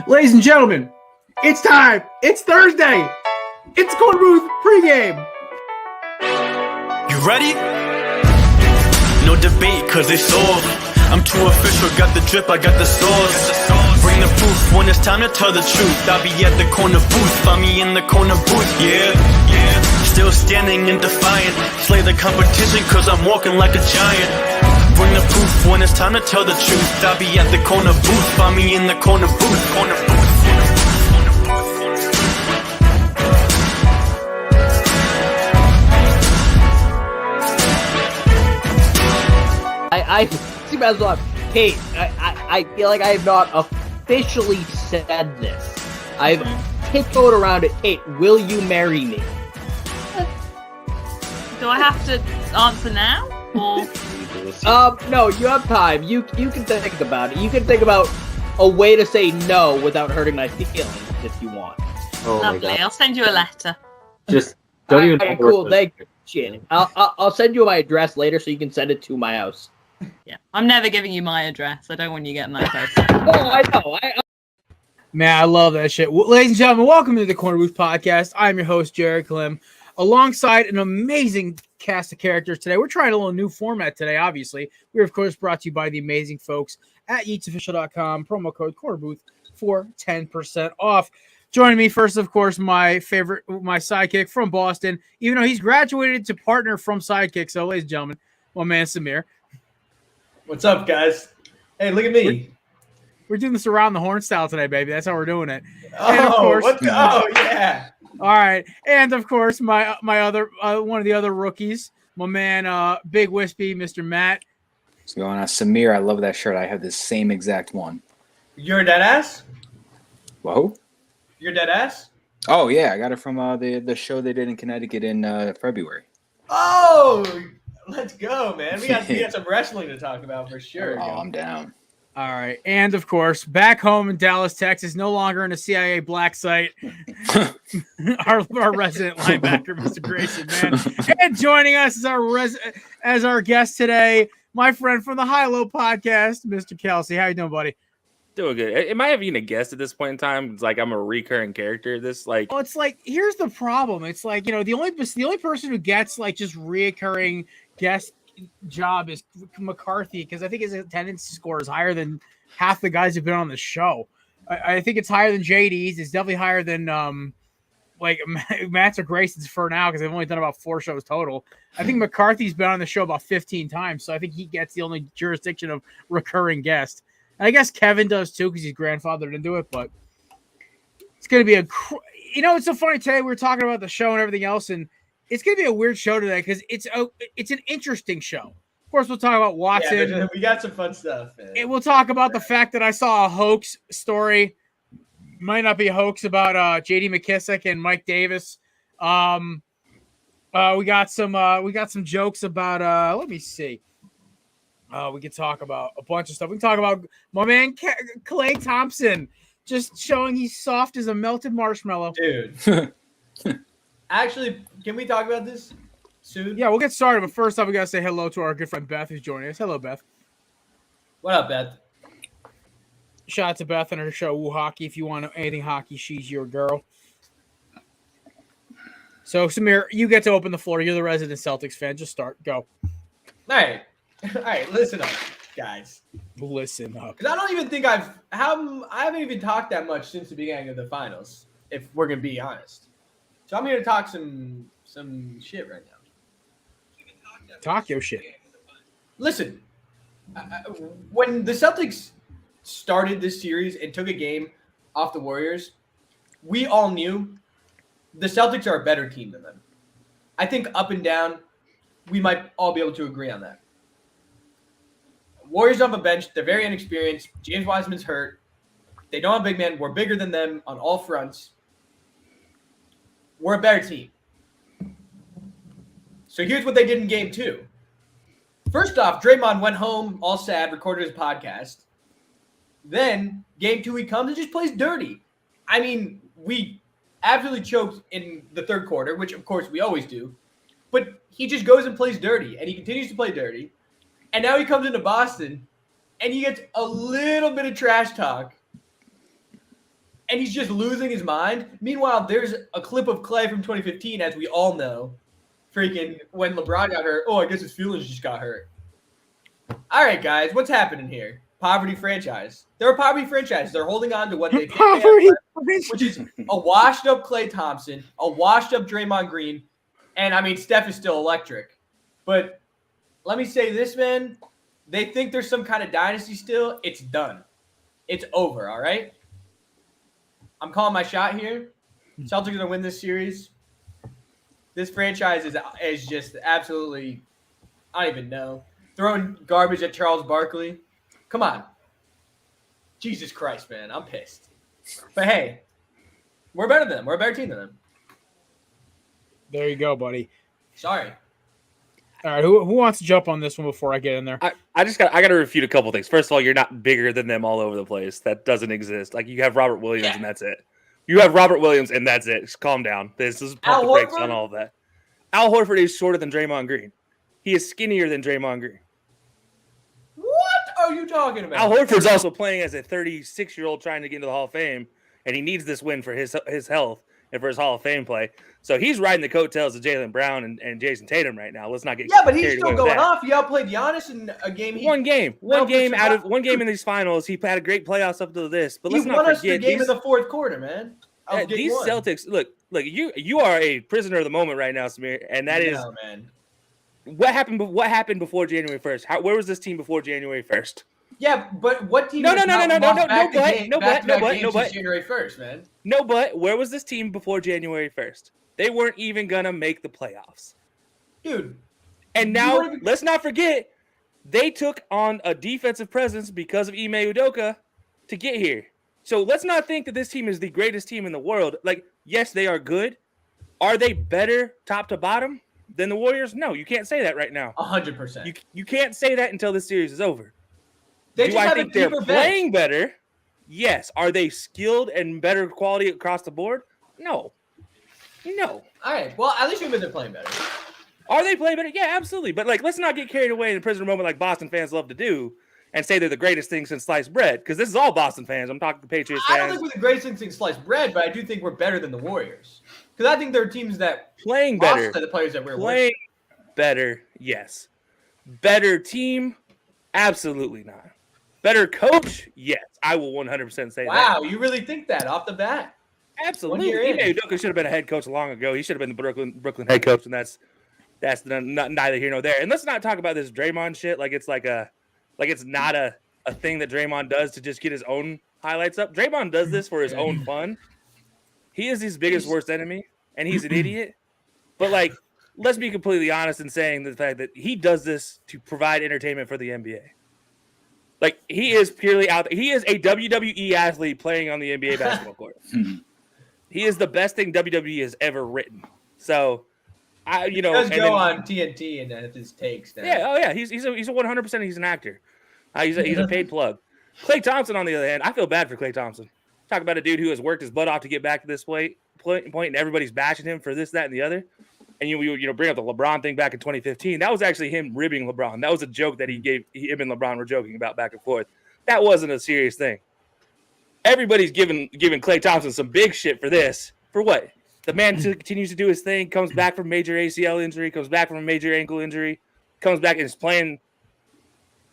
Ladies and gentlemen, it's time. It's Thursday. It's Korner Booth pregame. You ready? No debate, cause it's all. I'm too official, got the drip, I got the sauce. Bring the proof when it's time to tell the truth. I'll be at the corner booth, find me in the corner booth, yeah. Still standing and defiant. Slay the competition, cause I'm walking like a giant. Bring the proof when it's time to tell the truth. I'll be at the corner booth, find me in the corner booth, corner booth. I see might as well. Kate, I feel like I have not officially said this. I've tiptoed around it. Kate, will you marry me? Do I have to answer now? Or No, you have time. You can think about it. You can think about a way to say no without hurting my feelings if you want. Oh lovely. I'll send you a letter. Just don't even. Alright, cool. Thank you. Shit. I'll send you my address later so you can send it to my house. Yeah, I'm never giving you my address. I don't want you getting that close. Oh, I know. Man, I love that shit. Ladies and gentlemen, welcome to the Korner Booth podcast. I'm your host, Jared Klim, alongside an amazing cast of characters today. We're trying a little new format today, obviously. We're, of course, brought to you by the amazing folks at YeatsOfficial.com. Promo code KornerBooth for 10% off. Joining me first, of course, my sidekick from Boston, even though he's graduated to partner from sidekick. So, ladies and gentlemen, my man, Samir. What's up, guys? Hey, look at me. We're doing this around the horn style today, baby. That's how we're doing it. Oh, yeah. All right. And, of course, my other one of the other rookies, my man, Big Wispy, Mr. Matt. What's going on? Samir, I love that shirt. I have the same exact one. You're a dead ass? Whoa? You're dead ass? Oh, yeah. I got it from the show they did in Connecticut in February. Oh, let's go, man. We got some wrestling to talk about for sure. Oh, I'm down. All right. And, of course, back home in Dallas, Texas, no longer in a CIA black site, our resident linebacker, Mr. Grayson, man. And joining us as our guest today, my friend from the High Low podcast, Mr. Kelsey. How you doing, buddy? Doing good. Am I even a guest at this point in time? It's like I'm a recurring character. Well, it's like, here's the problem. It's like, the only person who gets like just reoccurring guest job is McCarthy, because I think his attendance score is higher than half the guys who've been on the show. I think it's higher than JD's. It's definitely higher than Matt's or Grayson's for now, because they've only done about 4 shows total. I think McCarthy's been on the show about 15 times, so I think he gets the only jurisdiction of recurring guest. And I guess Kevin does too, because he's grandfathered into it. But it's going to be it's so funny today. We were talking about the show and everything else, and it's going to be a weird show today because it's an interesting show. Of course, we'll talk about Watson. Yeah, we got some fun stuff. We'll talk about the fact that I saw a hoax story. Might not be a hoax about J.D. McKissick and Mike Davis. We got some jokes about. Let me see. We could talk about a bunch of stuff. We can talk about my man Clay Thompson just showing he's soft as a melted marshmallow. Dude. Actually, can we talk about this soon? Yeah, we'll get started. But first off, we got to say hello to our good friend Beth, who's joining us. Hello, Beth. What up, Beth? Shout out to Beth and her show, Woo Hockey. If you want anything hockey, she's your girl. So, Samir, you get to open the floor. You're the resident Celtics fan. Just start. Go. All right, listen up, guys. Listen up. Because I don't even think I haven't even talked that much since the beginning of the finals, if we're going to be honest. So I'm here to talk some shit right now. Talk your shit. Listen, when the Celtics started this series and took a game off the Warriors, we all knew the Celtics are a better team than them. I think up and down, we might all be able to agree on that. Warriors off a bench, they're very inexperienced. James Wiseman's hurt. They don't have big men. We're bigger than them on all fronts. We're a better team. So here's what they did in game 2. First off, Draymond went home all sad, recorded his podcast. Then game 2, he comes and just plays dirty. I mean, we absolutely choked in the third quarter, which of course we always do. But he just goes and plays dirty, and he continues to play dirty. And now he comes into Boston, and he gets a little bit of trash talk. and he's just losing his mind. Meanwhile, there's a clip of Clay from 2015, as we all know, freaking when LeBron got hurt. Oh, I guess his feelings just got hurt. All right, guys, what's happening here? Poverty franchise. They're a poverty franchise. They're holding on to what they think they have left, which is a washed-up Klay Thompson, a washed-up Draymond Green, and, I mean, Steph is still electric. But let me say this, man. They think there's some kind of dynasty still. It's done. It's over, all right? I'm calling my shot here. Celtics are going to win this series. This franchise is just absolutely, I don't even know, throwing garbage at Charles Barkley. Come on. Jesus Christ, man. I'm pissed. But, hey, we're better than them. We're a better team than them. There you go, buddy. Sorry. All right, who wants to jump on this one before I get in there? I got to refute a couple things. First of all, you're not bigger than them all over the place. That doesn't exist. Like, you have Robert Williams and that's it. You have Robert Williams and that's it. Just calm down. This is pump the brakes on all of that. Al Horford is shorter than Draymond Green. He is skinnier than Draymond Green. What are you talking about? Al Horford's also playing as a 36-year-old trying to get into the Hall of Fame, and he needs this win for his health and for his Hall of Fame play. So he's riding the coattails of Jaylen Brown and Jason Tatum right now. Let's not get but he's still going off. He outplayed Giannis in a game. One game in these finals. He had a great playoffs up to this. But let's not forget the game in the fourth quarter, man. These Celtics, look, you are a prisoner of the moment right now, Samir, and that is man. What happened before January 1st? Where was this team before January 1st? Yeah, but what team? No, but January 1st, man. No, but where was this team before January 1st? They weren't even gonna make the playoffs, dude. And now let's not forget they took on a defensive presence because of Ime Udoka to get here. So let's not think that this team is the greatest team in the world. Like, yes, they are good. Are they better top to bottom than the Warriors? No, you can't say that right now. 100%. You can't say that until the series is over. Do I think they're playing better? Yes. Are they skilled and better quality across the board? No. All right. Well, at least you admit they're playing better. Are they playing better? Yeah, absolutely. But, let's not get carried away in a prisoner moment like Boston fans love to do and say they're the greatest thing since sliced bread, because this is all Boston fans. I'm talking to Patriots fans. I don't think we're the greatest thing since sliced bread, but I do think we're better than the Warriors. Because I think there are teams that playing better. The players that we're playing better, yes. Better team, absolutely not. Better coach, yes. I will 100% say that. Wow, you really think that off the bat? Absolutely. Ime Udoka should have been a head coach long ago. He should have been the Brooklyn head coach, and that's neither here nor there. And let's not talk about this Draymond shit like it's it's not a thing that Draymond does to just get his own highlights up. Draymond does this for his own fun. He is his biggest worst enemy, and he's an idiot. But let's be completely honest in saying the fact that he does this to provide entertainment for the NBA. He is purely out there. He is a WWE athlete playing on the NBA basketball court. He is the best thing WWE has ever written. So, he does go on TNT and his takes. Now. Yeah, he's a 100%. He's an actor. He's a paid plug. Klay Thompson, on the other hand, I feel bad for Klay Thompson. Talk about a dude who has worked his butt off to get back to this point, and everybody's bashing him for this, that, and the other. And you bring up the LeBron thing back in 2015. That was actually him ribbing LeBron. That was a joke that him and LeBron were joking about back and forth. That wasn't a serious thing. Everybody's giving Klay Thompson some big shit for this. For what? The man continues to do his thing, comes back from major ACL injury, comes back from a major ankle injury, comes back and is playing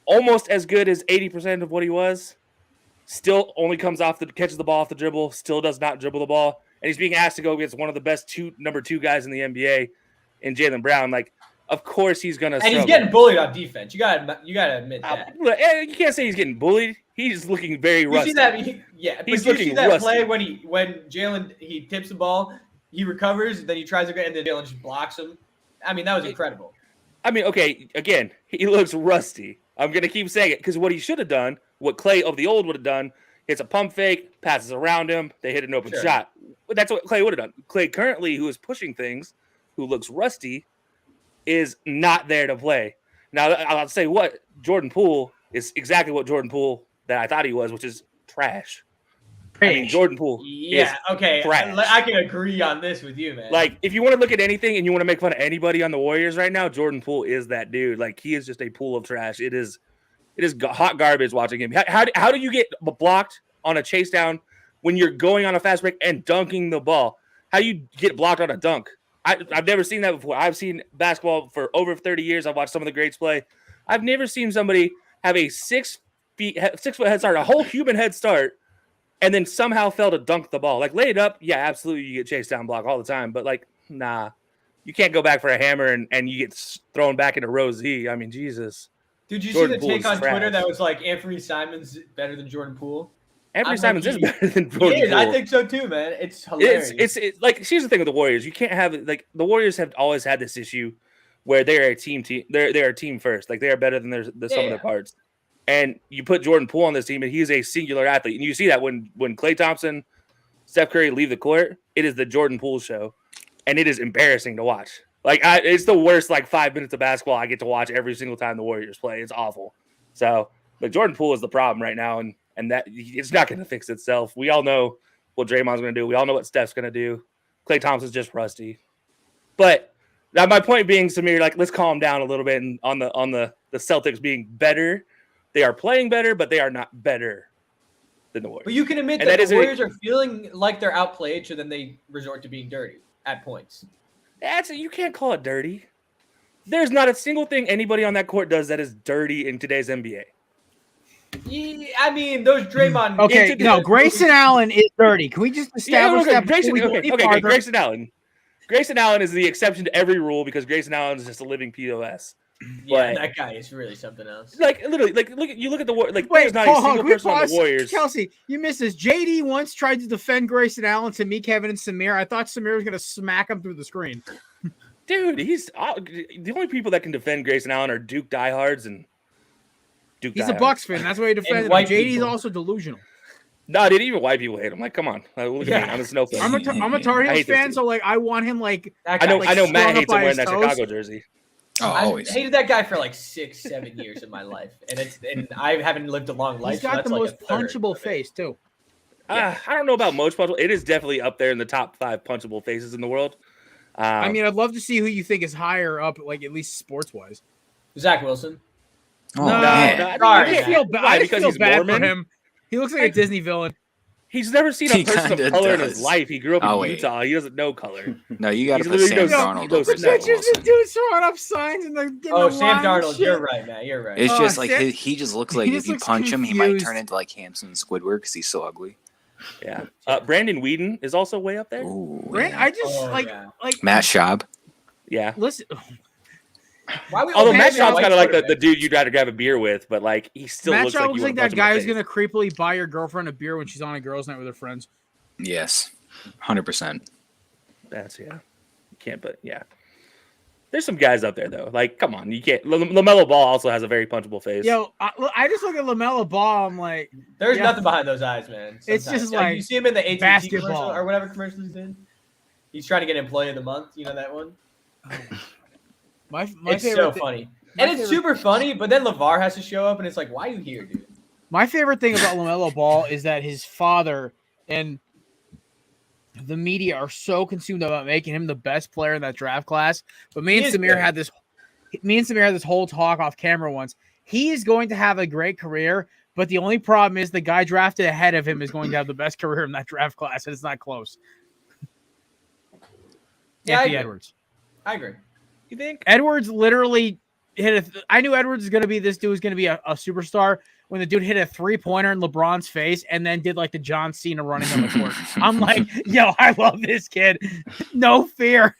almost as good as 80% of what he was. Still only catches the ball off the dribble, still does not dribble the ball. And he's being asked to go against one of the best number two guys in the NBA in Jaylen Brown. Of course he's going to struggle. And he's getting bullied on defense. You gotta admit that. You can't say he's getting bullied. He's looking very rusty. You see that? He's looking rusty. Play when Jaylen he tips the ball, he recovers, then he tries to go, and then Jaylen just blocks him. I mean, that was incredible. Okay, again, he looks rusty. I'm going to keep saying it because what he should have done, what Klay of the old would have done, hits a pump fake, passes around him, they hit an open shot. That's what Klay would have done. Klay currently, who is pushing things, who looks rusty, is not there to play. Now, I'll say what Jordan Poole is exactly what Jordan Poole that I thought he was, which is trash. Jordan Poole. Yeah, okay. Trash. I can agree on this with you, man. If you want to look at anything and you want to make fun of anybody on the Warriors right now, Jordan Poole is that dude. He is just a pool of trash. It is hot garbage watching him. How do you get blocked on a chase down when you're going on a fast break and dunking the ball. How you get blocked on a dunk? I've never seen that before. I've seen basketball for over 30 years. I've watched some of the greats play. I've never seen somebody have a 6 foot head start, a whole human head start, and then somehow fail to dunk the ball. Like, lay it up, yeah, absolutely, you get chased down block all the time. But, like, nah. You can't go back for a hammer and you get thrown back into row Z. I mean, Jesus. Dude, you Jordan see the Poole take is on Twitter trash. that was like Anthony Simons better than Jordan Poole? Anthony Simons is better than He Jordan is. Poole. I think so too, man. It's hilarious. It's like, here's the thing with the Warriors. You can't have, like, the Warriors have always had this issue where they're a team. They're a team first. Like, they are better than some of their parts. And you put Jordan Poole on this team, and he's a singular athlete. And you see that when Klay Thompson, Steph Curry leave the court, it is the Jordan Poole show, and it is embarrassing to watch. Like, it's the worst, like, 5 minutes of basketball I get to watch every single time the Warriors play. It's awful. So, but Jordan Poole is the problem right now, and that it's not going to fix itself. We all know what Draymond's going to do. We all know what Steph's going to do. Klay Thompson's just rusty. But my point being, Samir, like, let's calm down a little bit and on the Celtics being better. They are playing better, but they are not better than the Warriors. But you can admit And that that the is Warriors are feeling like they're outplayed, so then they resort to being dirty at points. You can't call it dirty. There's not a single thing anybody on that court does that is dirty in today's NBA. Yeah, I mean, those Draymond. Okay, no, Grayson Allen is dirty. Can we just establish that? Grayson Allen. Grayson Allen is the exception to every rule because Grayson Allen is just a living POS. Yeah, But, that guy is really something else. like, literally, like, look at the Warriors. Like, Wait, there's not a single can we person on pause? the Warriors. Kelsey, you missed this. JD once tried to defend Grayson Allen to me, Kevin, and Samir. I thought Samir was going to smack him through the screen. Dude, he's the only people that can defend Grayson Allen are Duke diehards and Duke. He's diehards. a Bucks fan. That's why he defended him. white JD's people. also delusional. No, dude, even white people hate him. Like, come on, look at me. I'm a snowflake. I'm a Tar I Heels hate this fan, dude. so like I want him like. That I guy, know. like, I know. strung Matt up hates him by wearing his that toes. Chicago jersey. Oh, I've always. hated that guy for like 6-7 years in my life, and I haven't lived a long life. He's so got that's the like most a third punchable of it. face too. I don't know about most punchable. It is definitely up there in the top 5 punchable faces in the world. I mean, I'd love to see who you think is higher up, like at least sports wise. Zach Wilson. Oh, No, man. I Sorry, think- feel bad. Why? I just Because feel he's bad Mormon. for him. He looks like a Disney villain. He's never seen a He person of kinda color in his does. life. He grew up in Oh, wait. Utah. He doesn't know color. No, you got to He's put literally Sam no- Darnold no over snap. Zach Pictures of Wilson. dudes throwing up signs in Oh, the Sam line and Darnold. shit. You're right, man. You're right. It's Oh, just like Sam- he just looks he like just if you looks punch him, he might confused. turn into like Hamson Squidward because he's so ugly. Yeah. Brandon Whedon is also way up there. Ooh, Right? yeah. I just Oh, like yeah. Matt Schaub. Yeah. listen. Why we Although always Matt have Schaub's white kind of like the quarterbacks? dude you'd rather grab a beer with, but like he still Matt looks Schaub like looks you like want that to guy punch who's him in gonna creepily buy your girlfriend a beer when she's on a girls' night with her friends. Yes, 100%. That's yeah. You can't, but yeah. There's some guys up there though. Like, come on, you can't. LaMelo Ball also has a very punchable face. Yo, I just look at LaMelo Ball. I'm like, There's Yeah. nothing behind those eyes, man. It's Sometimes. just like you see him in the AT&T basketball. commercial or whatever commercial he's in. He's trying to get Employee of the Month. You know that one? my It's favorite. so funny, and it's super funny. But then LeVar has to show up, and it's like, why are you here, dude? My favorite thing about LaMelo Ball is that his father and the media are so consumed about making him the best player in that draft class. But me He and is Samir good. had this whole talk off camera once. He is going to have a great career, but the only problem is the guy drafted ahead of him is going to have the best career in that draft class, and it's not close. Yeah, I Anthony agree. Edwards. I agree. You think? Edwards literally hit I knew Edwards is going to be this dude was going to be a superstar when the dude hit a 3-pointer in LeBron's face and then did like the John Cena running on the court. I'm like, yo, I love this kid. No fear.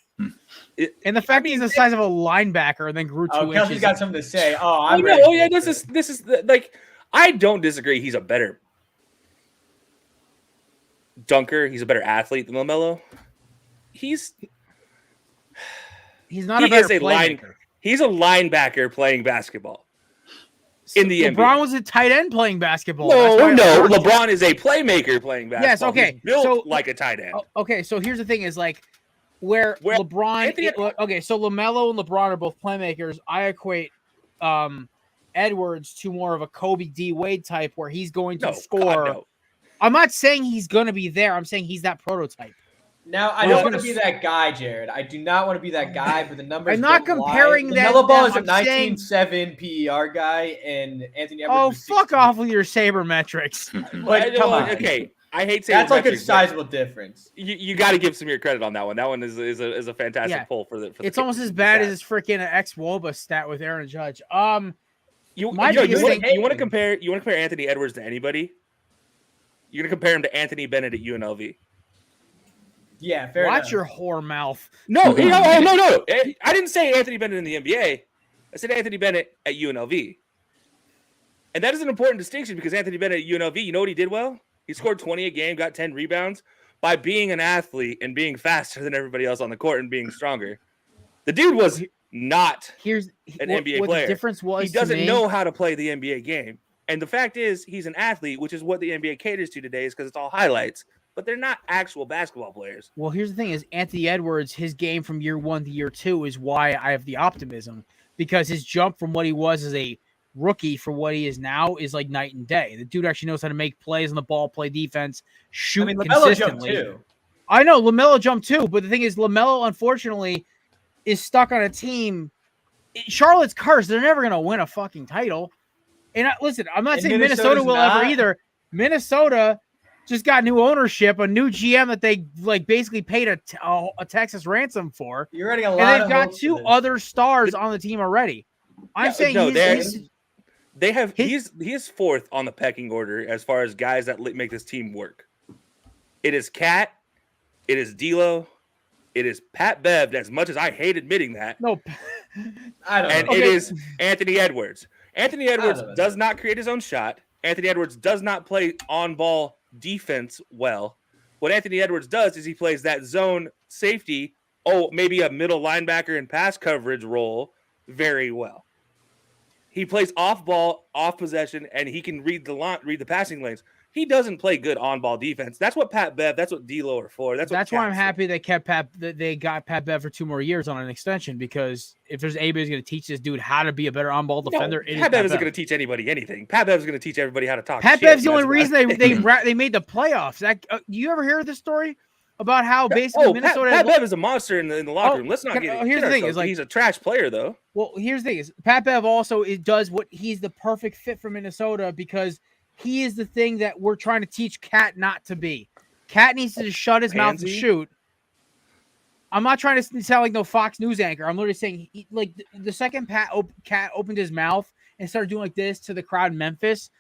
And the fact that he's the size of a linebacker and then grew 2 Oh, Kelsey's inches. got something to say. Oh, Oh, I'm no, ready. oh yeah, this is like I don't disagree. He's a better dunker. He's a better athlete than LaMelo. He's not He a better is a playmaker. He's a linebacker playing basketball in the LeBron NBA. was a tight end playing basketball. That's why No, LeBron- LeBron is a playmaker playing basketball. Yes, okay, He's built so- like a tight end. Okay, so here's the thing: is like where Well, LeBron. Anthony- Okay, so LaMelo and LeBron are both playmakers. I equate Edwards to more of a Kobe D Wade type, where he's going to No, score. God, no. I'm not saying he's going to be there. I'm saying he's that prototype. Now, I Well, don't want to it's be that guy, Jared. I do not want to be that guy, but the numbers I'm not don't lie. comparing that- LaMelo Ball is a I'm saying- 19.7 PER guy, and Anthony Edwards Oh, was fuck 16. off with your saber metrics. But come on. Okay, I hate saying That's like a metrics, but sizable difference. you got to give Samir credit on that one. That one is a fantastic Yeah. pull for the. It's almost as bad as his freaking ex-Woba stat with Aaron Judge. You My you biggest want thing- to compare Anthony Edwards to anybody? You're gonna compare him to Anthony Bennett at UNLV. Yeah, fair Watch enough. your whore mouth. No, no. I didn't say Anthony Bennett in the NBA. I said Anthony Bennett at UNLV. And that is an important distinction because Anthony Bennett at UNLV, you know what he did well? He scored 20 a game, got 10 rebounds by being an athlete and being faster than everybody else on the court and being stronger. The dude was not Here's an what, NBA what player. the difference was. He doesn't to me, know how to play the NBA game. And the fact is, he's an athlete, which is what the NBA caters to today, is because it's all highlights. But they're not actual basketball players. Well, here's the thing: is Anthony Edwards, his game from year 1 to year 2 is why I have the optimism, because his jump from what he was as a rookie for what he is now is like night and day. The dude actually knows how to make plays on the ball, play defense, shoot I mean, LaMelo jumped consistently. too. I know LaMelo jumped too, but the thing is, LaMelo unfortunately is stuck on a team. Charlotte's cursed. They're never gonna win a fucking title. And listen, I'm not And saying Minnesota Minnesota's will ever not. either. Minnesota just got new ownership, a new GM that they like basically paid a Texas ransom for, You're running a and lot they've of got hopes 2 for this. other stars on the team already. I'm saying no, he's they have he is fourth on the pecking order as far as guys that make this team work. It is Cat, it is D'Lo, it is Pat Bev. As much as I hate admitting that, no. I don't and know. it is Anthony Edwards. Anthony Edwards know. does not create his own shot. Anthony Edwards does not play on-ball defense well. What Anthony Edwards does is he plays that zone safety, maybe a middle linebacker and pass coverage role very well. He plays off ball, off possession, and he can read the passing lanes. He doesn't play good on-ball defense. That's what Pat Bev, that's what D'Lo are for. That's why I'm happy they kept that they got Pat Bev for 2 more years on an extension, because if there's anybody who's going to teach this dude how to be a better on-ball defender, it is Pat Bev isn't going to teach anybody anything. Pat Bev is going to teach everybody how to talk. Pat shit. Bev's the only reason they made the playoffs. Do you ever hear this story about how basically Minnesota? Pat Bev is a monster in the locker room. Let's not get it. Here's the thing: is like he's a trash player, though. Well, here's the thing: is Pat Bev also does what he's the perfect fit for Minnesota, because he is the thing that we're trying to teach Cat not to be. Cat needs to just shut his mouth and shoot. I'm not trying to sound like no Fox News anchor. I'm literally saying, like, the second Cat opened his mouth and started doing like this to the crowd in Memphis,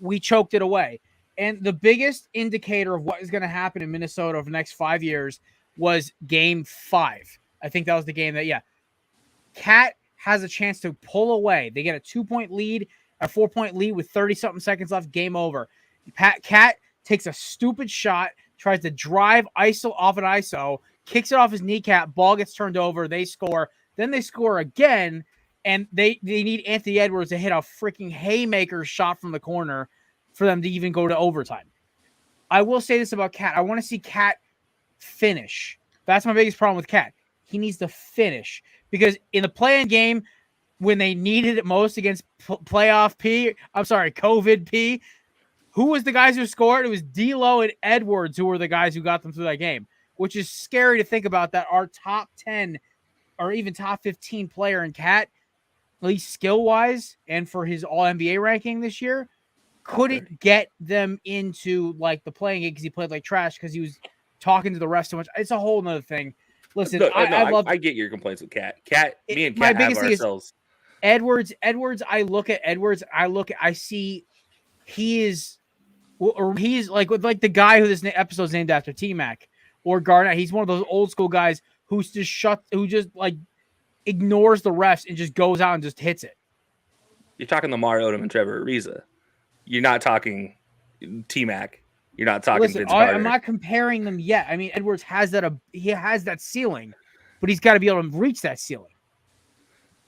we choked it away. And the biggest indicator of what is going to happen in Minnesota over the next 5 years was Game 5. I think that was the game that, Cat has a chance to pull away. They get a 2-point lead, a 4-point lead with 30-something seconds left, game over. Cat takes a stupid shot, tries to drive ISO off an ISO, kicks it off his kneecap, ball gets turned over, they score. Then they score again, and they need Anthony Edwards to hit a freaking haymaker shot from the corner for them to even go to overtime. I will say this about Cat. I want to see Cat finish. That's my biggest problem with Cat. He needs to finish, because in the play-in game, when they needed it most against COVID P, who was the guys who scored? It was D'Lo and Edwards who were the guys who got them through that game, which is scary to think about, that our top 10 or even top 15 player in Cat, at least skill-wise and for his All-NBA ranking this year, couldn't get them into like the playing game because he played like trash because he was talking to the refs so much. It's a whole nother thing. Listen, I get your complaints with Cat. Me and Cat have ourselves. Edwards, I look at Edwards, I see he's like the guy who this episode's named after, T-Mac or Garnett. He's one of those old school guys who just like ignores the refs and just goes out and just hits it. You're talking Lamar Odom and Trevor Ariza. You're not talking T-Mac. You're not talking Vince Carter. I'm not comparing them yet. I mean, Edwards has that ceiling, but he's got to be able to reach that ceiling.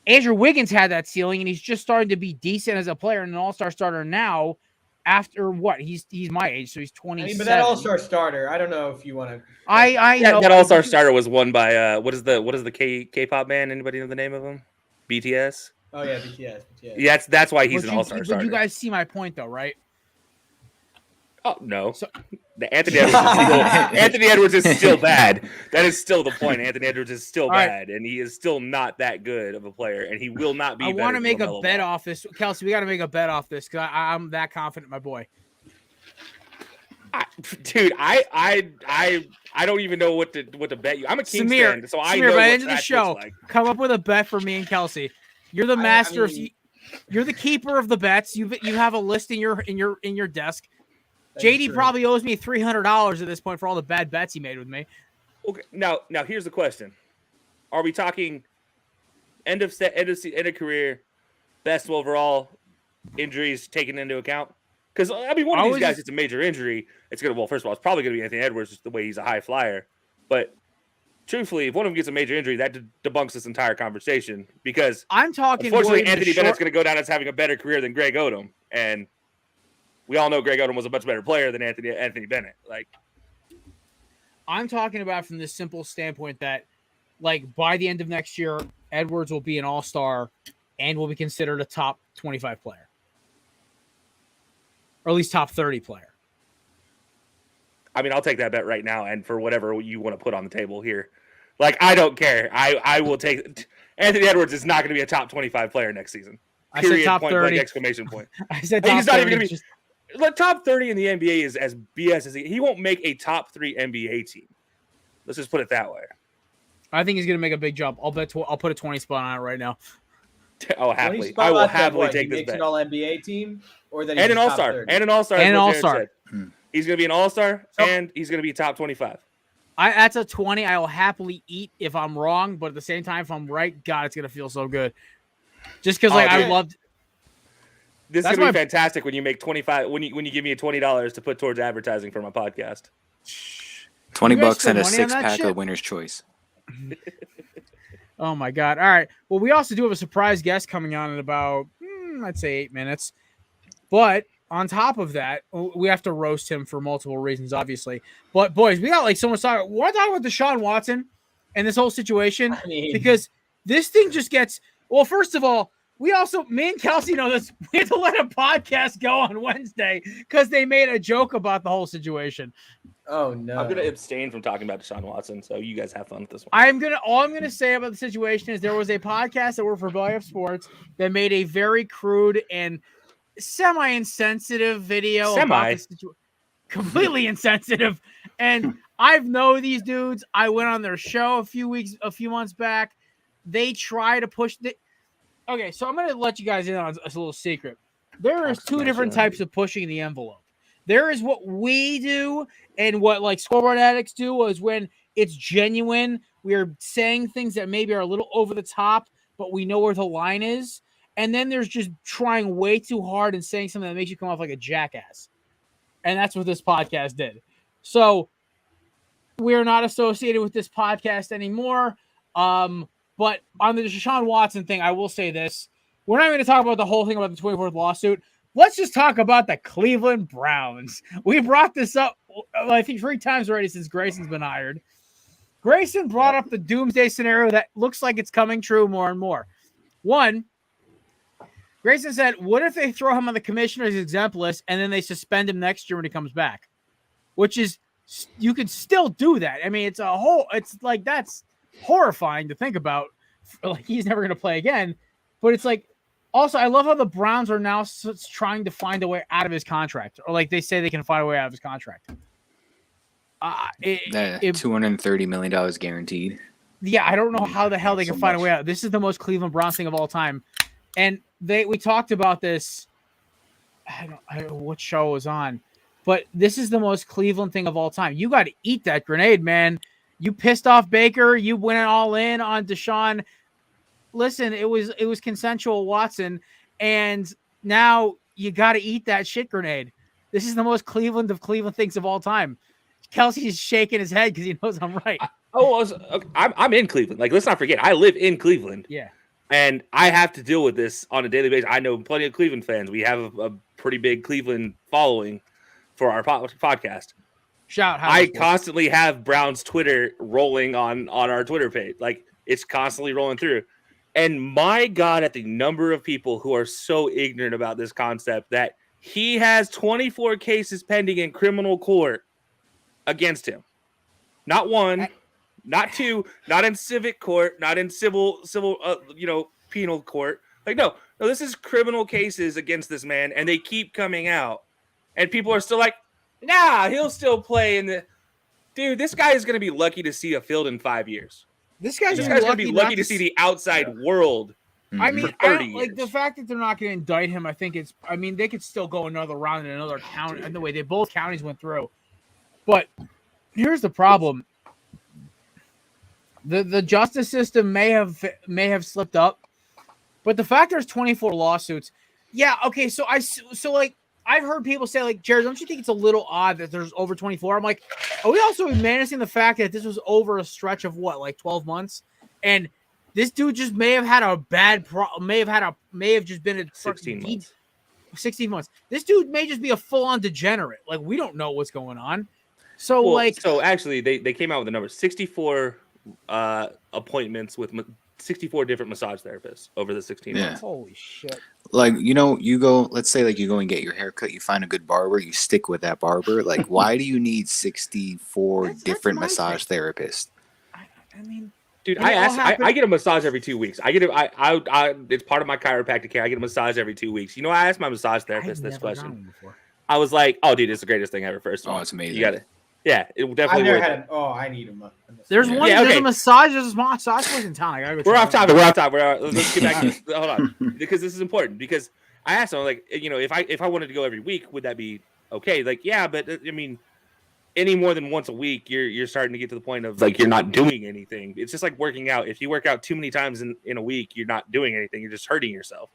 Andrew Wiggins had that ceiling, and he's just starting to be decent as a player and an all-star starter now. After what? He's my age, so he's 27. But that all-star starter, I don't know if you want to. I know that all-star starter was won by what is the K-pop band? Anybody know the name of them? BTS. Oh yeah, BTS. Yeah, that's why he's an all-star starter. But you guys see my point, though, right? Oh no, Anthony Edwards is still bad. That is still the point. Anthony Edwards is still bad, and he is still not that good of a player, and he will not be. I want to make a bet off this, Kelsey. We got to make a bet off this because I'm that confident, my boy. Dude, I don't even know what to bet you. I'm a Kings fan, so I know by the what end of the trash show, looks like. come up with a bet for me and Kelsey. You're the master of. You're the keeper of the bets. You have a list in your desk. JD probably owes me $300 at this point for all the bad bets he made with me. Okay, now here's the question: are we talking end of career, best overall, injuries taken into account? Because I mean, one of these guys, it's a major injury. It's gonna first of all, it's probably gonna be Anthony Edwards, just the way he's a high flyer. But truthfully, if one of them gets a major injury, that debunks this entire conversation. Because I'm talking. Unfortunately, Anthony Bennett's gonna go down as having a better career than Greg Odom, and we all know Greg Odom was a much better player than Anthony Bennett. Like, I'm talking about from this simple standpoint that, like, by the end of next year, Edwards will be an all-star and will be considered a top 25 player. Or at least top 30 player. I mean, I'll take that bet right now, and for whatever you want to put on the table here. Like, I don't care. I will take Anthony Edwards is not going to be a top 25 player next season. Period. I said top point 30. Blank, exclamation point. I said top he's not 30. even going to be like top 30 in the NBA is as BS as he won't make a top 3 NBA team. Let's just put it that way. I think he's going to make a big jump. I'll put a 20 spot on it right now. Oh, happily. I will happily take this bet. An all-NBA team or that and an all-star. And an all-star. And an all-star. He's going to be an all-star and he's going to be top 25. That's a 20 I will happily eat if I'm wrong, but at the same time, if I'm right, God, it's going to feel so good. Just because I loved. This is going to be fantastic when you make 25 when you give me $20 to put towards advertising for my podcast. $20 and a 6-pack of Winner's Choice. Oh my God. All right. Well, we also do have a surprise guest coming on in about, I'd say 8 minutes. But on top of that, we have to roast him for multiple reasons, obviously. But boys, we got like so much talk. We want to talk about Deshaun Watson and this whole situation because this thing just gets, well, first of all, me and Kelsey know this. We had to let a podcast go on Wednesday because they made a joke about the whole situation. Oh no! I'm gonna abstain from talking about Deshaun Watson, so you guys have fun with this one. All I'm gonna say about the situation is there was a podcast that worked for Belly Up Sports that made a very crude and semi-insensitive video. Completely insensitive. And I've known these dudes. I went on their show a few months back. They try to push the. Okay, so I'm going to let you guys in on a little secret. There is two different types of pushing the envelope. There is what we do and what like scoreboard addicts do is when it's genuine. We are saying things that maybe are a little over the top, but we know where the line is. And then there's just trying way too hard and saying something that makes you come off like a jackass. And that's what this podcast did. So we're not associated with this podcast anymore. But on the Deshaun Watson thing, I will say this. We're not going to talk about the whole thing about the 24th lawsuit. Let's just talk about the Cleveland Browns. We brought this up, I think, 3 times already since Grayson's been hired. Grayson brought up the doomsday scenario that looks like it's coming true more and more. One, Grayson said, what if they throw him on the commissioner's exempt list and then they suspend him next year when he comes back? Which is, you could still do that. I mean, it's like, that's horrifying to think about. Like, he's never going to play again. But it's like, also, I love how the Browns are now trying to find a way out of his contract. Or like they say they can find a way out of his contract. $230 million guaranteed. Yeah, I don't know how the hell they can find a way out. This is the most Cleveland Browns thing of all time. And we talked about this. I don't know what show it was on, but this is the most Cleveland thing of all time. You got to eat that grenade, man. You pissed off Baker. You went all in on Deshaun. Listen, it was consensual, Watson, and now you got to eat that shit grenade. This is the most Cleveland of Cleveland things of all time. Kelsey's shaking his head because he knows I'm right. I'm in Cleveland. Like, let's not forget, I live in Cleveland. Yeah. And I have to deal with this on a daily basis. I know plenty of Cleveland fans. We have a pretty big Cleveland following for our podcast. I constantly have Brown's Twitter rolling on our Twitter page. Like, it's constantly rolling through. And my God, at the number of people who are so ignorant about this concept that he has 24 cases pending in criminal court against him. Not one. Not 2, not in civic court, not in civil, penal court. Like, no, this is criminal cases against this man, and they keep coming out. And people are still like, Nah, he'll still play in the. Dude, this guy is going to be lucky to see a field in 5 years. This guy's This guy's going to be lucky not to see the outside world. I mean, for I 30 don't, like the years. fact that they're not going to indict him. I think it's. I mean, they could still go another round in another county. And the way both counties went through, but here's the problem: the justice system may have slipped up, but the fact there's 24 lawsuits. Yeah, okay. So like I've heard people say like, Jared, don't you think it's a little odd that there's over 24? I'm like, are we also menacing the fact that this was over a stretch of what, like 12 months, and this dude just may have had a bad may have just been a 16 months. 16 months. This dude may just be a full-on degenerate. Like, we don't know what's going on. So so actually they came out with the number 64 appointments with 64 different massage therapists over the 16 months. Holy shit. Like, you go, let's say like you go and get your hair cut, you find a good barber, you stick with that barber. Like, why do you need 64 different massage therapists? I mean, dude, I get a massage every 2 weeks. It's part of my chiropractic care. I get a massage every 2 weeks. You know, I asked my massage therapist this question. I was like, oh, dude, it's the greatest thing ever. First of all, it's amazing. You got it. Yeah, it I've definitely never worth had it. I need him. There's one. Yeah, There's okay. a massage place in town. I gotta go. We're off topic. Let's get back to this. Hold on, because this is important. Because I asked him, like, if I wanted to go every week, would that be okay? Like, yeah, but I mean, any more than once a week, you're starting to get to the point of like you're not doing anything. It's just like working out. If you work out too many times in a week, you're not doing anything. You're just hurting yourself.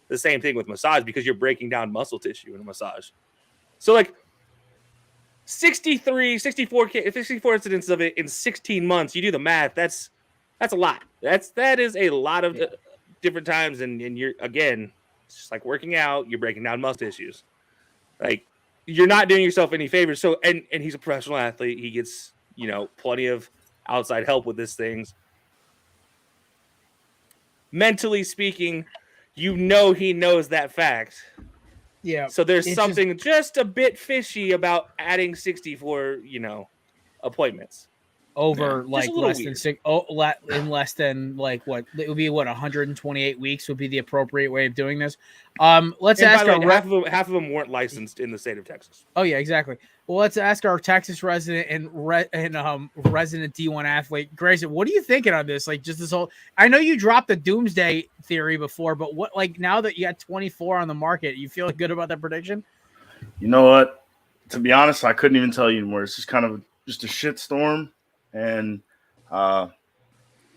The same thing with massage because you're breaking down muscle tissue in a massage. So like 64 incidents of it in 16 months. You do the math. That's a lot. That is a lot of different times. And you're, again, it's just like working out. You're breaking down muscle tissues. Like, you're not doing yourself any favors. So, and he's a professional athlete. He gets, plenty of outside help with these things. Mentally speaking, he knows that fact. Yeah. So there's something just a bit fishy about adding 64, appointments. Over like less weird. than six. In less than like what it would be. 128 weeks would be the appropriate way of doing this. Let's ask our half of them weren't licensed in the state of Texas. Oh yeah, exactly. Well, let's ask our Texas resident and resident D1 athlete, Grayson. What are you thinking on this? Like, just this whole. I know you dropped the doomsday theory before, but what, like, now that you got 24 on the market, you feel good about that prediction? You know what? To be honest, I couldn't even tell you anymore. It's just kind of just a shit storm. And,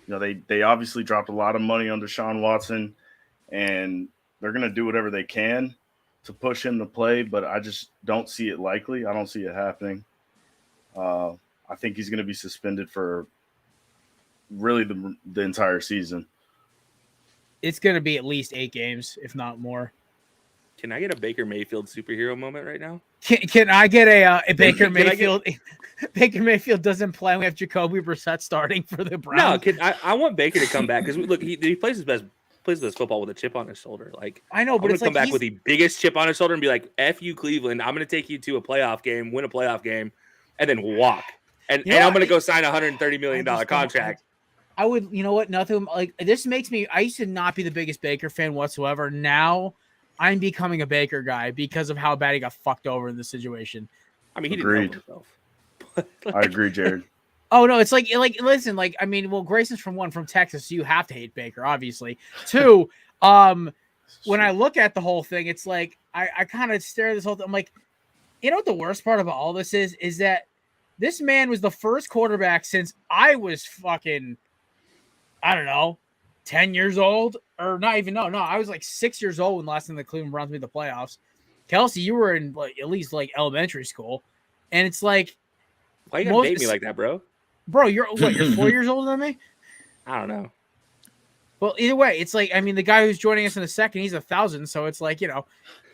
they obviously dropped a lot of money on Deshaun Watson, and they're going to do whatever they can to push him to play, but I just don't see it likely. I don't see it happening. I think he's going to be suspended for really the entire season. It's going to be at least 8 games, if not more. Can I get a Baker Mayfield superhero moment right now? Can I get a Baker Mayfield? Baker Mayfield doesn't play. We have Jacoby Brissett starting for the Browns. No, I want Baker to come back because look, he plays his best football with a chip on his shoulder. Like, I know, but it's come back with the biggest chip on his shoulder and be like, "F you, Cleveland. I'm going to take you to a playoff game, win a playoff game, and then walk. And I'm going to go sign a $130 million contract." I would, you know what? Nothing like this makes me. I used to not be the biggest Baker fan whatsoever. Now I'm becoming a Baker guy because of how bad he got fucked over in this situation. I mean, he didn't know himself. I agree, Jared. Oh no, it's like listen, like, I mean, well, Grayson's from Texas, so you have to hate Baker, obviously. 2, when I look at the whole thing, it's like I kind of stare at this whole thing. I'm like, you know what the worst part about all this is that this man was the first quarterback since I was fucking, I don't know, 10 years old, or not even, no, I was like 6 years old when last time the Cleveland Browns made the playoffs. Kelsey, you were in like at least like elementary school, and it's like, why you gonna date me like that, bro? Bro, you're 4 years older than me? I don't know. Well, either way, it's like, I mean, the guy who's joining us in a second, he's 1,000, so it's like,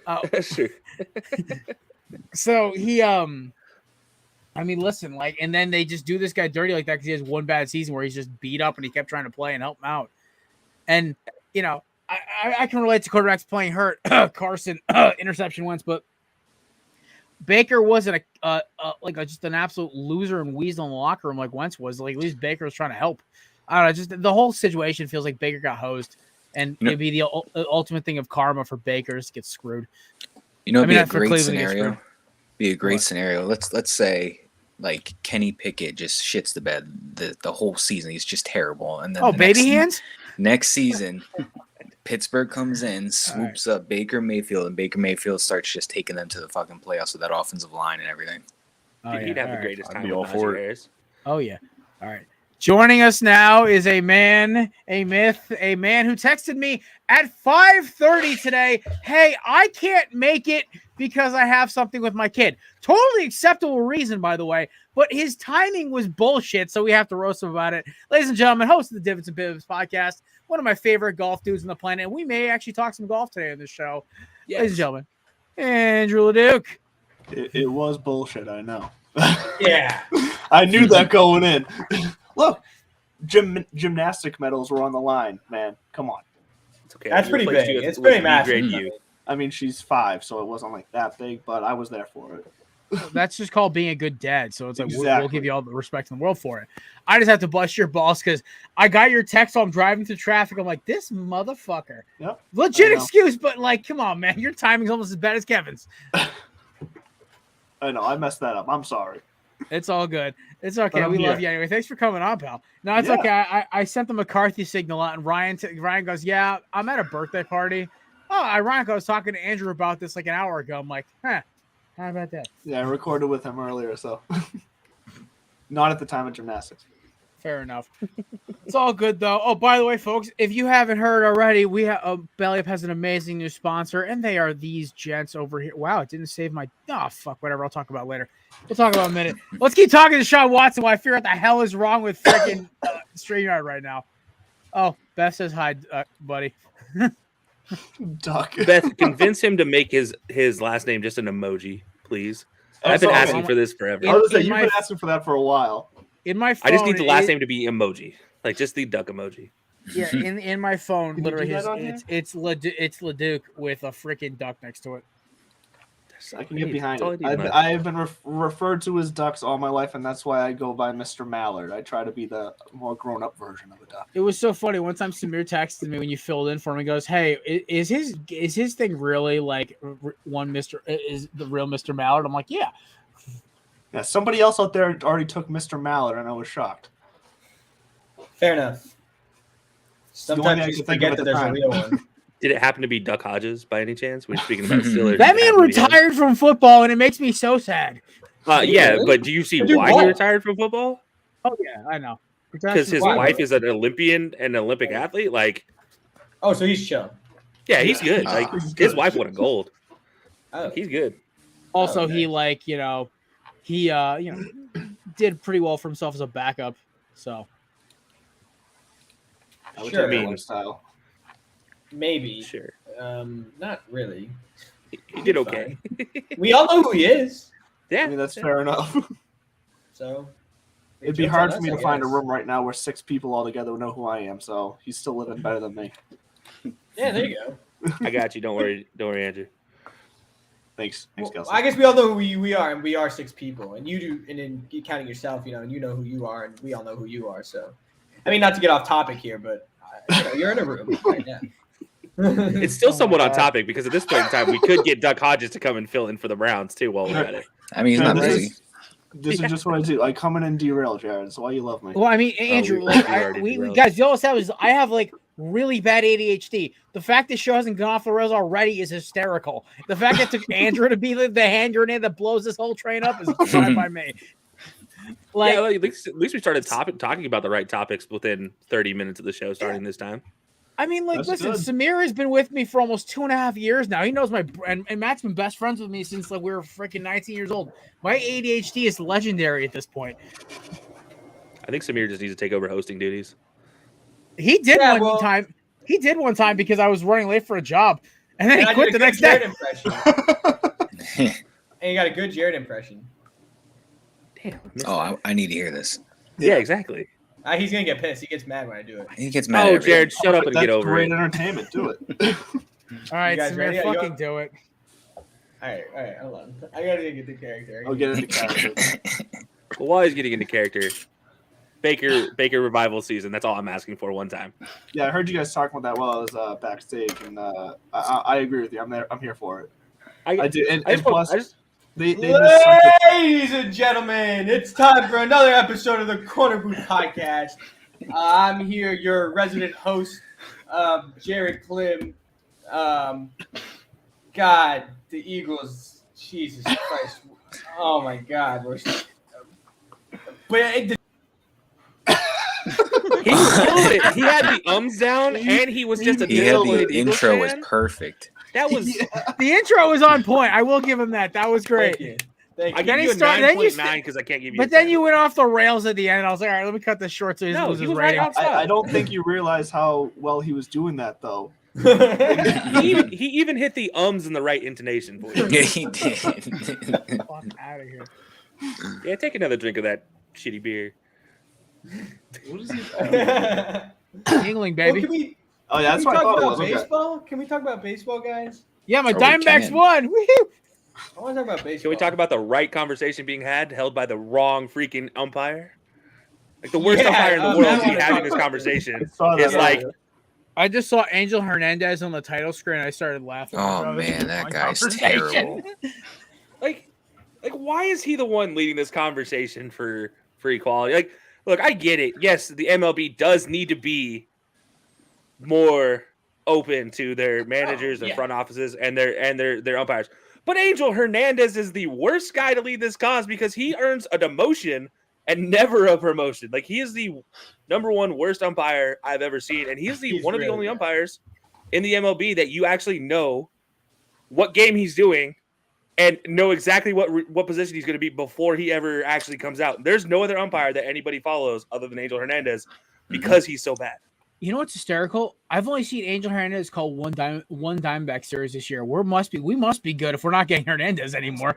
That's true. So he, I mean, listen, like, and then they just do this guy dirty like that because he has one bad season where he's just beat up and he kept trying to play and help him out. And, I can relate to quarterbacks playing hurt. Carson, interception once, but Baker wasn't just an absolute loser and weasel in the locker room like Wentz was. Like, at least Baker was trying to help. I don't know. Just the whole situation feels like Baker got hosed, and it'd be the ultimate thing of karma for Baker to get screwed. It'd be a great scenario. Be a great What? scenario. Let's say like Kenny Pickett just shits the bed the whole season. He's just terrible. And then Oh, the baby hands. next season, Pittsburgh comes in, swoops up Baker Mayfield, and Baker Mayfield starts just taking them to the fucking playoffs with that offensive line and everything. Oh, He'd yeah. have the All right. greatest I'd time be with all Najee for it. Harris. Oh yeah. All right. Joining us now is a man, a myth, a man who texted me at 5:30 today. Hey, I can't make it because I have something with my kid. Totally acceptable reason, by the way, but his timing was bullshit, so we have to roast him about it. Ladies and gentlemen, host of the Divots and Pivots podcast, one of my favorite golf dudes on the planet, and we may actually talk some golf today on this show. Yes. Ladies and gentlemen, Andrew LeDuc. It was bullshit, I know. Yeah. I knew that going in. Look, gymnastic medals were on the line, man. Come on. It's okay. That's We pretty replaced big. you with- It's pretty with massive. B-grade you. I mean, she's 5, so it wasn't like that big, but I was there for it. That's just called being a good dad. So it's like we'll Exactly. give you all the respect in the world for it. I just have to bust your balls because I got your text while I'm driving through traffic. I'm like, this motherfucker. Yep. Legit I know. excuse, but like, come on, man. Your timing's almost as bad as Kevin's. I know, I messed that up. I'm sorry. It's all good. It's okay. I'm We love here. you anyway. Thanks for coming on, pal. No, it's Yeah. okay. I sent the McCarthy signal out, and Ryan goes, yeah, I'm at a birthday party. Oh, ironically, I was talking to Andrew about this like an hour ago. I'm like, how about that? Yeah, I recorded with him earlier, so. Not at the time of gymnastics. Fair enough. It's all good though. Oh, by the way, folks, if you haven't heard already, we have Belly Up has an amazing new sponsor, and they are these gents over here. Wow, it didn't save my. Oh fuck, whatever. I'll talk about it later. We'll talk about it in a minute. Let's keep talking to Sean Watson while I figure out the hell is wrong with freaking StreamYard right now. Oh, Beth says hi, buddy. Duck. Beth, convince him to make his last name just an emoji, please. I've been sorry. asking for this forever. I was gonna say, in you've my- been asking for that for a while. In my phone, I just need the last name to be emoji, like just the duck emoji. Yeah, in my phone, Can you literally, do that on it's Leduc with a freaking duck next to it. I can get behind That's all it. I need, man. I have been referred to as ducks all my life, and that's why I go by Mr. Mallard. I try to be the more grown-up version of a duck. It was so funny. One time Samir texted me when you filled in for him. He goes, "Hey, is his thing really like one Mr. Is the real Mr. Mallard?" I'm like, "Yeah." Yeah, somebody else out there already took Mr. Mallard, and I was shocked. Fair enough. the only thing I Sometimes you could think of forget at that the there's a time. real one. Did it happen to be Duck Hodges by any chance? We're speaking about Steelers. That Did it man happen to be him? retired from football, and it makes me so sad. Yeah, but do you see To do why what? he retired from football? Oh yeah, I know. Because his Why? wife is an Olympian and an Olympic athlete. Like, Oh, so he's chill. yeah, he's good. Ah, Like, he's his good. wife won a gold. Oh, He's good. Also, Oh, he nice. he did pretty well for himself as a backup. So I would Sure. take that Mean. lifestyle. maybe. Sure, Not really. he did okay. We all know who he is. Yeah, I mean, that's fair enough. So It'd be Jokes hard on for me us, to I find a guess. room right now where 6 people all together know who I am, so he's still living better than me. Yeah, there you go. I got you. Don't worry, Andrew. Thanks, Well, Kelsey. I guess we all know who we are, and we are 6 people. And you do, and then you counting yourself, and you know who you are, and we all know who you are. So, I mean, not to get off topic here, but you're in a room right now. It's still Oh my somewhat on God. topic because at this point in time, we could get Duck Hodges to come and fill in for the Browns too while we're at it. I mean, he's No, not this busy. This is just what I do. I come in and derail, Jared. That's why you love me. well, I mean, Andrew, we like already we derailed. guys, you all said was I have like really bad ADHD. The fact this show hasn't gone off the rails already is hysterical. The fact that it took Andrew to be the hand grenade that blows this whole train up is fine by me. Like, Yeah, well, at least we started talking about the right topics within 30 minutes of the show starting this time. I mean, like, That's listen, good. Samir has been with me for almost 2.5 years now. He knows and Matt's been best friends with me since like we were freaking 19 years old. My ADHD is legendary at this point. I think Samir just needs to take over hosting duties. He did Yeah, one well- time. He did one time because I was running late for a job, and then And he I quit did the a next good Jared day. impression. And you got a good Jared impression. Damn. I missed Oh, that. I need to hear this. Yeah, exactly. He's gonna get pissed. He gets mad when I do it. He gets mad. Oh, at Jared, shut up and That's get over great it. entertainment. Do it. All right, You guys Samir, ready? Are you fucking up? do it. All right, hold on. I gotta get the character. I'll get into character. Well, while he's getting into character, Baker revival season. That's all I'm asking for one time. Yeah, I heard you guys talking about that while I was backstage, and I agree with you. I'm there. I'm here for it. I do. And I just, want, plus, They just sent it. Ladies and gentlemen, it's time for another episode of the Corner Booth Podcast. I'm here, your resident host, Jared Klim. God, the Eagles, Jesus Christ. Oh my God. But He killed it. He had the ums down, and he was just a He had disappointed the Eagles intro was fan. perfect. That was. The intro was on point. I will give him that. That was great. Thank I you. give you a Then you 9.9 because I can't give you. But then you went off the rails at the end. I was like, all right, let me cut this short so he doesn't No, lose he his was right rating. on spot. I don't think you realize how well he was doing that, though. He even hit the ums in the right intonation for you. Yeah, he did. Fuck out of here. Yeah, take another drink of that shitty beer. What is he? Yingling, Well, baby. Oh, yeah, that's can we what I talk thought it about was. Okay. baseball? Can we talk about baseball, guys? Yeah, my Oh, we Diamondbacks can. won. Woohoo! I want to talk about baseball. Can we talk about the right conversation being held by the wrong freaking umpire? Like the worst Yeah, umpire in the I world to be wanna having talk this about conversation I saw that is like, earlier. I just saw Angel Hernandez on the title screen. I started laughing. Oh This is man, a that fun guy's conversation. terrible. like why is he the one leading this conversation for equality? Like, look, I get it. Yes, the MLB does need to be more open to their managers and front offices and their umpires. But Angel Hernandez is the worst guy to lead this cause because he earns a demotion and never a promotion. Like, he is the number one worst umpire I've ever seen, and he's one of the only umpires in the MLB that you actually know what game he's doing and know exactly what position he's going to be before he ever actually comes out. There's no other umpire that anybody follows other than Angel Hernandez because he's so bad. You know what's hysterical? I've only seen Angel Hernandez call one Diamondback series this year. We must be good if we're not getting Hernandez anymore.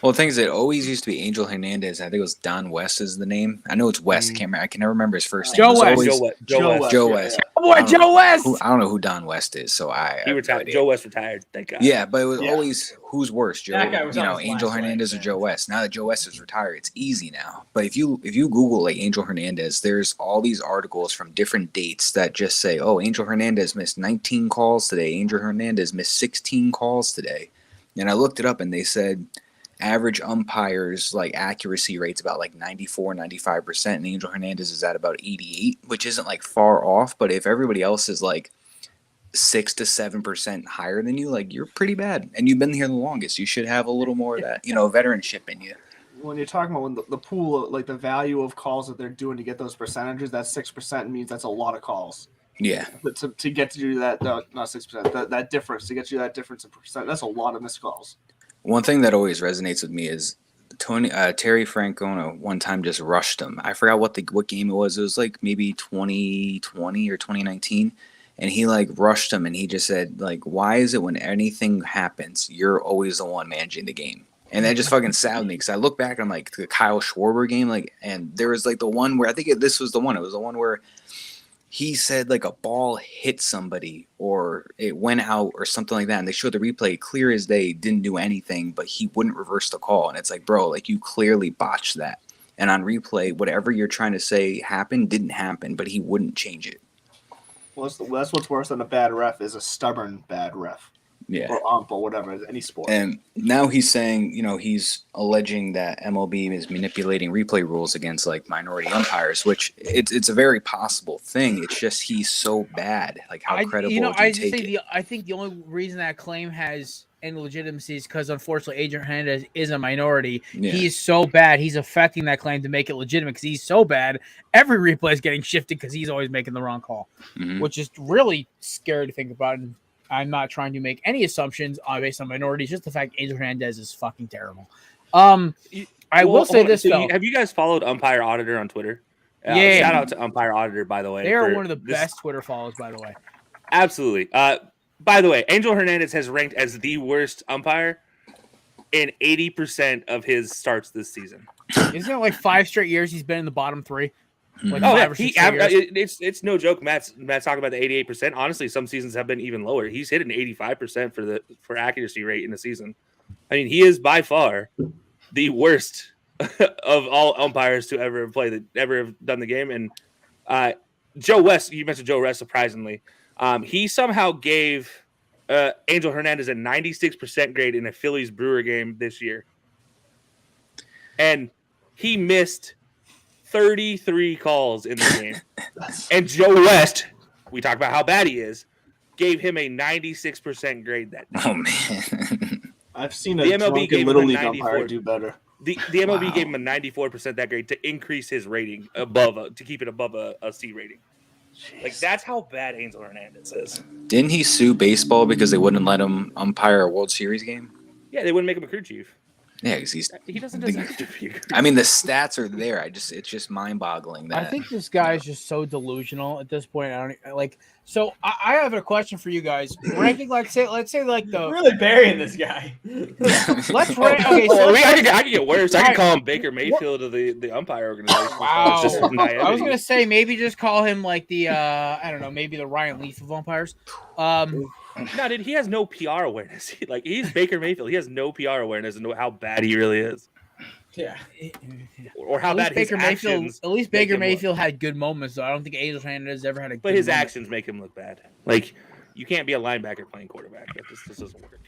Well, the thing is, it always used to be Angel Hernandez. I think it was Don West is the name. I know it's West. I can't remember. I can never remember his first name. Joe It was West. always Joe West. West. Oh boy, Joe West. I don't know who Don West is, so I He have retired. no idea. Joe West retired. Thank God. Yeah, but it was always who's worse, Joe. That guy was on his Angel last Hernandez leg, or Joe West. Now that Joe West is retired, it's easy now. But if you Google like Angel Hernandez, there's all these articles from different dates that just say, "Oh, Angel Hernandez missed 19 calls today. Angel Hernandez missed 16 calls today." And I looked it up, and they said average umpires like accuracy rates about like 94-95%, and Angel Hernandez is at about 88, which isn't like far off. But if everybody else is like 6 to 7% higher than you, like you're pretty bad, and you've been here the longest. You should have a little more of that, veteranship in you. When you're talking about when the pool, like the value of calls that they're doing to get those percentages, that 6% means that's a lot of calls. Yeah. But to get to do that, no, not 6%, that difference, to get you that difference in percent, that's a lot of missed calls. One thing that always resonates with me is Terry Francona one time just rushed him. I forgot what game it was. It was like maybe 2020 or 2019. And he like rushed him, and he just said, like, why is it when anything happens, you're always the one managing the game? And that just fucking saddened me because I look back on like the Kyle Schwarber game, like, and there was like the one where I think this was the one. It was the one where he said like a ball hit somebody or it went out or something like that, and they showed the replay clear as day, didn't do anything, but he wouldn't reverse the call. And it's like, bro, like you clearly botched that. And on replay, whatever you're trying to say happened didn't happen, but he wouldn't change it. Well, that's what's worse than a bad ref is a stubborn bad ref. Yeah. Or ump or whatever, any sport. And now he's saying, he's alleging that MLB is manipulating replay rules against like minority umpires, which it's a very possible thing. It's just he's so bad. Like how credible do you take it? I think the only reason that claim has any legitimacy is because unfortunately Agent Hernandez is a minority. Yeah. He's so bad. He's affecting that claim to make it legitimate because he's so bad. Every replay is getting shifted because he's always making the wrong call, which is really scary to think about. And I'm not trying to make any assumptions based on minorities. Just the fact Angel Hernandez is fucking terrible. I will say this though. Have you guys followed Umpire Auditor on Twitter? Yeah. Shout out to Umpire Auditor, by the way. They are one of the best Twitter follows, by the way. Absolutely. By the way, Angel Hernandez has ranked as the worst umpire in 80% of his starts this season. Isn't it like 5 straight years he's been in the bottom 3? Like Oh, 5 yeah. or 6 straight years? It's no joke. Matt's talking about the 88%. Honestly, some seasons have been even lower. He's hit an 85% for accuracy rate in the season. I mean, he is by far the worst of all umpires to ever have done the game. And Joe West, you mentioned Joe West, surprisingly, he somehow gave Angel Hernandez a 96% grade in a Phillies Brewer game this year. And he missed 33 calls in the game. And Joe West, we talked about how bad he is, gave him a 96% grade that day. Oh man. I've seen The a MLB drunken gave him Little a League 94. umpire do better. The MLB gave him a 94% that grade to increase his rating to keep it above a C rating. Jeez. Like, that's how bad Angel Hernandez is. Didn't he sue baseball because they wouldn't let him umpire a World Series game? Yeah, they wouldn't make him a crew chief. Yeah, because He doesn't deserve to be a crew I mean, the stats are there. It's just mind-boggling that. I think this guy is just so delusional at this point. I don't like. So I have a question for you guys. Ranking, let's say like the Really burying this guy. let's rank. Okay, so I can get worse. I can call him Baker Mayfield of the umpire organization. Wow. It's just I was gonna say maybe just call him like the I don't know, maybe the Ryan Leaf of umpires. No, dude, he has no PR awareness. He's Baker Mayfield. He has no PR awareness and know how bad he really is. Yeah. Or how bad his actions. At least make Baker him look. Mayfield had good moments, though. I don't think Angel Hernandez ever had a good But his moment. actions make him look bad. Like, you can't be a linebacker playing quarterback. This doesn't work.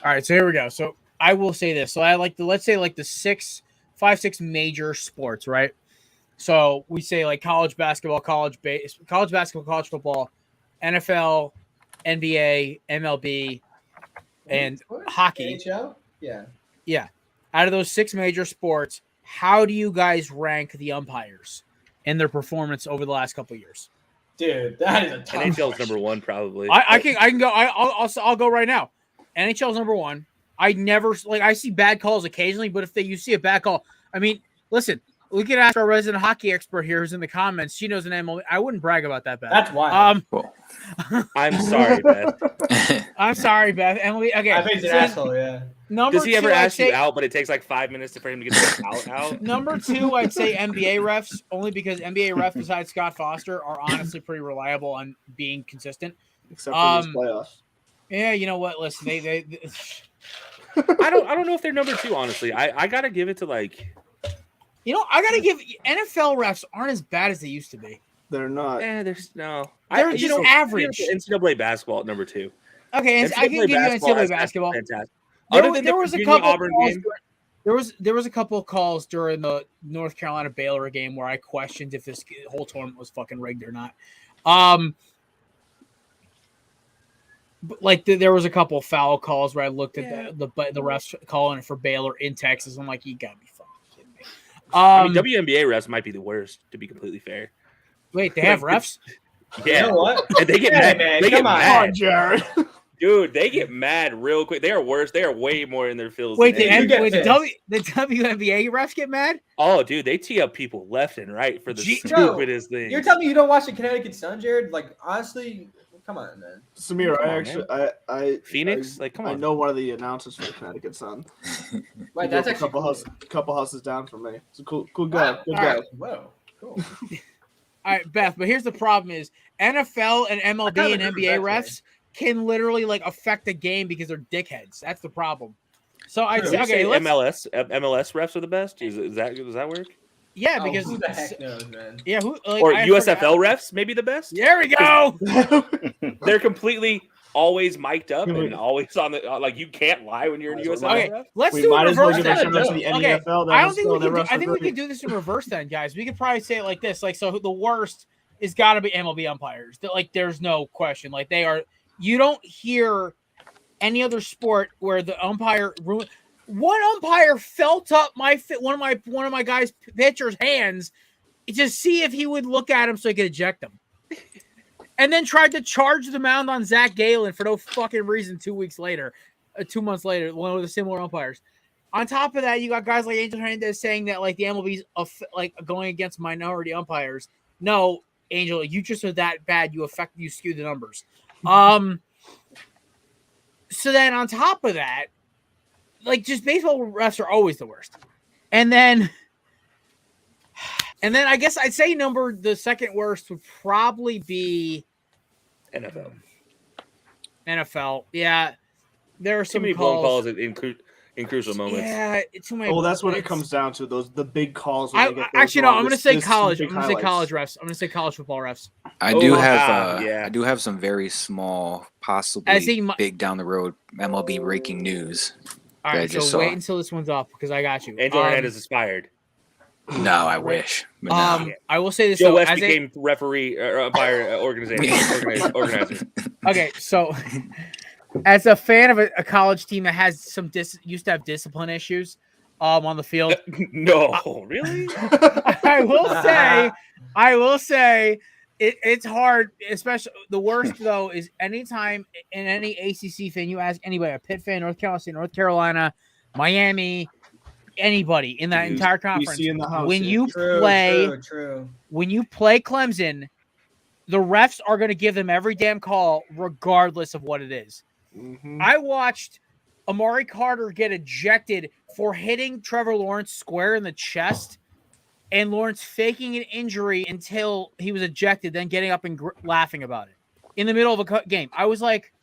All right, so here we go. So I will say this. So I like let's say like the 5-6 major sports, right? So we say like college basketball, college basketball, college football, NFL, NBA, MLB, and hockey. NHL? Yeah. Yeah. Out of those 6 major sports, how do you guys rank the umpires and their performance over the last couple of years? Dude, that is a tough NHL's question. number one, probably. I can go. I'll go right now. NHL's number 1. I never I see bad calls occasionally, but if you see a bad call, I mean, listen, we could ask our resident hockey expert here who's in the comments. She knows an MLB. I wouldn't brag about that, Beth. That's wild. I'm sorry, Beth. I'm sorry, Beth. Emily. Okay. I think he's an asshole, yeah. Number Does he ever 2, I'd ask you say- out, but it takes like 5 minutes for him to get the out? Number 2, I'd say NBA refs, only because NBA refs besides Scott Foster are honestly pretty reliable on being consistent. Except for these playoffs. Yeah, you know what? Listen, they I don't know if they're number 2, honestly. I gotta give it to like. You know, I gotta give NFL refs aren't as bad as they used to be. They're not. There's no. They're just average. NCAA basketball at number 2. Okay, and I can give you NCAA basketball. Fantastic. There was a couple. Auburn game. There was a couple of calls during the North Carolina Baylor game where I questioned if this whole tournament was fucking rigged or not. But like there was a couple of foul calls where I looked at the refs calling it for Baylor in Texas. I'm like, you gotta be fucking kidding me. I mean, WNBA refs might be the worst, to be completely fair. Wait, they have refs? Yeah. You know what? And they get mad. Man, They get come on. mad. Jared. Dude, they get mad real quick. They are worse. They are way more in their feels. Wait, than the any- WNBA refs get mad? Oh, dude, they tee up people left and right for the Joe, stupidest thing. You're telling me you don't watch the Connecticut Sun, Jared? Like, honestly, come on, man. Samir, Come I on, actually, man. I Phoenix? Like, come I on. know one of the announcers for the Connecticut Sun. Right, He that's lives actually a couple houses down from me. It's a cool guy. Wow. Good All guy. right. Whoa, cool. All right, Beth, but here's the problem is NFL and MLB and NBA refs can literally like affect the game because they're dickheads. That's the problem. So I'd Would say, you okay, say let's, MLS refs are the best? Does that work? yeah, Oh, because who the heck knows, man? yeah, who like, Or I USFL forgot- refs maybe the best? There we go. They're completely always mic'd up and always on the like you can't lie when you're in USFL. Okay, ref. let's We do a might as well reverse give a then. shout out to the Okay, NFL. I don't think we can. I think we can do this in reverse then, guys. We could probably say it like this: like, so the worst is got to be MLB umpires. Like, there's no question. Like, they are. You don't hear any other sport where the umpire ruined. One umpire felt up one of my guys' pitcher's hands to see if he would look at him so he could eject him, and then tried to charge the mound on Zach Gallen for no fucking reason. 2 months later, one of the similar umpires. On top of that, you got guys like Angel Hernandez saying that like the MLB's like going against minority umpires. No, Angel, you just are that bad. You skew the numbers. So then on top of that, like just baseball refs are always the worst. And then I guess I'd say the second worst would probably be NFL. NFL. Yeah. There are Too some many blown calls. calls that include in crucial moments. Yeah, it's too many. Oh, that's what it comes down to. The big calls. I'm going to say college. I'm going to say college refs. I'm going to say college football refs. I do have some very small, possibly big down the road MLB breaking news. All right, so wait until this one's up because I got you. Angel Hernandez is fired. No, I wish. But no. I will say this. Joe West became referee or umpire organizer. Okay, so as a fan of a college team that has used to have discipline issues on the field. No, really? I will say it's hard, especially the worst though is anytime in any ACC fan you ask anybody, a Pitt fan, North Carolina State, North Carolina, Miami, anybody in that entire conference, when you play Clemson, the refs are going to give them every damn call regardless of what it is. Mm-hmm. I watched Amari Carter get ejected for hitting Trevor Lawrence square in the chest and Lawrence faking an injury until he was ejected, then getting up and laughing about it in the middle of a game. I was like,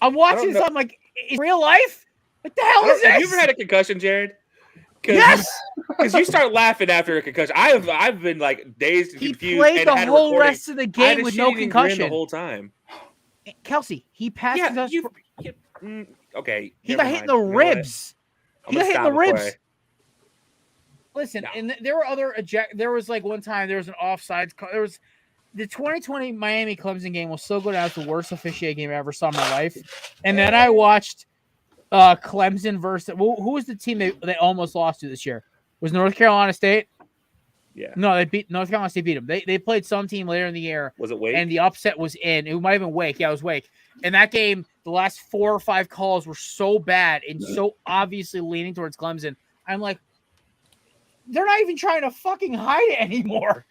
I'm watching this. I'm like, is real life? What the hell is this? Have you ever had a concussion, Jared? Yes. Because you start laughing after a concussion. I've been like dazed and confused. He played the whole rest of the game with no concussion the whole time. Kelsey, he passed us. Okay. He got hit in the ribs. He got hit in the ribs. Listen, and there were other there was like one time there was an offsides. There was the 2020 Miami Clemson game will still go down as the worst officiating game I ever saw in my life. And then I watched Clemson versus who was the team they almost lost to this year? Was North Carolina State? Yeah. No, they beat North Carolina State. Beat them. They played some team later in the year. Was it Wake? And the upset was in. It might have been Wake. Yeah, it was Wake. And that game, the last 4 or 5 calls were so bad and so obviously leaning towards Clemson. I'm like, they're not even trying to fucking hide it anymore.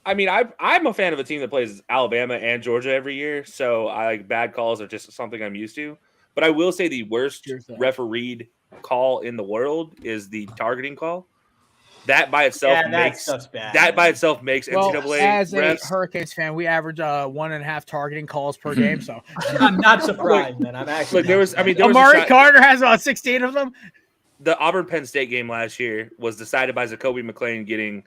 I mean, I'm a fan of a team that plays Alabama and Georgia every year, so bad calls are just something I'm used to. But I will say the worst refereed call in the world is the targeting call. That by itself makes NCAA as refs. a Hurricanes fan, we average 1.5 targeting calls per game. So I'm not surprised, man. I'm actually. Amari Carter has about 16 of them. The Auburn Penn State game last year was decided by Zacoby McClain getting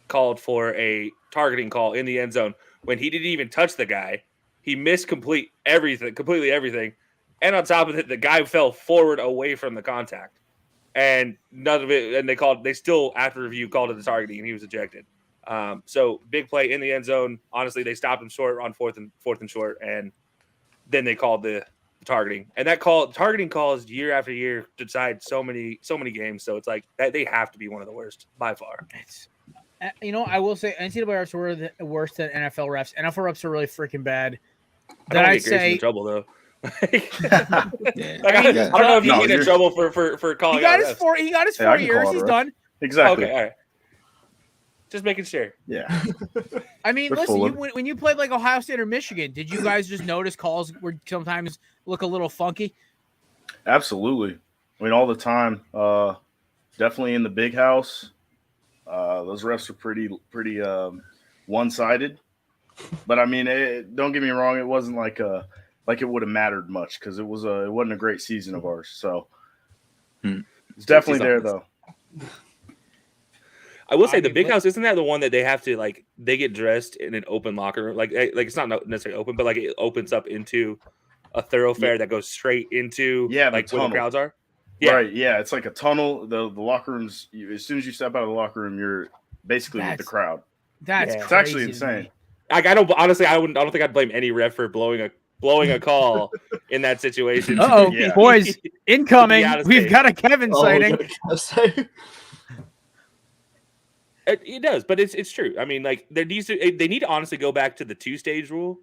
called for a targeting call in the end zone when he didn't even touch the guy. He missed completely everything. And on top of it, the guy fell forward away from the contact. And none of it, and they still, after review, called it a targeting, and he was ejected. So big play in the end zone. Honestly, they stopped him short on fourth and short, and then they called the targeting. And that targeting calls year after year decide so many games. So it's like they have to be one of the worst by far. I will say NCAA refs were the worst than NFL refs. NFL refs are really freaking bad. I'd say in trouble though. I don't know if you get in trouble for calling. He got his 4 years. He's done. Exactly. Okay, all right. Just making sure. Yeah. I mean, listen. When you played like Ohio State or Michigan, did you guys just notice calls would sometimes look a little funky? Absolutely. I mean, all the time. Definitely in the big house. Those refs are pretty one-sided. But I mean, don't get me wrong. It wasn't like it would have mattered much because it wasn't a great season of ours. So it's definitely there though. I will say the big house, isn't that the one that they have to they get dressed in an open locker room? Like it's not necessarily open, but it opens up into a thoroughfare that goes straight into where the crowds are. Yeah. Right. Yeah. It's like a tunnel. The locker rooms, as soon as you step out of the locker room, you're basically with the crowd. It's actually insane. I don't think I'd blame any ref for blowing a call in that situation. Boys, incoming. We've got a Kevin sighting. It does, but it's true. I mean, they need to honestly go back to the 2-stage rule,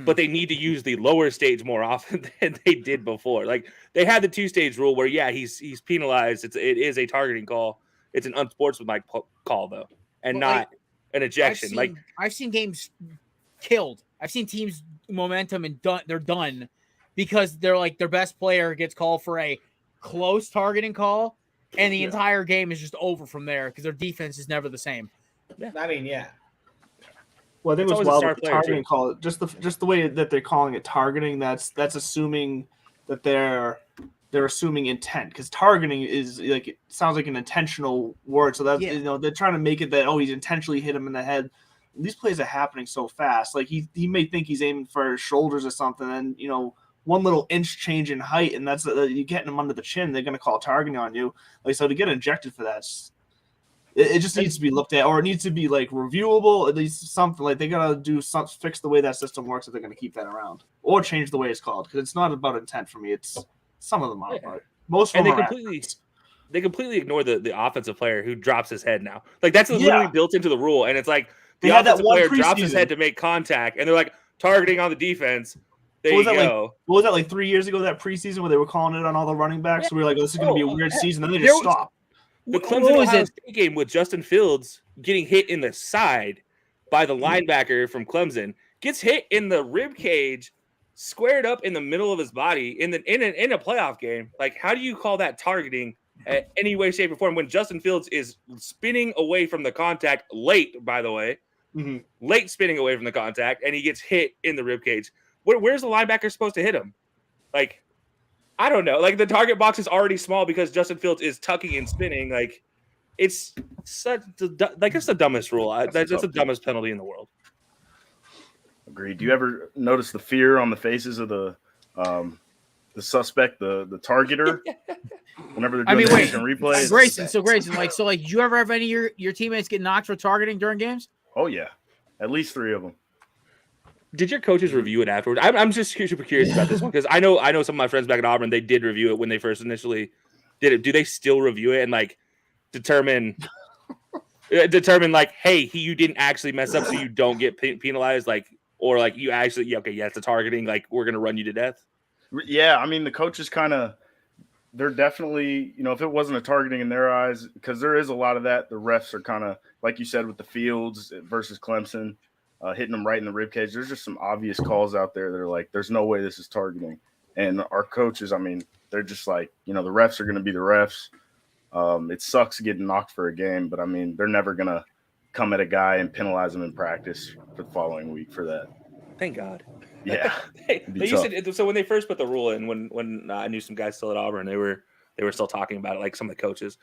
but they need to use the lower stage more often than they did before. They had the 2-stage rule where he's penalized. It is a targeting call. It's an unsportsmanlike call though, and not an ejection. I've seen games killed. I've seen teams momentum and they're done because they're their best player gets called for a close targeting call. And the entire game is just over from there because their defense is never the same. Yeah. I mean, yeah. Well, I think it was the targeting call. Just the way that they're calling it targeting. That's assuming that they're they're assuming intent, because targeting is like, it sounds like an intentional word. So that's, they're trying to make it that, oh, he's intentionally hit him in the head. These plays are happening so fast. Like he may think he's aiming for his shoulders or something, and one little inch change in height, and that's you getting him under the chin. They're going to call targeting on you. Like, so to get injected for that, it just needs to be looked at, or it needs to be like reviewable. At least something like they got to do something, fix the way that system works if they're going to keep that around, or change the way it's called, because it's not about intent for me. It's some of them are, but most of them are. They completely ignore the offensive player who drops his head now. Like that's literally built into the rule, and it's like the offensive player drops his head to make contact, and they're like targeting on the defense. There you go. What was that, like 3 years ago, that preseason where they were calling it on all the running backs? So we were like, this is going to be a weird season. Then they just stopped. The Clemson Ohio State game with Justin Fields getting hit in the side by the linebacker from Clemson, gets hit in the rib cage, squared up in the middle of his body in a playoff game. Like, how do you call that targeting at any way, shape, or form when Justin Fields is spinning away from the contact late, by the way, late spinning away from the contact, and he gets hit in the rib cage? Where's the linebacker supposed to hit him? Like, I don't know. Like, the target box is already small because Justin Fields is tucking and spinning. Like, it's such it's the dumbest rule. That's the dumbest penalty in the world. Agreed. Do you ever notice the fear on the faces of the suspect, the targeter, whenever they're doing the instant replay? Grayson, like, do you ever have any of your teammates get knocked for targeting during games? Oh yeah, at least 3 of them. Did your coaches review it afterwards? I'm just super curious about this one, because I know some of my friends back at Auburn, they did review it when they first initially did it. Do they still review it and like determine like, hey, you didn't actually mess up, so you don't get penalized, like, or like you actually it's a targeting, like we're gonna run you to death? Yeah, I mean the coaches they're definitely, if it wasn't a targeting in their eyes, because there is a lot of that. The refs are kind of like you said with the Fields versus Clemson. Hitting them right in the ribcage. There's just some obvious calls out there that are like, there's no way this is targeting. And our coaches, I mean, they're just like, the refs are going to be the refs. It sucks getting knocked for a game, but I mean, they're never going to come at a guy and penalize him in practice for the following week for that. Thank God. Yeah. They used to, so when they first put the rule in, when I knew some guys still at Auburn, they were still talking about it. Like some of the coaches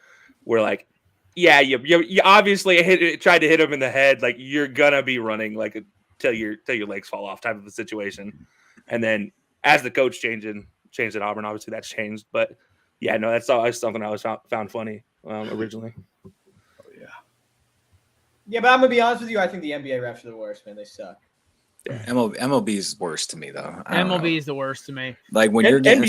were like, yeah, you obviously tried to hit him in the head. Like, you're gonna be running like till your legs fall off, type of a situation. And then as the coach changed at Auburn, obviously that's changed. But yeah, no, that's always something I always found funny originally. Oh yeah. Yeah, but I'm gonna be honest with you. I think the NBA refs are the worst, man. They suck. Yeah. MLB is worse to me though. MLB is the worst to me. Like when you're getting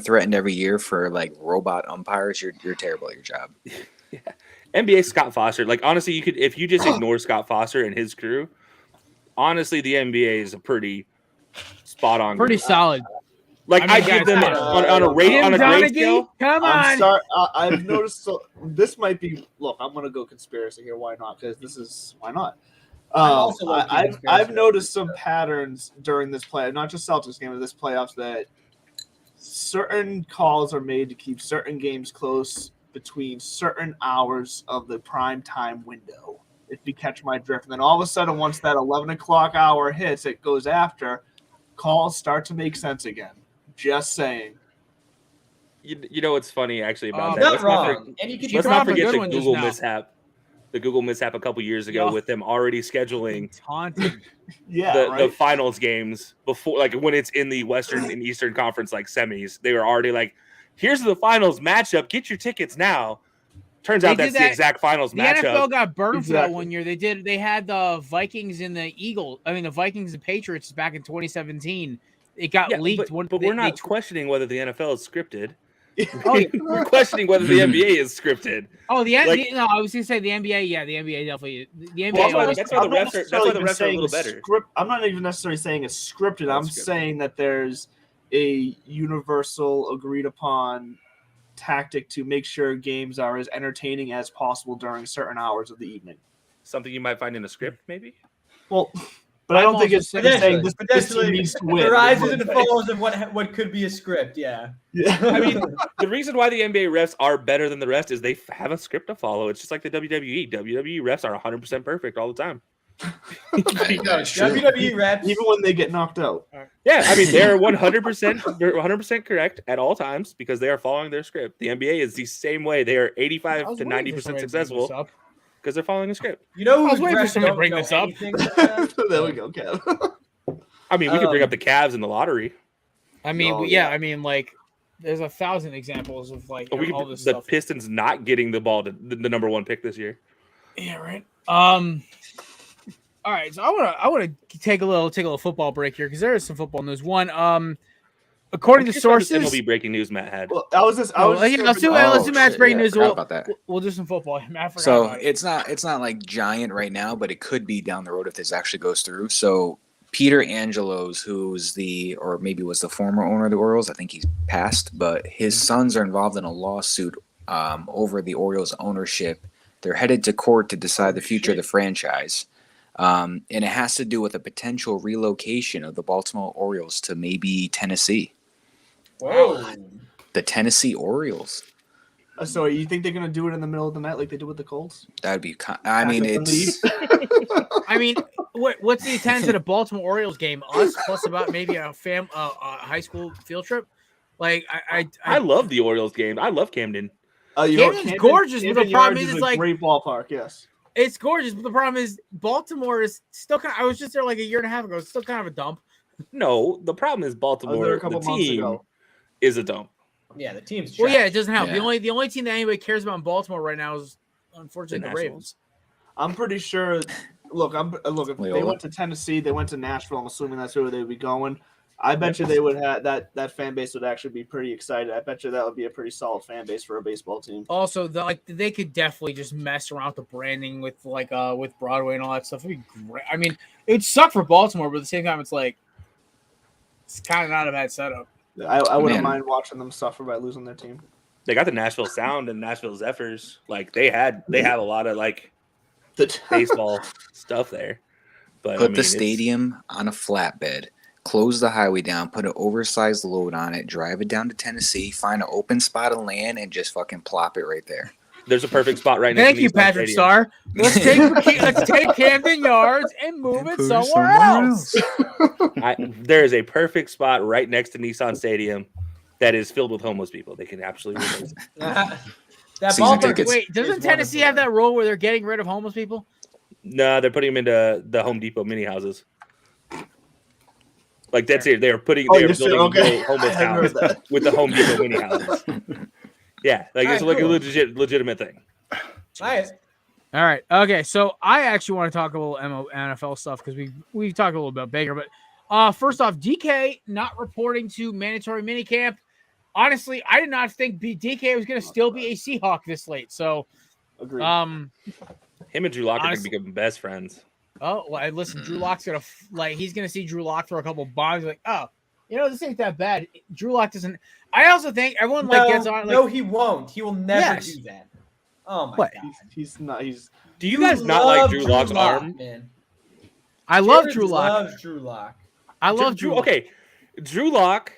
threatened every year for like robot umpires, you're terrible at your job. Yeah. NBA Scott Foster. Like honestly, you could, if you just ignore Scott Foster and his crew, honestly, the NBA is a pretty spot on. Pretty solid. Like I give them on a grade scale. Come on. I'm sorry. I've noticed. So this might be. Look, I'm gonna go conspiracy here. Why not? Because why not? I've noticed some patterns during this play, not just Celtics game, but this playoffs, that certain calls are made to keep certain games close between certain hours of the prime time window, if you catch my drift. And then all of a sudden, once that 11 o'clock hour hits, it goes after, calls start to make sense again. Just saying. You know what's funny actually about that? Not wrong. Let's not forget the Google mishap. The Google mishap a couple years ago with them already scheduling the finals games before, like when it's in the Western and Eastern Conference like semis. They were already like, here's the finals matchup. Get your tickets now. Turns out that's the exact finals matchup. The NFL got burned for that one year. They had the Vikings and the the Vikings and Patriots back in 2017. It got leaked. But we're not questioning whether the NFL is scripted. We're questioning whether the NBA is scripted. Oh, no, I was going to say the NBA. Yeah, the NBA definitely. The NBA. That's why the refs are a little better. I'm not even necessarily saying it's scripted. I'm saying that there's a universal, agreed upon tactic to make sure games are as entertaining as possible during certain hours of the evening. Something you might find in a script, maybe. Well. But I don't think it's saying this team needs to win. The rises and falls of what could be a script, yeah. I mean, the reason why the NBA refs are better than the rest is they have a script to follow. It's just like the WWE. WWE refs are 100% perfect all the time. That is true. WWE reps. Even when they get knocked out. Yeah, I mean they're 100% correct at all times because they are following their script. The NBA is the same way. They are 85 to 90% successful because they're following a script. You know I was who's waiting for refs somebody to don't bring know this up. anything? There we go, Kev. I mean, we could bring up the Cavs in the lottery. I mean, Oh, yeah, yeah. I mean, like, there's 1,000 examples of like Or we all could, this the stuff. Pistons not getting the ball to the number 1 pick this year. Yeah, right. All right, so I want to take a little football break here because there is some football news. One, according to sources, MLB breaking news Matt had. Well, let's do Matt's breaking news. Forgot about that. We'll do some football. I forgot So about it. it's not like giant right now, but it could be down the road if this actually goes through. So Peter Angelos, who's or maybe was the former owner of the Orioles, I think he's passed, but his sons are involved in a lawsuit over the Orioles ownership. They're headed to court to decide the future of the franchise. And it has to do with a potential relocation of the Baltimore Orioles to maybe Tennessee. Whoa. The Tennessee Orioles. So you think they're gonna do it in the middle of the night like they did with the Colts? That'd be. I mean, it's. I mean, what's the attendance at a Baltimore Orioles game? Us plus about maybe a high school field trip. Like I love the Orioles game. I love Camden. Camden's gorgeous, but the problem is, it's like great ballpark. Yes, it's gorgeous, but the problem is Baltimore is still kind of. I was just there like a year and a half ago. It's still kind of a dump. No, the problem is Baltimore. The team is a dump. Yeah, the team's. Well, yeah, it doesn't help. Yeah. The only team that anybody cares about in Baltimore right now is unfortunately the Ravens. I'm pretty sure. Look, if they went to Tennessee, they went to Nashville. I'm assuming that's where they would be going. I bet you they would have that fan base would actually be pretty excited. I bet you that would be a pretty solid fan base for a baseball team. Also, they could definitely just mess around with the branding with with Broadway and all that stuff. It'd be great. I mean, it would suck for Baltimore, but at the same time, it's kind of not a bad setup. I wouldn't mind watching them suffer by losing their team. They got the Nashville Sound and Nashville Zephyrs. Like they have a lot of baseball stuff there. But Put the stadium on a flatbed, close the highway down, put an oversized load on it, drive it down to Tennessee, find an open spot of land, and just fucking plop it right there. There's a perfect spot right now. Thank you, Patrick Starr. Let's take Camden Yards and move it somewhere else. There is a perfect spot right next to Nissan Stadium that is filled with homeless people. They can absolutely replace it. That Season ballpark. tickets. Wait, doesn't Tennessee have that rule where they're getting rid of homeless people? No, they're putting them into the Home Depot mini houses. Like that's it. They're building homeless towns with the Home Depot mini houses. Yeah, it's like a legitimate thing. Nice. All right. Okay. So I actually want to talk a little NFL stuff because we talked a little about Baker, but first off, DK not reporting to mandatory minicamp. Honestly, I did not think DK was going to still be a Seahawk this late. So, agreed. Him and Drew Lock are going to become best friends. Oh, well, listen, Drew Lock's going to he's going to see Drew Lock throw a couple bombs. Like, oh, this ain't that bad. Drew Lock doesn't. I also think everyone gets on. No, he won't. He will never do that. Oh my god. He's not. Do you guys not like Drew Lock's arm? Man. I love Drew Lock. Loves Drew Lock. I love Drew. Okay, Drew Lock,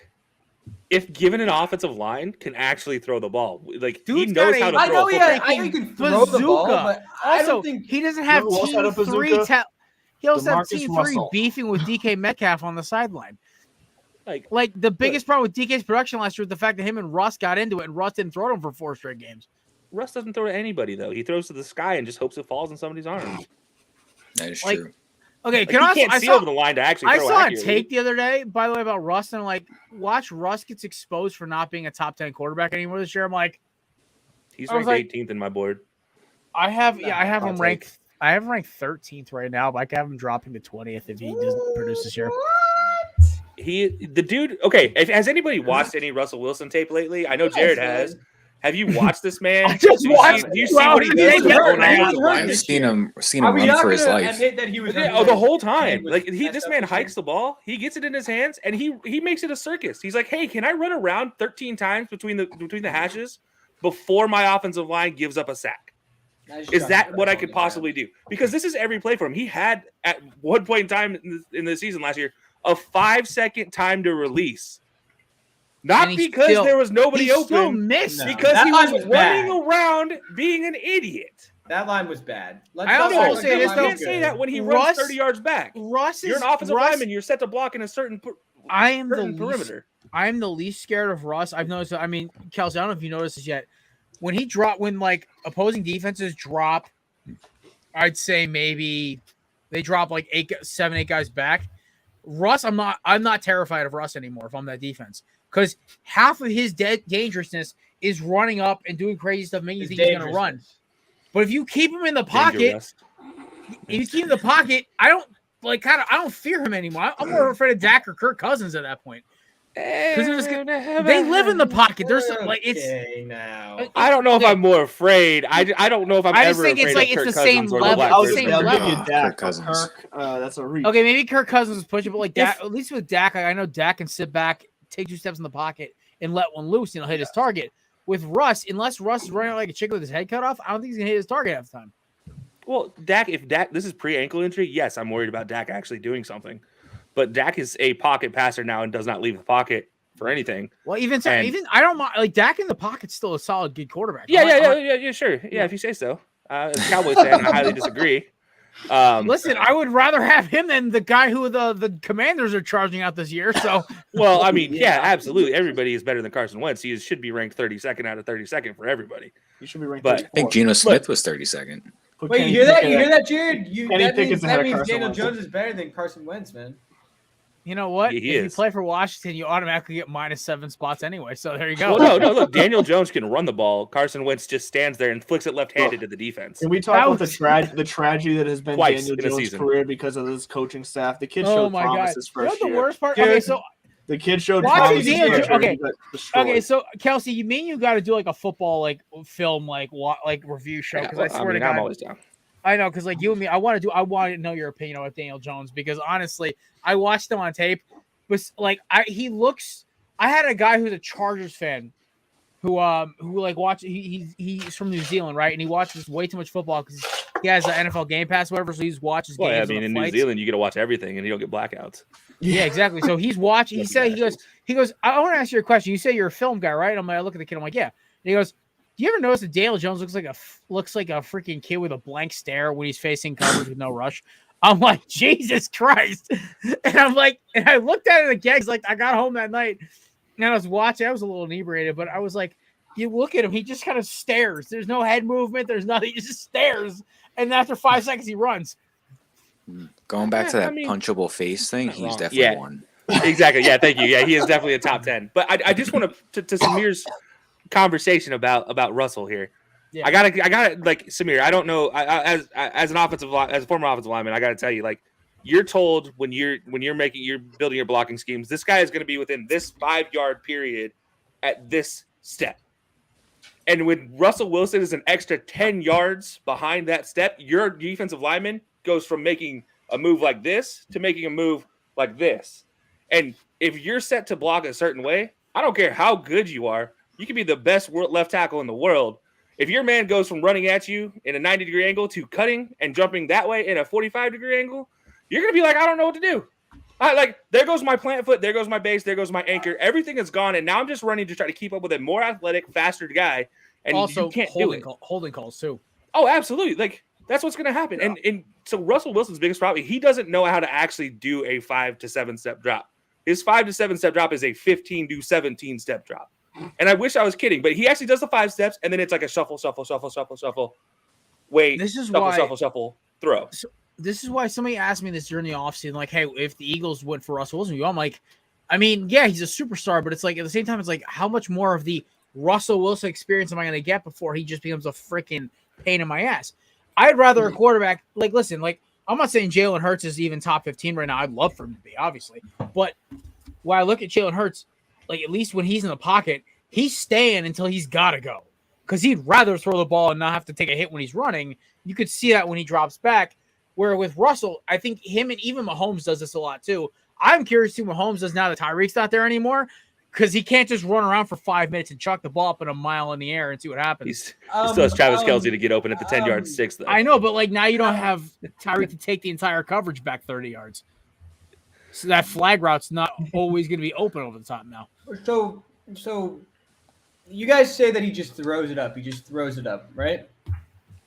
if given an offensive line, can actually throw the ball. Like he knows how to throw. I know he can throw the ball, but I also don't think he doesn't have team 3. He also has team 3 beefing with DK Metcalf on the sideline. Like the biggest problem with DK's production last year was the fact that him and Russ got into it, and Russ didn't throw to him for 4 straight games. Russ doesn't throw to anybody though. He throws to the sky and just hopes it falls in somebody's arms. That is true. Okay, he can't see over the line to actually throw accurately. I saw a take the other day, by the way, about Russ, and watch Russ gets exposed for not being a top 10 quarterback anymore this year. I'm like, he's ranked 18th in my board. I have him ranked. I have him ranked 13th right now, but I can have him dropping to 20th if he doesn't produce this year. Okay. Has anybody watched any Russell Wilson tape lately? I know Jared has. Have you watched this man? I just watched. Do you see what he does? I've seen him run for his life. The whole time. This man hikes the ball. He gets it in his hands, and he makes it a circus. He's like, "Hey, can I run around 13 times between the hashes before my offensive line gives up a sack? Is that what I could possibly do?" Because this is every play for him. He had at one point in time in the season last year a 5-second time to release. Not because there was nobody open, because he was running around being an idiot. That line was bad. I also not will act say that this, line though. You was can't say good. that when he Russ- runs 30 yards back. Russ is You're an offensive Russ, lineman. You're set to block in a certain I am the least. perimeter. I am the least scared of Russ. I've noticed. I mean, Kelsey, I don't know if you noticed this yet. When like opposing defenses drop, I'd say maybe they drop like 7, 8 guys back. Russ, I'm not terrified of Russ anymore if I'm that defense, because half of his dangerousness is running up and doing crazy stuff, making you think he's gonna run. But if you keep him in the pocket, I don't fear him anymore. I'm more afraid of Dak or Kirk Cousins at that point. Because they live in the pocket. There's like it's now. I don't know if I'm more afraid. I don't know if I'm I just ever think afraid it's like of Kirk it's the Cousins same or the level. Black I'll Person. give you Kirk Dak. Cousins. Kirk, that's a reach. okay. Maybe Kirk Cousins is pushing, but like Dak, at least with Dak, I know Dak can sit back, take 2 steps in the pocket, and let one loose, and he'll hit his target. With Russ, unless Russ is running like a chicken with his head cut off, I don't think he's gonna hit his target half the time. Well, if Dak, this is pre-ankle injury, yes, I'm worried about Dak actually doing something. But Dak is a pocket passer now and does not leave the pocket for anything. Well, even I don't mind. Like Dak in the pocket's still a solid, good quarterback. Yeah, sure. Yeah, if you say so. As a Cowboys fan, I highly disagree. Listen, I would rather have him than the guy who the Commanders are charging out this year. So, well, I mean, yeah, absolutely. Everybody is better than Carson Wentz. He should be ranked 32nd out of 32nd for everybody. He should be ranked. But I think Geno Smith was 32nd. Wait, you hear that? You hear that, Jared? That means Carson Daniel Wentz. Jones is better than Carson Wentz, man. you know what? He if is. you play for Washington, you automatically get -7 spots anyway. So there you go. Well, no. Look, Daniel Jones can run the ball. Carson Wentz just stands there and flicks it left-handed to the defense. Can we talk about the tragedy that has been Twice Daniel in a Jones' season. career because of his coaching staff? The kid Oh showed my promise god! his You know first what the year. worst part? Dude. Okay, so The kid showed Watching promise his Daniel- first year. okay. He got destroyed. okay, so Kelsey, you got to do like a football like film like review show because I swear to God, I'm always down. I know, because like you and me, I want to know your opinion on Daniel Jones because honestly, I watched him on tape, but like I had a guy who's a Chargers fan who like he's from New Zealand, right? And he watches way too much football because he has an NFL Game Pass, whatever. So he watches Well, games. I mean, on in the New flights. Zealand, you get to watch everything, and you don't get blackouts. Yeah, exactly. So he's watching. He goes. I want to ask you a question. You say you're a film guy, right? I look at the kid. I'm like, yeah. And he goes, do you ever notice that Daniel Jones looks like a freaking kid with a blank stare when he's facing coverage with no rush? I'm like, Jesus Christ. And I'm like, and I looked at it again. He's like, I got home that night and I was watching. I was a little inebriated, but I was like, you look at him, he just kind of stares. There's no head movement. There's nothing. He just stares. And after 5 seconds, he runs. Going back to that punchable face thing, he's definitely one. Exactly. Yeah, thank you. Yeah, he is definitely a top 10. But I just want to Samir's conversation about Russell here. Yeah. I gotta like Samir. I don't know. As a former offensive lineman, I gotta tell you, like, you're told when you're building your blocking schemes, this guy is going to be within this 5-yard period at this step. And when Russell Wilson is an extra 10 yards behind that step, your defensive lineman goes from making a move like this to making a move like this. And if you're set to block a certain way, I don't care how good you are. You can be the best left tackle in the world. If your man goes from running at you in a 90-degree angle to cutting and jumping that way in a 45-degree angle, you're going to be like, I don't know what to do. There goes my plant foot, there goes my base, there goes my anchor. Everything is gone, and now I'm just running to try to keep up with a more athletic, faster guy, and also you can't do it. Holding calls, too. Oh, absolutely. Like, that's what's going to happen. Yeah. And so Russell Wilson's biggest problem, he doesn't know how to actually do a 5 to 7 step drop. His 5 to 7 step drop is a 15 to 17 step drop. And I wish I was kidding, but he actually does the 5 steps, and then it's like a shuffle, wait, shuffle, throw. So this is why somebody asked me this during the offseason, like, hey, if the Eagles went for Russell Wilson, I'm like, I mean, yeah, he's a superstar, but it's like at the same time, it's like, how much more of the Russell Wilson experience am I going to get before he just becomes a freaking pain in my ass? I'd rather a quarterback, like, listen, like, I'm not saying Jalen Hurts is even top 15 right now. I'd love for him to be, obviously. But when I look at Jalen Hurts, like, at least when he's in the pocket, he's staying until he's got to go. Because he'd rather throw the ball and not have to take a hit when he's running. You could see that when he drops back. Where with Russell, I think him and even Mahomes does this a lot too. I'm curious who Mahomes does now that Tyreek's not there anymore. Because he can't just run around for 5 minutes and chuck the ball up in a mile in the air and see what happens. He still has Travis Kelce to get open at the 10-yard six, though. I know, but like now you don't have Tyreek to take the entire coverage back 30 yards. So that flag route's not always going to be open over the top now. So you guys say that he just throws it up. He just throws it up, right?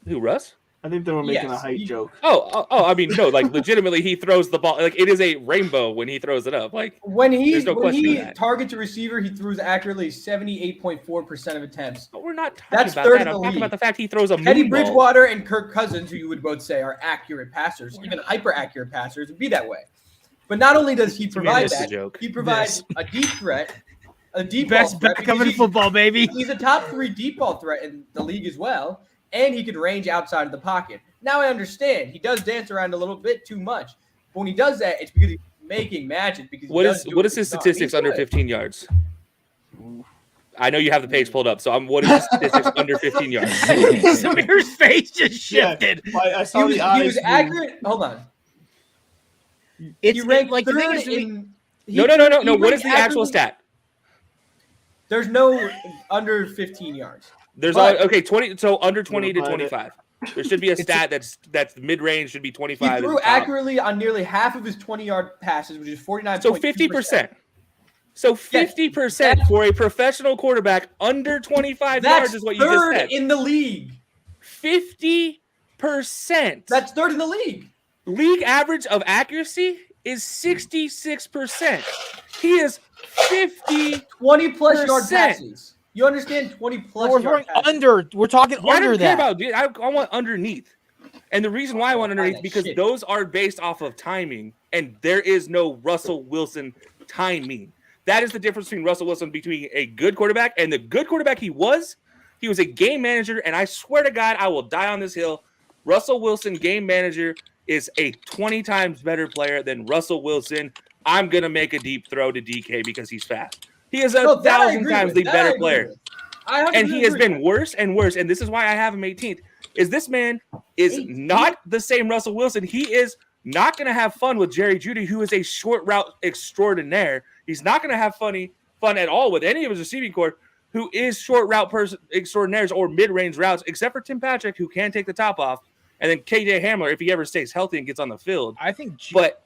Who, Russ? I think they were making a Yes, height joke. Oh, I mean, no, like legitimately, he throws the ball like it is a rainbow when he throws it up. Like when there's no questioning that. targets a receiver, he throws accurately 78.4% of attempts. But we're not talking That's about third that. in I'm the talking league. about the fact he throws a Teddy moon ball. Bridgewater and Kirk Cousins, who you would both say are accurate passers, even hyper accurate passers, would be that way. But not only does he provide it's a that, joke. he provides a deep threat, a deep Best ball threat. backup because in football, baby. He's a top 3 deep ball threat in the league as well, and he can range outside of the pocket. Now I understand he does dance around a little bit too much, but when he does that, it's because he's making magic. Because What is his statistics under 15 yards? I know you have the page pulled up, so what is his statistics under 15 yards? Samir's face just shifted. Yeah, I saw He the eyes. was accurate. Hold on. It's He ranked like the thing third is, in. No. What is the actual stat? There's no under 15 yards. There's But- 20. So under 20 to Find it. 25. There should be a stat that's mid range. Should be 25. He is threw the top. accurately on nearly half of his 20-yard passes, which is 49. So 50%. So 50% for a professional quarterback under 25 That's yards is what you just third said. in the league. 50%. That's third in the league. League average of accuracy is 66%. He is 50. 20-plus yard percent. passes. You understand 20-plus we're yard throwing passes. under. We're talking I under don't care that. about, dude. I want underneath. And the reason why I want underneath that because shit. those are based off of timing, and there is no Russell Wilson timing. That is the difference between Russell Wilson between a good quarterback and the good quarterback he was a game manager, and I swear to God, I will die on this hill. Russell Wilson, game manager, is a 20 times better player than Russell Wilson. I'm going to make a deep throw to DK because he's fast. He is No, that I 1,000 agree times with. the That I better agree player. with. I 100% And he has agree. been worse and worse. And this is why I have him 18th. Is this man is not the same Russell Wilson. He is not going to have fun with Jerry Jeudy, who is a short route extraordinaire. He's not going to have fun at all with any of his receiving corps, who is short route extraordinaires or mid-range routes, except for Tim Patrick, who can take the top off, and then KJ Hamler, if he ever stays healthy and gets on the field. I think, But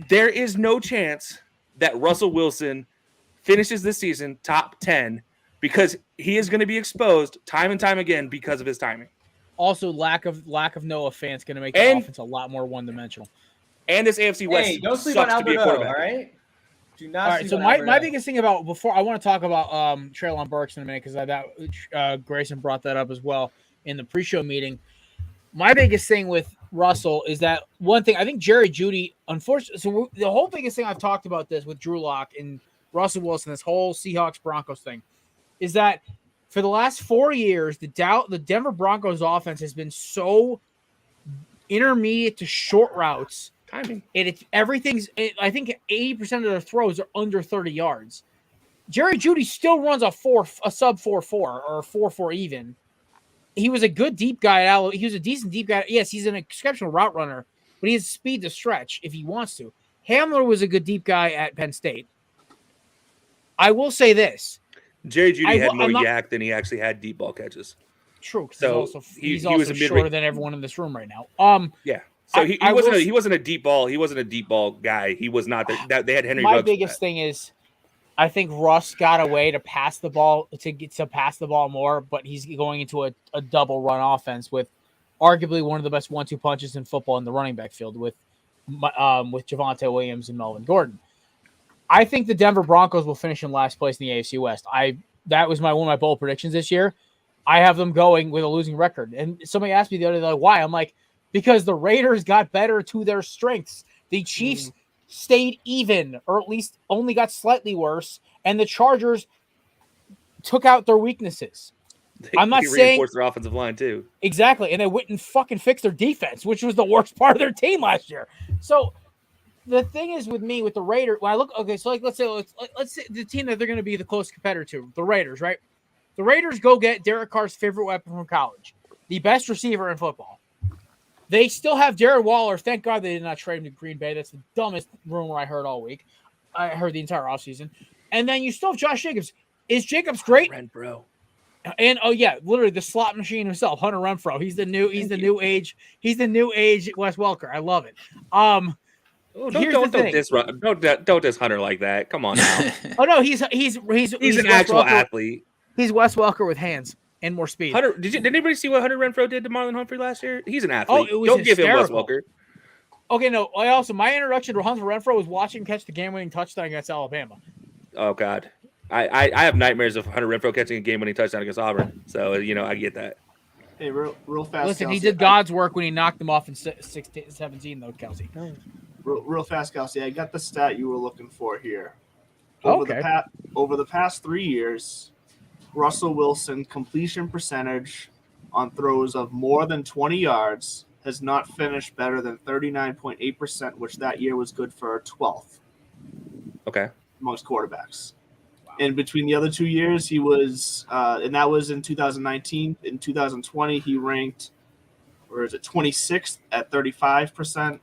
there is no chance that Russell Wilson finishes this season top 10 because he is going to be exposed time and time again because of his timing. also lack of Noah Fant's going to make the And- offense a lot more one-dimensional. And this AFC West Hey, don't sleep on sucks to be a Alberto, all quarterback. right? Do not All right, sleep so on my Alberto. biggest thing about before I want to talk about Treylon Burks in a minute because Grayson brought that up as well in the pre-show meeting. My biggest thing with Russell is that one thing I think Jerry Jeudy, unfortunately, so the whole biggest thing I've talked about this with Drew Lock and Russell Wilson, this whole Seahawks Broncos thing, is that for the last 4 years, the Denver Broncos offense has been so intermediate to short routes. Timing. And I think 80% of their throws are under 30 yards. Jerry Jeudy still runs a sub 4.4 or 4.4 even. He was a good deep guy at Alabama. He was a decent deep guy. Yes, he's an exceptional route runner, but he has speed to stretch if he wants to. Hamler was a good deep guy at Penn State. I will say this. Jerry Jeudy had more I'm not- yak than he actually had deep ball catches. True, because So he's he also was a shorter mid-range- than everyone in this room right now. Yeah. So he I wasn't will- he wasn't a deep ball. He wasn't a deep ball guy. He was not that they had Henry My Ruggs for biggest that. thing is I think Russ got away to pass the ball to pass the ball more, but he's going into a double run offense with arguably one of the best 1-2 punches in football in the running back field with Javonte Williams and Melvin Gordon. I think the Denver Broncos will finish in last place in the AFC West. That was one of my bold predictions this year. I have them going with a losing record. And somebody asked me the other day, why? I'm like, because the Raiders got better to their strengths. The Chiefs stayed even, or at least only got slightly worse, and the Chargers took out their weaknesses. I'm not He saying reinforced their offensive line too. exactly, and they went and fucking fixed their defense, which was the worst part of their team last year. So the thing is with me with the Raiders, when I look, okay, so like let's say the team that they're going to be the close competitor to, the Raiders, right? The Raiders go get Derek Carr's favorite weapon from college, the best receiver in football. They still have Darren Waller. Thank God they did not trade him to Green Bay. That's the dumbest rumor I heard all week. I heard the entire offseason. And then you still have Josh Jacobs. Is Jacobs great? Renfro. And oh yeah, literally the slot machine himself, Hunter Renfro. He's the new age Wes Welker. I love it. Don't diss Hunter like that. Come on now. Oh no, he's He's an Wes actual Welker. athlete. He's Wes Welker with hands. and more speed. Did anybody see what Hunter Renfrow did to Marlon Humphrey last year? He's an athlete. Oh, it was Don't give him Wes hysterical. Welker. Okay, no. My introduction to Hunter Renfrow was watching him catch the game-winning touchdown against Alabama. Oh God, I have nightmares of Hunter Renfrow catching a game-winning touchdown against Auburn. So I get that. Hey, real fast. Listen, Kelsey. he did God's work when he knocked him off in 17, though, Kelsey. Real fast, Kelsey. I got the stat you were looking for here. Okay. Over the past 3 years, Russell Wilson completion percentage on throws of more than 20 yards has not finished better than 39.8%, which that year was good for 12th. Okay. Amongst quarterbacks. Wow. And between the other 2 years, he was, and that was in 2019. In 2020, he ranked, 26th at 35%.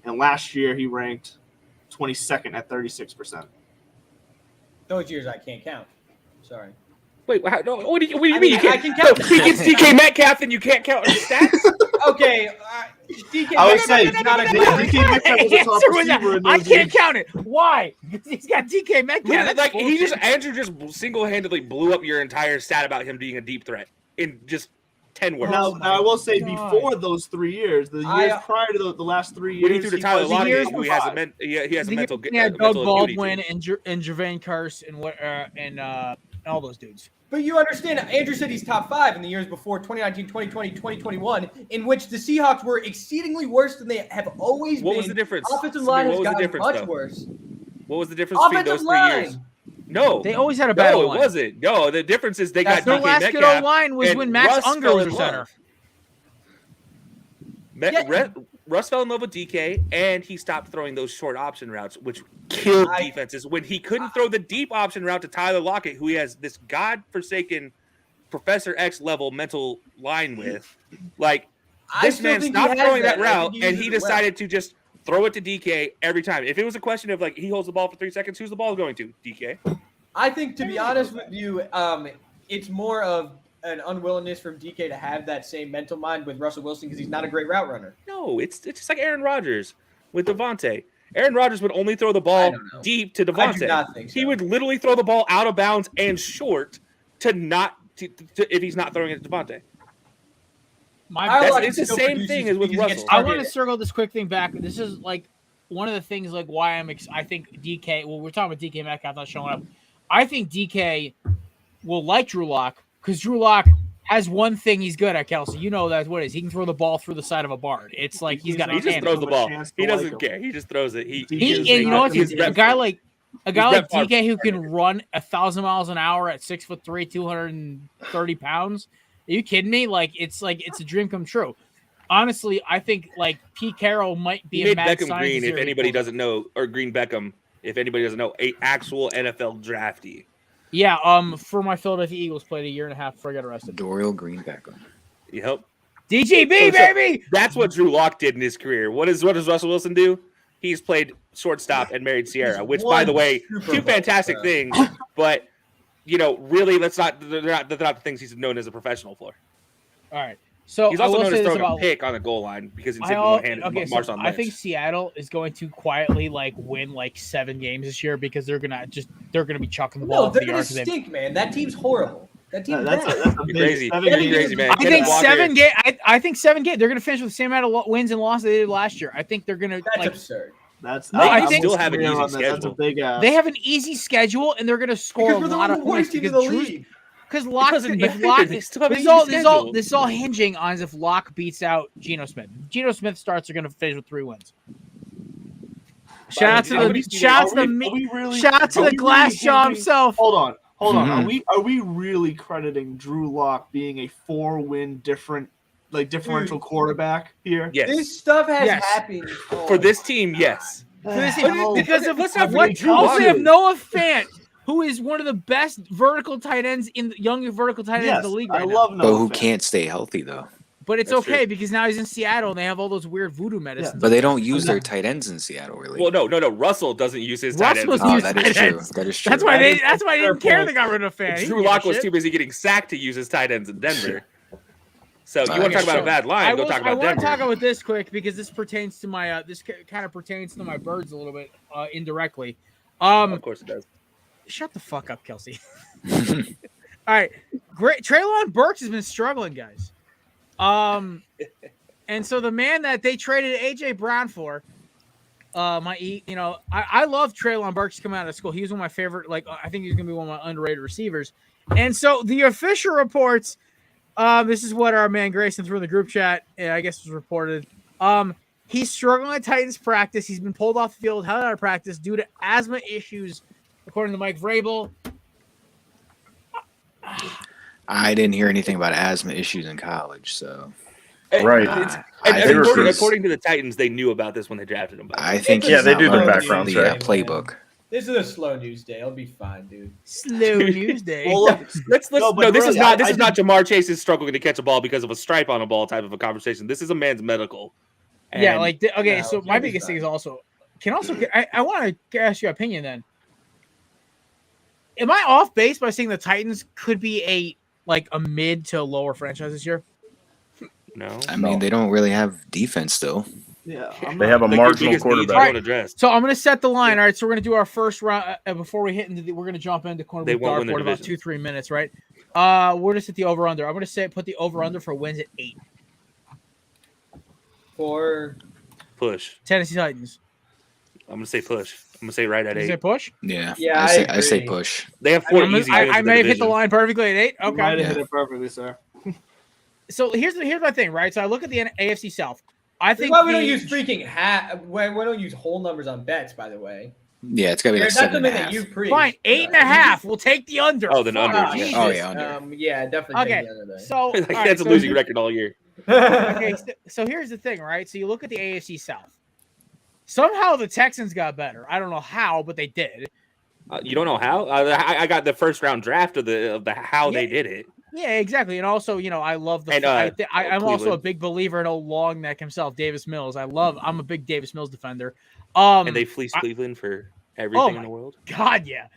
And last year, he ranked 22nd at 36%. Those years I can't count. Sorry. Wait, what do you mean? You I can't can count. He gets DK Metcalf, and you can't count his stats. Okay, DK. I would say not a DK Metcalf was a top receiver in I those can't years. count it. Why? Because he's got DK Metcalf. Like Andrew just single-handedly blew up your entire stat about him being a deep threat in just 10 words. Now I will say God. before those 3 years, the years prior to the last 3 years, when he threw to Tyler was Lockett, years who he has a five. he has a mental Doug mental Baldwin acuity and Jervain Kearse and all those dudes. But you understand, Andrew said he's top 5 in the years before 2019, 2020, 2021, in which the Seahawks were exceedingly worse than they have always been. What was the difference? Offensive Samir, line what has was the gotten difference, much though? worse. What was the difference between Offensive those 3 line. years? No, They always had a bad no, line. it wasn't. No, the difference is they got Their DK last good Metcalf. O-line was and when Max Russ Unger fell was in the love. center. Russ fell in love with DK, and he stopped throwing those short option routes, which killed defenses. When he couldn't throw the deep option route to Tyler Lockett, who he has this godforsaken Professor X level mental line with, like this man stopped throwing that route, and he decided to just throw it to DK every time. If it was a question of like he holds the ball for 3 seconds, who's the ball going to? DK. I think, to be honest with you, it's more of an unwillingness from DK to have that same mental mind with Russell Wilson because he's not a great route runner. No, it's just like Aaron Rodgers with Devontae. Aaron Rodgers would only throw the ball deep to Devontae. I do not think so. He would literally throw the ball out of bounds and short if he's not throwing it to Devontae. It's the same thing as with Russell. I want to circle this quick thing back. This is like one of the things like why I think DK. Well, we're talking about DK Metcalf not showing up. I think DK will like Drew Lock because Drew Lock has one thing he's good at, Kelsey. You know that's what it is. He can throw the ball through the side of a barn. It's like he just throws the ball. He doesn't care. He just throws it. You know what? A guy like DK who can run 1,000 miles an hour at 6'3", 230 pounds. Are you kidding me? It's a dream come true. Honestly, I think like Pete Carroll might be he a made mad Beckham Green. If anybody doesn't know, or Green Beckham, if anybody doesn't know, a actual NFL draftee. Yeah, for my Philadelphia Eagles, played a year and a half before I got arrested. Dorial Green Beckham. Yep. DGB, baby! That's what Drew Lock did in his career. What does Russell Wilson do? He's played shortstop and married Sierra, which, by the way, two fantastic things. But, really, they're not the things he's known as a professional for. All right. So he's also known as throwing a pick on the goal line because he's one-handed. I think Seattle is going to quietly win 7 games this year because they're gonna be chucking the ball. No, they're gonna stink, man. That team's horrible. That team's that's crazy. Crazy, man. I think 7 games. I think 7 games. They're gonna finish with the same amount of wins and losses they did last year. I think they're gonna. That's absurd. I think still have an easy schedule. They have an easy schedule and they're gonna score a lot of points because the league. Because Locke, this is all hinging on if Locke beats out Geno Smith. Geno Smith starts are going to finish with 3 wins. Shout out to the glass jaw himself. Hold on. Are we really crediting Drew Lock being a 4-win differential quarterback here? Yes. This stuff has happened for this team. Yes. Because of let's not forget also have Noah Fant, who is one of the best vertical tight ends in the young vertical tight ends in the league right now. I love Noah. But who can't stay healthy though? But it's okay because now he's in Seattle and they have all those weird voodoo medicines. Yeah. But they don't use their tight ends in Seattle, really. Well, no. Russell doesn't use his tight ends. That is true. That is true. That's why they didn't care they got rid of Fant. Drew Lock was too busy getting sacked to use his tight ends in Denver. So you want to talk about a bad line? Go talk about Denver. I want to talk about this quick because this pertains to my this kind of pertains to my birds a little bit indirectly. Of course it does. Shut the fuck up, Kelsey. All right, great. Treylon Burks has been struggling, guys. And so the man that they traded AJ Brown for, I love Treylon Burks coming out of school. He was one of my favorite. Like, I think he's gonna be one of my underrated receivers. And so the official reports. This is what our man Grayson threw in the group chat. I guess was reported. He's struggling at Titans practice. He's been pulled off the field, held out of practice due to asthma issues, according to Mike Vrabel. I didn't hear anything about asthma issues in college, so Right. According to the Titans, they knew about this when they drafted him. I think Yeah, they do the the background check. playbook. This is a slow news day. I'll be fine, dude. Slow news day. Well, look, let's this is not I not Jamar Chase's struggling to catch a ball because of a stripe on a ball type of a conversation. This is a man's medical. Yeah, And- like okay. No, So my biggest thing is also I want to ask your opinion then. Am I off base by saying the Titans could be a mid to lower franchise this year? no. I mean, they don't really have defense still. Yeah, They have a Like, your marginal biggest needs quarterback. you don't address. So I'm going to set the line. All right, so we're going to do our first round before we hit into we're going to jump into corner They with won't win the dartboard about division. 2-3 minutes, right? We're going to set the over under. I'm going to put the over under for wins at 8. For Push. Tennessee Titans. I'm gonna say push. I'm gonna say right at Is 8. it push? Yeah, Yeah, I say agree. push. They have 4 easy wins I in may the have hit the division. line perfectly at 8. you might Okay. have hit it perfectly, sir. So here's my thing, right? So I look at the AFC South. I think why we don't use freaking we don't use whole numbers on bets, by the way. Yeah, it's gotta be like That's the 7.5. thing that you preach. fine, 8.5. We'll take the under. Oh, then Fuck, under, yeah. Jesus. Oh yeah, under. Yeah, definitely. Okay, take the other day. so all Like, right, that's a so losing record all year. Okay, so here's the thing, right? So you look at the AFC South. Somehow the Texans got better. I don't know how, but they did. You don't know how? I got the first round draft of the how they did it. Yeah, exactly. And also, I love the. And, I'm also a Cleveland. big believer in old long neck himself, Davis Mills. I'm a big Davis Mills defender. And they fleeced Cleveland for everything in my the world. God, yeah.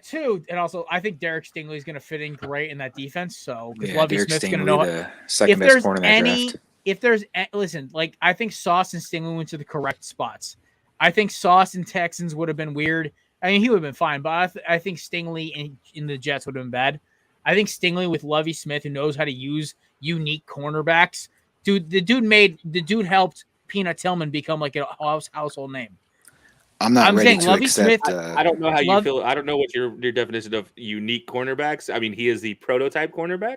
Two, and also I think Derek Stingley is going to fit in great in that defense. So because Yeah, Lovie Derek Smith's going to Stingley, know the second if best there's corner in that any. draft. If there's listen, I think Sauce and Stingley went to the correct spots. I think Sauce and Texans would have been weird. I mean, he would have been fine, but I think Stingley in the Jets would have been bad. I think Stingley with Lovie Smith, who knows how to use unique cornerbacks. The dude helped Peanut Tillman become like a household name. I'm not ready saying to Lovie accept. Smith- I don't know how you feel. I don't know what your definition of unique cornerbacks. I mean, he is the prototype cornerback.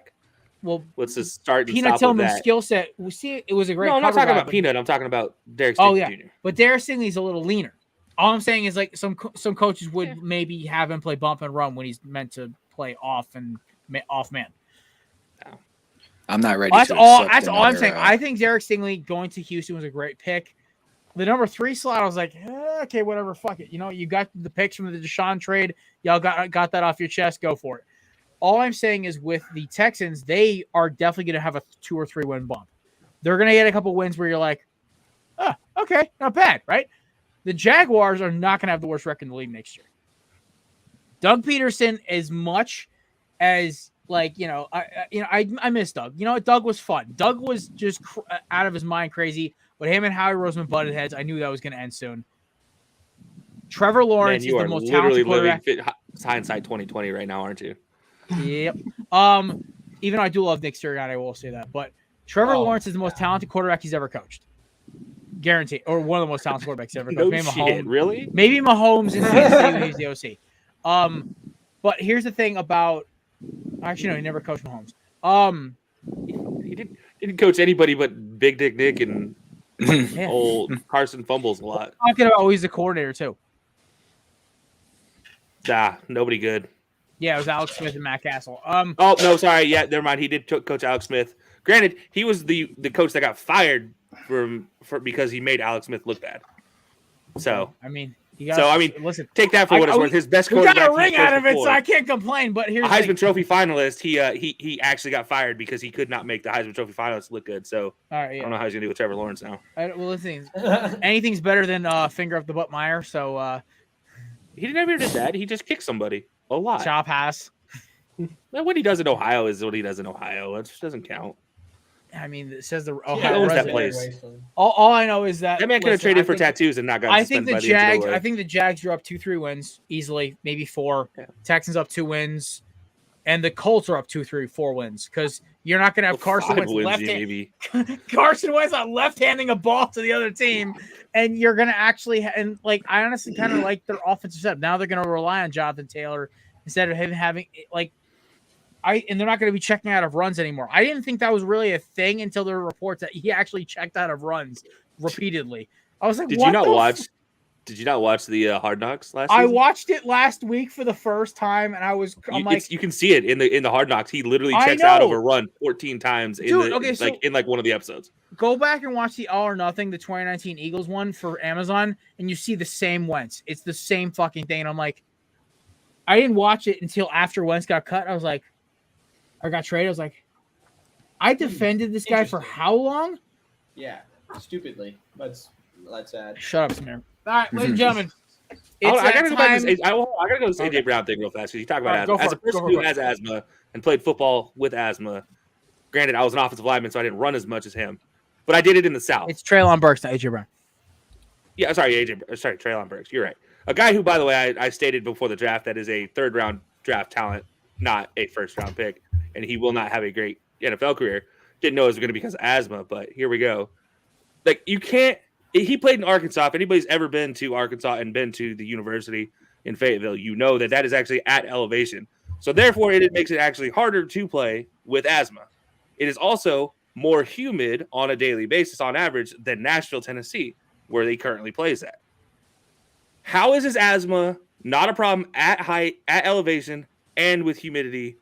Well, Let's just start and Peanut stop with Tillman's that. skill set. We see it was a great. No, I'm not cover talking guy, about but- Peanut. I'm talking about Derek Oh Stingley yeah, Jr. but Derek Stingley's a little leaner. All I'm saying is some coaches would maybe have him play bump and run when he's meant to play off man. I'm not ready. That's to all. accept That's all I'm another, saying. I think Derek Stingley going to Houston was a great pick. The number 3 slot, I was like, okay, whatever, fuck it. You got the picks from the Deshaun trade. Y'all got that off your chest. Go for it. All I'm saying is with the Texans, they are definitely going to have a 2 or 3 win bump. They're going to get a couple wins where you're like, oh, okay, not bad, right? The Jaguars are not going to have the worst record in the league next year. Doug Peterson, as much as I miss Doug. Doug was fun. Doug was just out of his mind crazy. But him and Howie Roseman butted heads. I knew that was going to end soon. Trevor Lawrence is the most talented quarterback. Hindsight 2020 right now, aren't you? Yep. Even though I do love Nick Sirianni, I will say that. But Trevor Lawrence is the most talented quarterback he's ever coached. Guaranteed. Or one of the most talented quarterbacks he's ever coached. No Maybe shit, Mahomes, really? Maybe Mahomes in Kansas City when he's the OC. But here's the thing about actually no, he never coached Mahomes. He didn't coach anybody but Big Dick Nick and old Carson fumbles a lot. Talking about he's the coordinator too. Nobody good. Yeah, it was Alex Smith and Matt Castle. Oh no, sorry. Yeah, never mind. He did coach Alex Smith. Granted, he was the coach that got fired because he made Alex Smith look bad. So I mean, listen, take that for what it's worth. His best we quarterback. got a ring out of it, so I can't complain. But here's a Heisman Trophy finalist. He actually got fired because he could not make the Heisman Trophy finalists look good. So all right, yeah. I don't know how he's gonna do with Trevor Lawrence now. Listen, anything's better than finger up the butt Meyer. So he never did that. He just kicked somebody a lot. Chop pass. What he does in Ohio is what he does in Ohio. It just doesn't count. I mean, it says the Ohio owns that place. All I know is that man could have traded for tattoos and not got. I think the Jags. I think the Jags are up 2-3 wins easily, maybe 4. Yeah. Texans up 2 wins. and the Colts are up 2, 3, 4 wins because you're not going to have Carson Wentz maybe. Carson Wentz on left-handing a ball to the other team, and you're going to actually and like I honestly kind of like their offensive setup. Now they're going to rely on Jonathan Taylor instead of him having like and they're not going to be checking out of runs anymore. I didn't think that was really a thing until there were reports that he actually checked out of runs repeatedly. I was like, Did you not watch the Hard Knocks last season? I watched it last week for the first time, and I'm like, you can see it in the Hard Knocks. He literally checks out of a run 14 times in one of the episodes. Go back and watch the All or Nothing, the 2019 Eagles one for Amazon, and you see the same Wentz. It's the same fucking thing, and I'm like, I didn't watch it until after Wentz got cut. I was like, I got traded. I was like, I defended this guy for how long? Yeah, stupidly. That's sad. Shut up, Samir. All right, ladies and gentlemen. I gotta go back to this. I gotta go to this AJ Brown thing real fast because you talk about asthma. As a person who has asthma and played football with asthma, granted, I was an offensive lineman, so I didn't run as much as him, but I did it in the South. It's Treylon Burks, not AJ Brown. Yeah, sorry, Treylon Burks. You're right. A guy who, by the way, I stated before the draft that is a third-round draft talent, not a first-round pick, and he will not have a great NFL career. Didn't know it was going to be because of asthma, but here we go. Like, you can't. He played in Arkansas. If anybody's ever been to Arkansas and been to the university in Fayetteville, you know that is actually at elevation. So therefore, it makes it actually harder to play with asthma. It is also more humid on a daily basis on average than Nashville, Tennessee, where he currently plays at. How is his asthma not a problem at height, at elevation, and with humidity?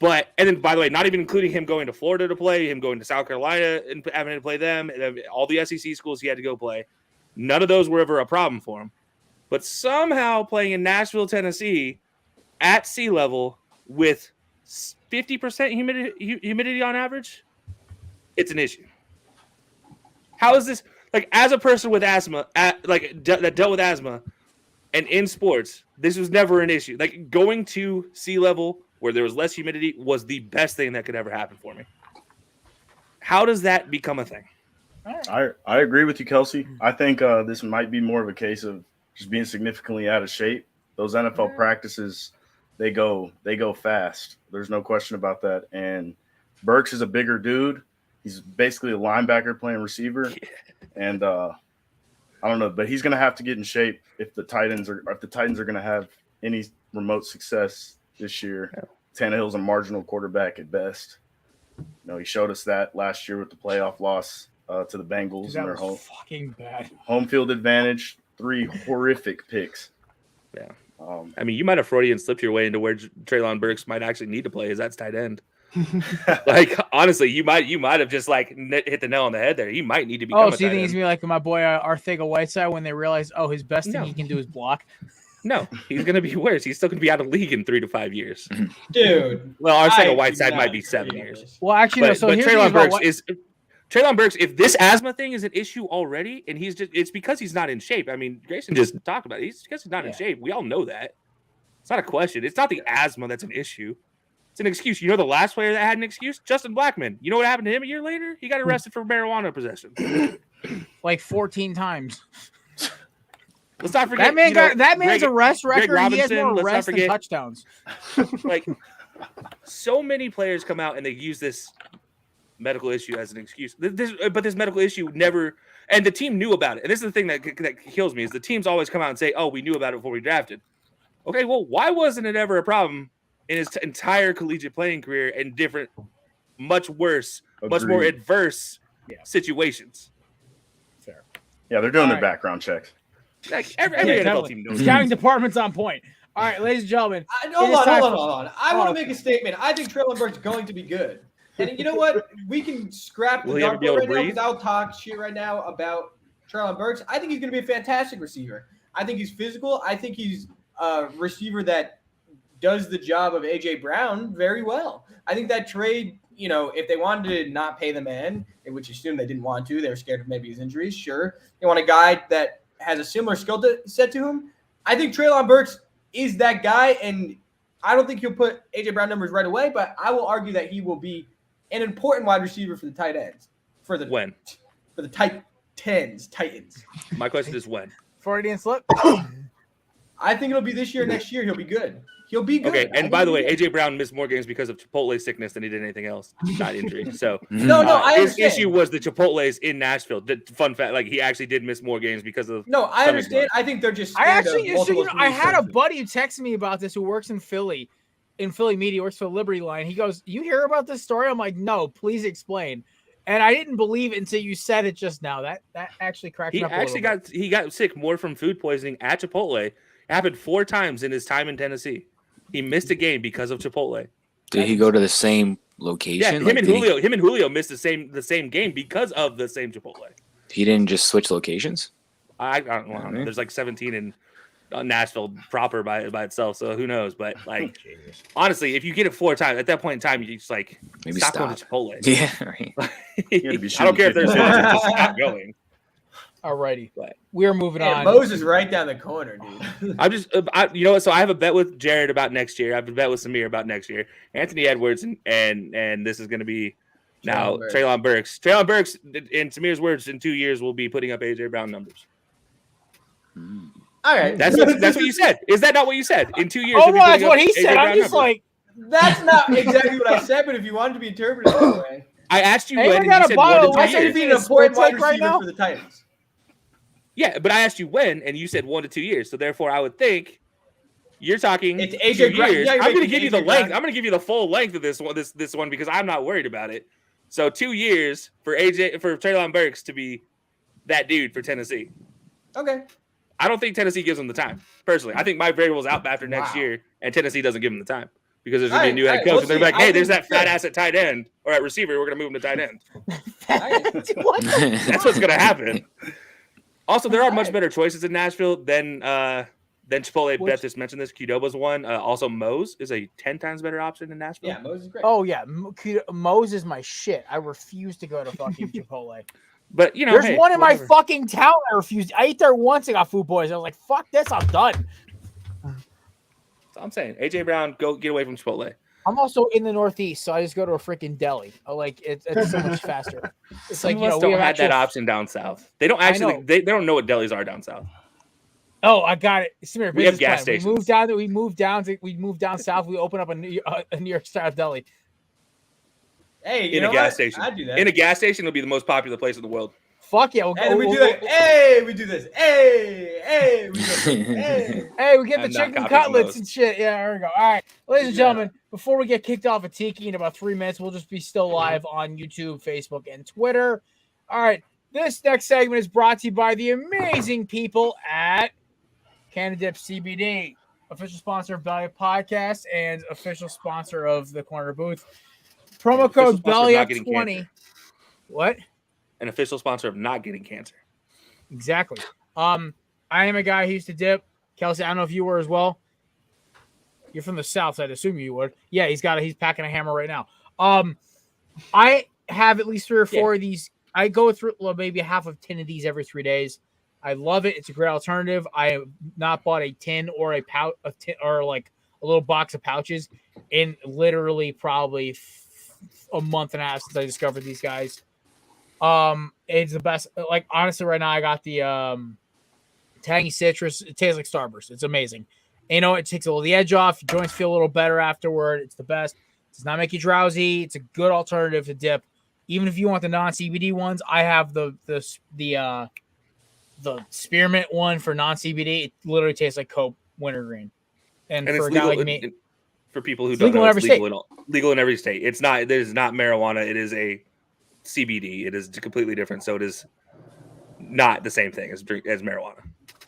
And then, by the way, not even including him going to Florida to play, him going to South Carolina and having to play them, and all the SEC schools he had to go play. None of those were ever a problem for him. But somehow playing in Nashville, Tennessee, at sea level with 50% humidity on average, it's an issue. How is this, like, as a person with asthma, that dealt with asthma, and in sports, this was never an issue. Like, going to sea level where there was less humidity was the best thing that could ever happen for me. How does that become a thing? I agree with you, Kelsey. I think this might be more of a case of just being significantly out of shape. Those NFL practices, they go fast. There's no question about that. And Burks is a bigger dude. He's basically a linebacker playing receiver. And I don't know, but he's going to have to get in shape if the Titans are going to have any remote success this year. Yeah. Tannehill's a marginal quarterback at best. You know, he showed us that last year with the playoff loss to the Bengals in their home field advantage. 3 horrific picks. Yeah. I mean, you might have Freudian slipped your way into where Treylon Burks might actually need to play, is that's tight end. Like, honestly, you might have just like hit the nail on the head there. He might need to be. Oh, so you think he's gonna be like my boy Arcega-Whiteside when they realize, his best thing he can do is block? No, he's going to be worse. He's still going to be out of the league in 3 to 5 years. Dude. Well, Arcega-Whiteside might be 7 years. Well, actually, no. So but Treylon Burks, if this asthma thing is an issue already, and it's because he's not in shape. I mean, Grayson just talked about it. It's because he's not in shape. We all know that. It's not a question. It's not the asthma that's an issue. It's an excuse. You know the last player that had an excuse? Justin Blackmon. You know what happened to him a year later? He got arrested for marijuana possession. Like 14 times. Let's not forget that man's arrest record. He has more arrests than touchdowns. Like, so many players come out and they use this medical issue as an excuse. But this medical issue never, and the team knew about it. And this is the thing that kills me is the teams always come out and say, "Oh, we knew about it before we drafted." Okay, well, why wasn't it ever a problem in his entire collegiate playing career in different, much worse, much more adverse situations? Fair. Yeah, they're doing their background checks. Like every NFL team knows. Scouting department's on point. All right, ladies and gentlemen. Hold on. I want to make a statement. I think Treylon Burks is going to be good. And you know what? We can scrap the dartboard right now without talk shit right now about Treylon Burks. I think he's going to be a fantastic receiver. I think he's physical. I think he's a receiver that does the job of A.J. Brown very well. I think that trade, if they wanted to not pay the man, which assumed they didn't want to, they were scared of maybe his injuries, sure. They want a guy that has a similar skill set to him. I think Treylon Burks is that guy, and I don't think he'll put A.J. Brown numbers right away, but I will argue that he will be an important wide receiver for the tight ends. For the Titans. My question is when? Freudian slip. I think it'll be this year, next year. He'll be good. He'll be good. Okay, and by the way, AJ Brown missed more games because of Chipotle sickness than he did anything else, not injury. So no, I his understand. issue was the Chipotles in Nashville. Fun fact, like he actually did miss more games because of. No, I understand. I think they're just. I actually, I had a buddy who texted me about this who works in Philly media, works for the Liberty Line. He goes, "You hear about this story?" I'm like, "No, please explain." And I didn't believe it until you said it just now. That actually cracked me up. He got sick more from food poisoning at Chipotle. It happened 4 times in his time in Tennessee. He missed a game because of Chipotle. Did he go to the same location? Yeah, him and Julio missed the same game because of the same Chipotle. He didn't just switch locations? I don't know. There's like 17 in Nashville proper by itself, so who knows? But like, honestly, if you get it 4 times, at that point in time, you just like maybe stop going to Chipotle. Yeah, right. I don't care if there's just stop going. Alrighty, we're moving on. Moses right down the corner, dude. I'm just, you know what? So I have a bet with Jared about next year. I have a bet with Samir about next year. Anthony Edwards and this is going to be now Treylon Burks. Treylon Burks, in Samir's words, in 2 years will be putting up AJ Brown numbers. All right, that's what you said. Is that not what you said? In 2 years. Oh, no, that's what he said. I'm just like, that's not exactly what I said. But if you wanted to be interpreted that way, I asked you when. And you said 1 to 2 I years. said he'd be an important wide receiver for the Titans. Yeah, but I asked you when, and you said 1 to 2 years. So therefore, I would think you're talking. It's AJ Brown. Years. I'm going to give you the length. I'm going to give you the full length of this one because I'm not worried about it. So 2 years for Treylon Burks to be that dude for Tennessee. Okay. I don't think Tennessee gives him the time. Personally, I think Mike Vrabel's out after next year, and Tennessee doesn't give him the time because there's going to be a new head coach, and they're like, "Hey, there's that fat ass at tight end or at receiver. We're going to move him to tight end." That's what's going to happen. Also, there are much better choices in Nashville than Chipotle. Beth just mentioned this. Qdoba's one. Also, Moe's is a 10 times better option in Nashville. Yeah, Moe's is great. Oh yeah, Moe's is my shit. I refuse to go to fucking Chipotle. But you know, there's one in my fucking town I refused. I ate there once and got food poisoning. I was like, "Fuck this, I'm done." So I'm saying, AJ Brown, go get away from Chipotle. I'm also in the Northeast, so I just go to a freaking deli. It's so much faster. It's Some of us don't have that option down south. They don't actually. They don't know what delis are down south. Oh, I got it. Samir, we have gas stations. We moved down south. We open up a New York style deli. Hey, in a gas station. I'd do that. In a gas station, it'll be the most popular place in the world. Fuck yeah! We do that. Hey, we do this. Hey, we do this. Hey, we get the chicken cutlets and shit. Yeah, there we go. All right, ladies and gentlemen, before we get kicked off of Tiki in about 3 minutes, we'll just be still live on YouTube, Facebook, and Twitter. All right, this next segment is brought to you by the amazing people at Canada Dip CBD, official sponsor of Belly Up Podcast and official sponsor of the Corner Booth. Promo code BELLYUP20. What? An official sponsor of not getting cancer. Exactly. I am a guy who used to dip. Kelsey, I don't know if you were as well. You're from the South, so I'd assume you would. Yeah, he's packing a hammer right now. I have at least 3 or 4 of these. I go through maybe a half of 10 of these every 3 days. I love it. It's a great alternative. I have not bought a tin or a pouch of tin or like a little box of pouches in literally probably a month and a half since I discovered these guys. It's the best. Like honestly, right now I got the tangy citrus. It tastes like Starburst. It's amazing. And, it takes a little the edge off. Your joints feel a little better afterward. It's the best. It does not make you drowsy. It's a good alternative to dip. Even if you want the non-CBD ones, I have the spearmint one for non-CBD. It literally tastes like Coke Wintergreen. And for a guy like me, for people who don't know, it's legal in every state. It is not marijuana. It is a CBD. It is completely different. So it is not the same thing as marijuana.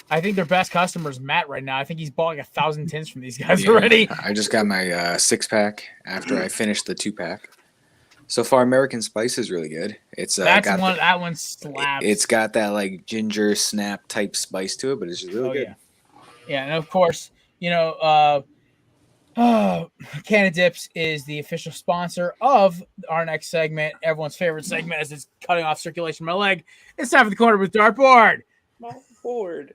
I think their best customer is Matt right now. I think he's bought like 1,000 tins from these guys already. I just got my 6-pack after I finished the 2-pack. So far, American Spice is really good. It's that one slaps. It's got that like ginger snap type spice to it, but it's just really good. Yeah, and of course, Canada Dips is the official sponsor of our next segment, everyone's favorite segment, as it's cutting off circulation from my leg. It's time for the Corner Booth dartboard. My board.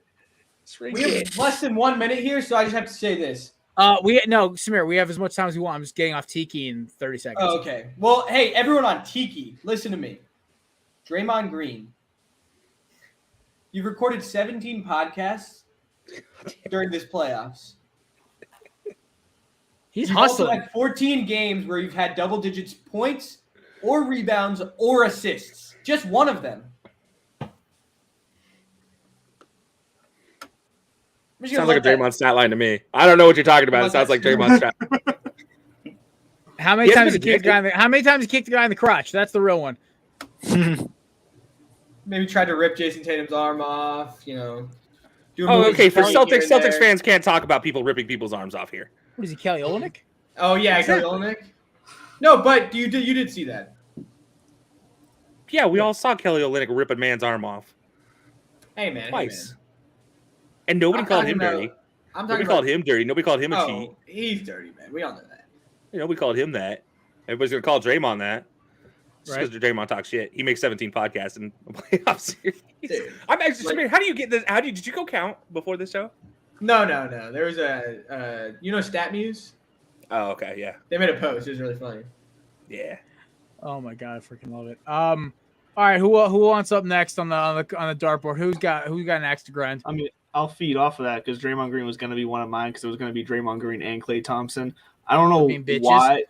We have less than 1 minute here, so I just have to say this. Samir, we have as much time as we want. I'm just getting off Tiki in 30 seconds. Oh, okay. Well, hey, everyone on Tiki, listen to me. Draymond Green. You've recorded 17 podcasts. during this playoffs. He's You've also hustling. had 14 games where you've had double digits points or rebounds or assists. Just one of them. Sounds like a Draymond stat line to me. I don't know what you're talking about. It sounds like Draymond stat. How many times he kicked the guy? How many times he kicked the guy in the crotch? That's the real one. Maybe tried to rip Jason Tatum's arm off. You know. Oh, okay. For Celtics fans can't talk about people ripping people's arms off here. What is he, Kelly Olynyk? Oh yeah, exactly. Kelly Olynyk. No, but you did see that. Yeah, we all saw Kelly Olynyk rip a man's arm off. Hey man, twice. Hey, man. And nobody called him dirty. Nobody called him dirty. Nobody called him a cheat. He's dirty, man. We all know that. We called him that. Everybody's gonna call Draymond that. Just because Draymond talks shit. He makes 17 podcasts in a playoff series. Dude, I'm actually how do you get this? Did you go count before this show? No. There was a Stat Muse? Oh, okay, yeah. They made a post. It was really funny. Yeah. Oh my god, I freaking love it. All right, who wants up next on the dartboard? Who's got next to grind? I mean, I'll feed off of that because Draymond Green was going to be one of mine because it was going to be Draymond Green and Klay Thompson. I don't know why.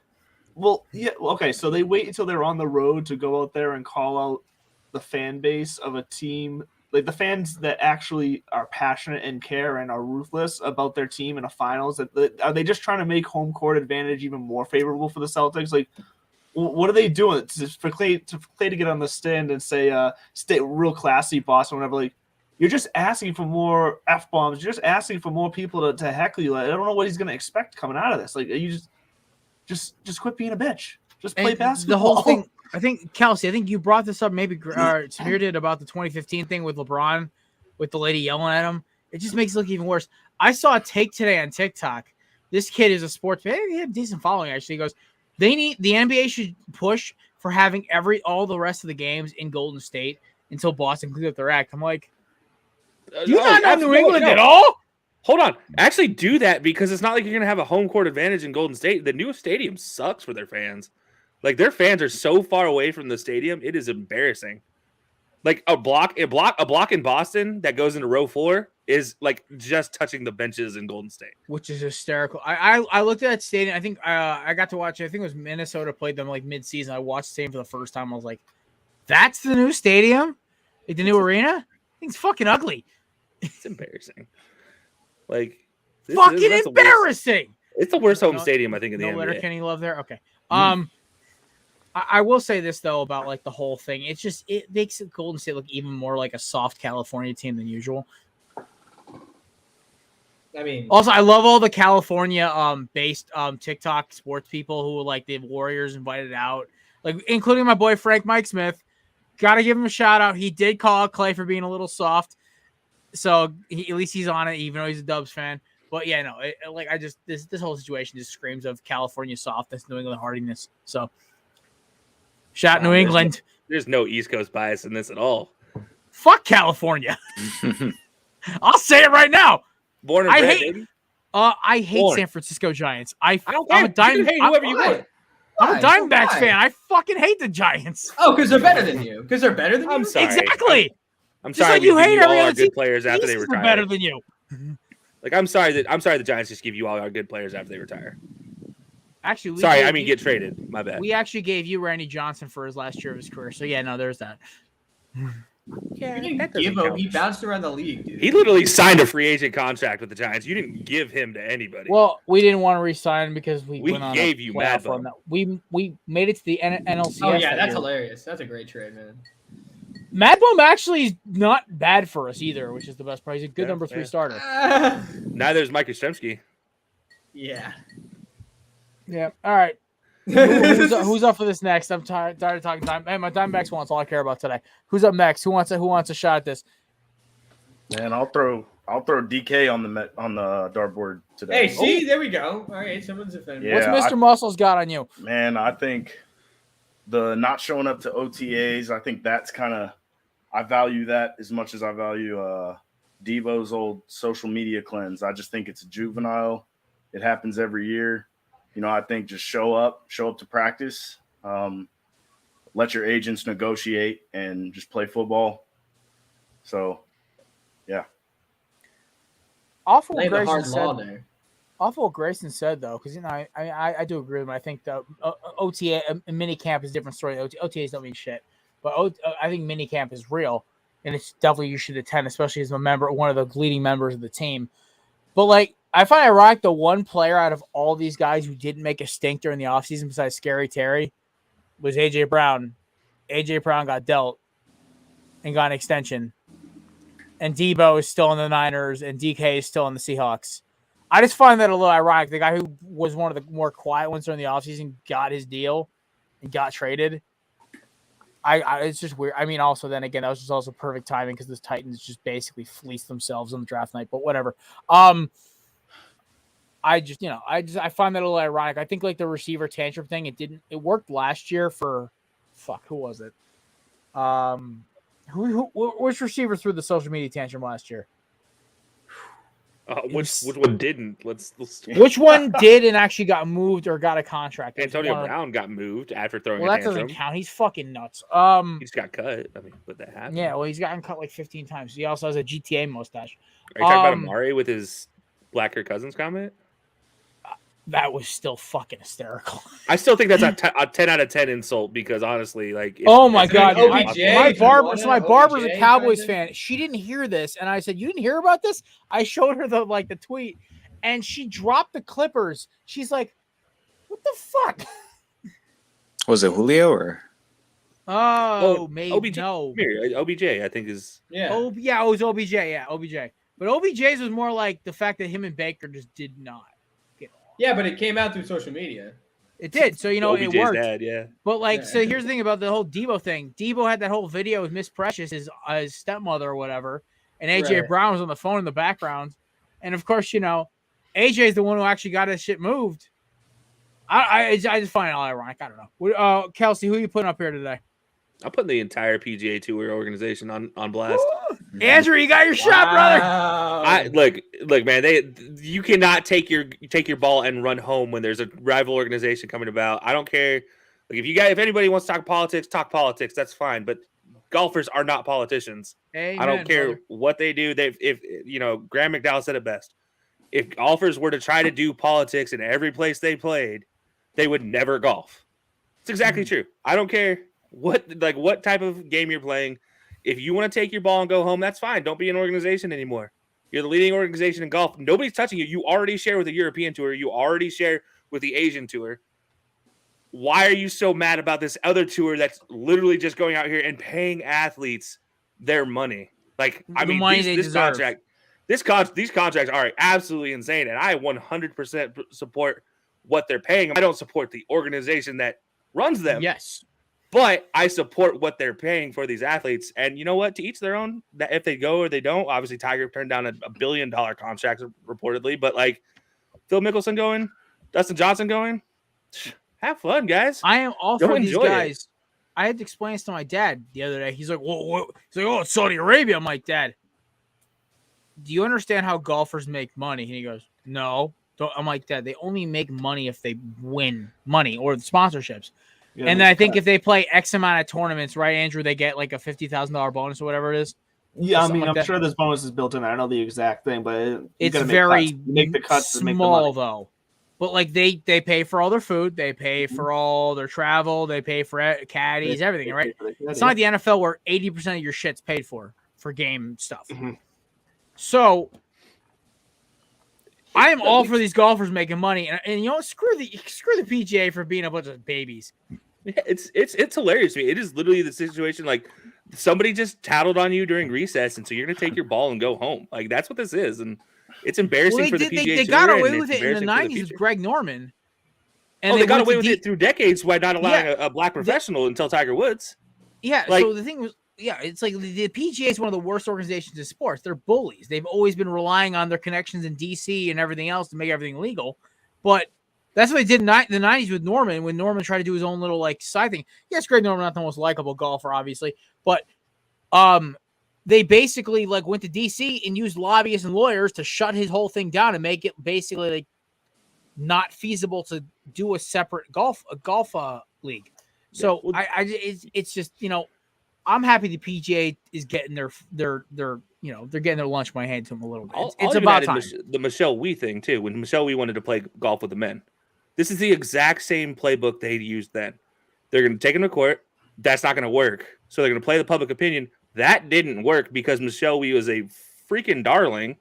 Well, yeah, okay. So they wait until they're on the road to go out there and call out the fan base of a team, like the fans that actually are passionate and care and are ruthless about their team in a finals. Are they just trying to make home court advantage even more favorable for the Celtics? Like, what are they doing for Klay to get on the stand and say, "Stay real classy, boss," or whatever? Like, you're just asking for more F-bombs. You're just asking for more people to heckle you. Like, I don't know what he's going to expect coming out of this. Like, you just quit being a bitch. Just play basketball. The whole thing. I think Kelsey. I think you brought this up. Maybe Samir did about the 2015 thing with LeBron, with the lady yelling at him. It just makes it look even worse. I saw a take today on TikTok. This kid is a sports fan. He had a decent following actually. He goes, the NBA should push for having all the rest of the games in Golden State until Boston cleans up their act. I'm like, do you not know New England at all? Hold on. Actually do that because it's not like you're going to have a home court advantage in Golden State. The new stadium sucks for their fans. Like, their fans are so far away from the stadium, it is embarrassing. Like, a block in Boston that goes into row 4 is like just touching the benches in Golden State, which is hysterical. I looked at that stadium. I think I got to watch it. I think it was Minnesota played them like mid-season. I watched the stadium for the first time. I was like, that's the new stadium? Like the new arena? Thing's fucking ugly. It's embarrassing. Like, fucking embarrassing. It's the worst home stadium, I think, in the NBA. No letter Kenny Love there? Okay. I will say this, though, about like the whole thing. It makes Golden State look even more like a soft California team than usual. I mean, also, I love all the California based TikTok sports people who like the Warriors invited out, like including my boy Frank Mike Smith. Got to give him a shout out. He did call out Klay for being a little soft, so at least he's on it, even though he's a Dubs fan. But yeah, no, this whole situation just screams of California softness, New England hardiness. So, shout New England. There's no East Coast bias in this at all. Fuck California. I'll say it right now. Born and bred, baby. I hate San Francisco Giants. I don't care. You can hate whoever you want. I'm a Diamondbacks fan. I fucking hate the Giants. Oh, because they're better than you. Because they're better than you. I'm sorry. Exactly. I'm sorry. Like you hate all our good good players after they retire. Better than you. Like I'm sorry the Giants just give you all our good players after they retire. Actually, get traded. My bad. We actually gave you Randy Johnson for his last year of his career. So yeah, no, there's that. Yeah, you didn't give him. He bounced around the league, dude. He literally signed a free agent contract with the Giants. You didn't give him to anybody. Well, we didn't want to re-sign him because we went on gave you Mad Bum. We made it to the NLCS. Oh yeah, that's hilarious. That's a great trade, man. Mad Bum actually is not bad for us either, which is the best part. He's a good number 3 starter. Neither is Mike Yastrzemski. Yeah. Yeah. All right. Who's up for this next? I'm tired of talking time. Hey, my Diamondbacks wants all I care about today. Who's up next? Who wants a shot at this? Man, I'll throw DK on the dartboard today. Hey, see, there we go. All right, someone's offended. Yeah, what's Mr. Muscles got on you? Man, I think the not showing up to OTAs. I think that's kind of I value that as much as I value Devo's old social media cleanse. I just think it's juvenile. It happens every year. You know, I think just show up to practice, let your agents negotiate, and just play football. So, yeah. Awful Lay what the Grayson hard law said. there. Awful what Grayson said though, because I do agree with him. I think the OTA mini camp is a different story. OTAs don't mean shit, but I think mini camp is real, and it's definitely you should attend, especially as a member, one of the leading members of the team. But like, I find ironic the one player out of all these guys who didn't make a stink during the offseason besides Scary Terry was AJ Brown. AJ Brown got dealt and got an extension. And Debo is still in the Niners, and DK is still in the Seahawks. I just find that a little ironic. The guy who was one of the more quiet ones during the offseason got his deal and got traded. It's just weird. I mean, also then again, that was just also perfect timing because the Titans just basically fleeced themselves on the draft night. But whatever. I find that a little ironic. I think like the receiver tantrum thing, it worked last year for, who was it? Which receiver threw the social media tantrum last year? Which one didn't? Let's Which one did and actually got moved or got a contract? Antonio Brown got moved after throwing. Well, a that tantrum. doesn't count. He's fucking nuts. He just got cut. I mean, but that happened. Yeah, well, he's gotten cut like 15 times. He also has a GTA mustache. Are you talking about Amari with his Blacker Cousins comment? That was still fucking hysterical. I still think that's a 10 out of 10 insult because honestly, like, oh my god, OBJ, my barber's a Cowboys OBJ, fan. She didn't hear this, and I said, "You didn't hear about this?" I showed her the tweet, and she dropped the Clippers. She's like, "What the fuck?" Was it Julio or? Maybe OBJ, no. OBJ, I think is. Yeah. It was OBJ. Yeah, OBJ. But OBJ's was more like the fact that him and Baker just did not. Yeah, but it came out through social media. It did. So, it OBJ's worked. dad, yeah. But, so here's the thing about the whole Debo thing. Debo had that whole video with Miss Precious, his stepmother or whatever, and AJ Brown was on the phone in the background. And, of course, AJ is the one who actually got his shit moved. I just find it all ironic. I don't know. Kelsey, who are you putting up here today? I'm putting the entire PGA Tour organization on blast. Andrew, you got your shot, brother. Look, man. You cannot take your ball and run home when there's a rival organization coming about. I don't care. Like if anybody wants to talk politics. That's fine. But golfers are not politicians. Amen, I don't care what they do. If Graham McDowell said it best. If golfers were to try to do politics in every place they played, they would never golf. It's exactly true. I don't care what type of game you're playing. If you want to take your ball and go home, that's fine. Don't be an organization anymore. You're the leading organization in golf. Nobody's touching you. You already share with the European Tour. You already share with the Asian Tour. Why are you so mad about this other tour that's literally just going out here and paying athletes their money? Like, I mean, these contracts are absolutely insane, and I 100% support what they're paying. I don't support the organization that runs them. Yes. But I support what they're paying for these athletes. And you know what? To each their own. That if they go or they don't. Obviously, Tiger turned down a $1 billion contract reportedly. But like Phil Mickelson going, Dustin Johnson going, have fun, guys. I am all for these guys. It. I had to explain this to my dad the other day. He's like, "What?" He's like, "Oh, it's Saudi Arabia." I'm like, "Dad, do you understand how golfers make money?" And he goes, "No." I'm like, "Dad, they only make money if they win money or the sponsorships." Yeah, and then I think if they play X amount of tournaments, right, Andrew, they get like a $50,000 bonus or whatever it is. Yeah, I mean, I'm sure this bonus is built in. I don't know the exact thing, but it's very make the cuts small though. But like they pay for all their food, they pay for all their travel, they pay for caddies, everything, right? It's not like the NFL where 80% of your shit's paid for game stuff. Mm-hmm. So I am all for these golfers making money, and screw the PGA for being a bunch of babies. Yeah, it's hilarious to me. It is literally the situation like somebody just tattled on you during recess, and so you're gonna take your ball and go home. Like that's what this is, and it's embarrassing for the PGA. They got away with it in the '90s with Greg Norman. And they got away with it through decades by not allowing a black professional until Tiger Woods. Yeah. So the thing was. Yeah, it's like the PGA is one of the worst organizations in sports. They're bullies. They've always been relying on their connections in DC and everything else to make everything legal. But that's what they did in the 90s with Norman when Norman tried to do his own little side thing. Yes, Greg Norman not the most likable golfer, obviously, but they basically went to DC and used lobbyists and lawyers to shut his whole thing down and make it basically not feasible to do a separate golf league. So it's just I'm happy the PGA is getting their they're getting their lunch money handed to them a little bit. I'll It's even about add in time. the Michelle Wee thing too. When Michelle Wee wanted to play golf with the men, this is the exact same playbook they used then. They're going to take him to court. That's not going to work. So they're going to play the public opinion. That didn't work because Michelle Wee was a freaking darling.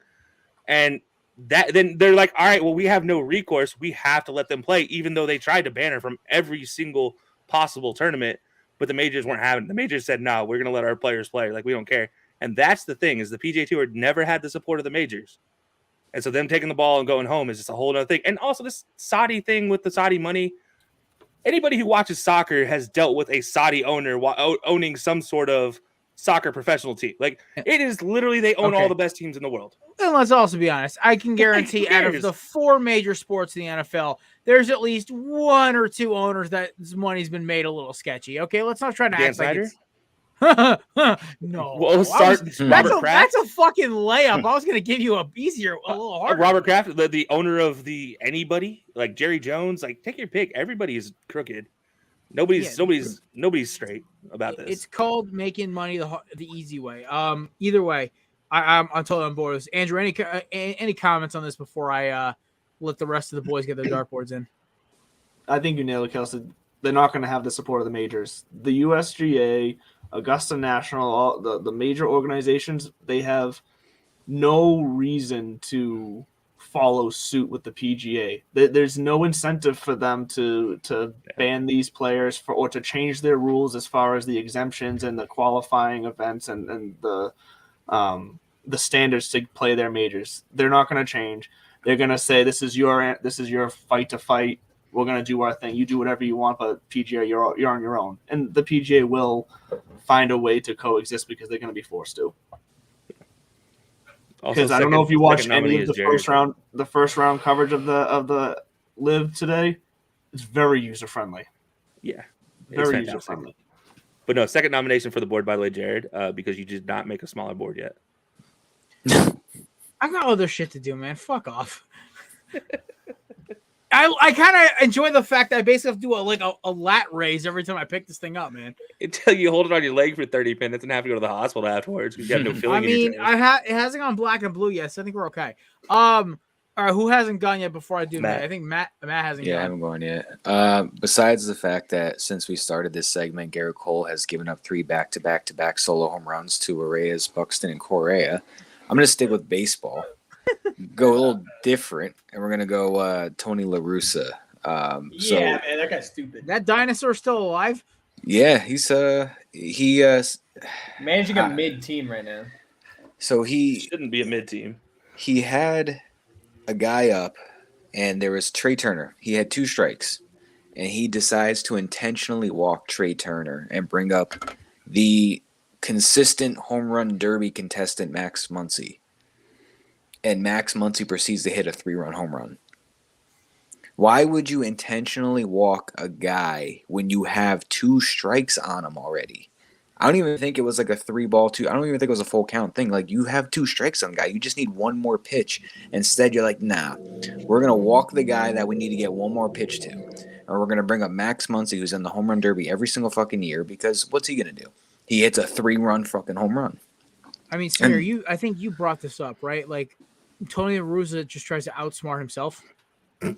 And then they're like, all right, well, we have no recourse. We have to let them play, even though they tried to ban her from every single possible tournament. But the majors weren't having it. The majors said, no, we're going to let our players play. Like, we don't care. And that's the thing, is the PGA Tour never had the support of the majors. And so them taking the ball and going home is just a whole other thing. And also this Saudi thing with the Saudi money. Anybody who watches soccer has dealt with a Saudi owner owning some sort of soccer professional team. Like, it is literally, they own all the best teams in the world. And let's also be honest. I can guarantee out of the 4 major sports in the NFL, there's at least 1 or 2 owners that money's been made a little sketchy. Okay, let's not try to act like it's... No. Well, that's a fucking layup. I was going to give you a little harder. Robert Kraft, the owner of the anybody, like Jerry Jones, like, take your pick. Everybody is crooked. Nobody's straight about this. It's called making money the easy way. Either way, I'm totally on board with this. Andrew, any comments on this before I let the rest of the boys get their dartboards in? I think you nailed it, Kelsey. They're not going to have the support of the majors. The USGA, Augusta National, all the major organizations, they have no reason to follow suit with the PGA. There's no incentive for them to ban these players or to change their rules as far as the exemptions and the qualifying events and the standards to play their majors. They're not going to change. They're going to say this is your fight to fight. We're going to do our thing. You do whatever you want, but PGA, you're on your own. And the PGA will find a way to coexist because they're going to be forced to. Because I don't know if you watched any of the first round coverage of the Live today. It's very user friendly. Yeah, very user friendly. But no, second nomination for the board, by the way, Jared, because you did not make a smaller board yet. I got other shit to do, man. Fuck off. I kind of enjoy the fact that I basically have to do a lat raise every time I pick this thing up, man. Until you hold it on your leg for 30 minutes and have to go to the hospital afterwards because you have no feeling. I mean, it hasn't gone black and blue yet, so I think we're okay. All right, who hasn't gone yet before I do that? I think Matt hasn't gone. Yeah, I haven't gone yet. Besides the fact that since we started this segment, Garrett Cole has given up 3 back-to-back solo home runs to Reyes, Buxton, and Correa. I'm going to stick with baseball. Go a little different, and we're going to go Tony La Russa. Man, that guy's stupid. That dinosaur still alive? Yeah, he's managing a mid-team right now. So he shouldn't be a mid-team. He had a guy up, and there was Trey Turner. He had 2 strikes, and he decides to intentionally walk Trey Turner and bring up the consistent home run derby contestant Max Muncy. And Max Muncy proceeds to hit a 3-run home run. Why would you intentionally walk a guy when you have 2 strikes on him already? I don't even think it was like a 3-ball, 2. I don't even think it was a full count thing. Like, you have 2 strikes on a guy. You just need 1 more pitch. Instead, you're like, nah, we're going to walk the guy that we need to get 1 more pitch to. Or we're going to bring up Max Muncy, who's in the home run derby every single fucking year, because what's he going to do? He hits a 3-run fucking home run. I mean, Samir, I think you brought this up, right? Like, Tony La Russa just tries to outsmart himself. I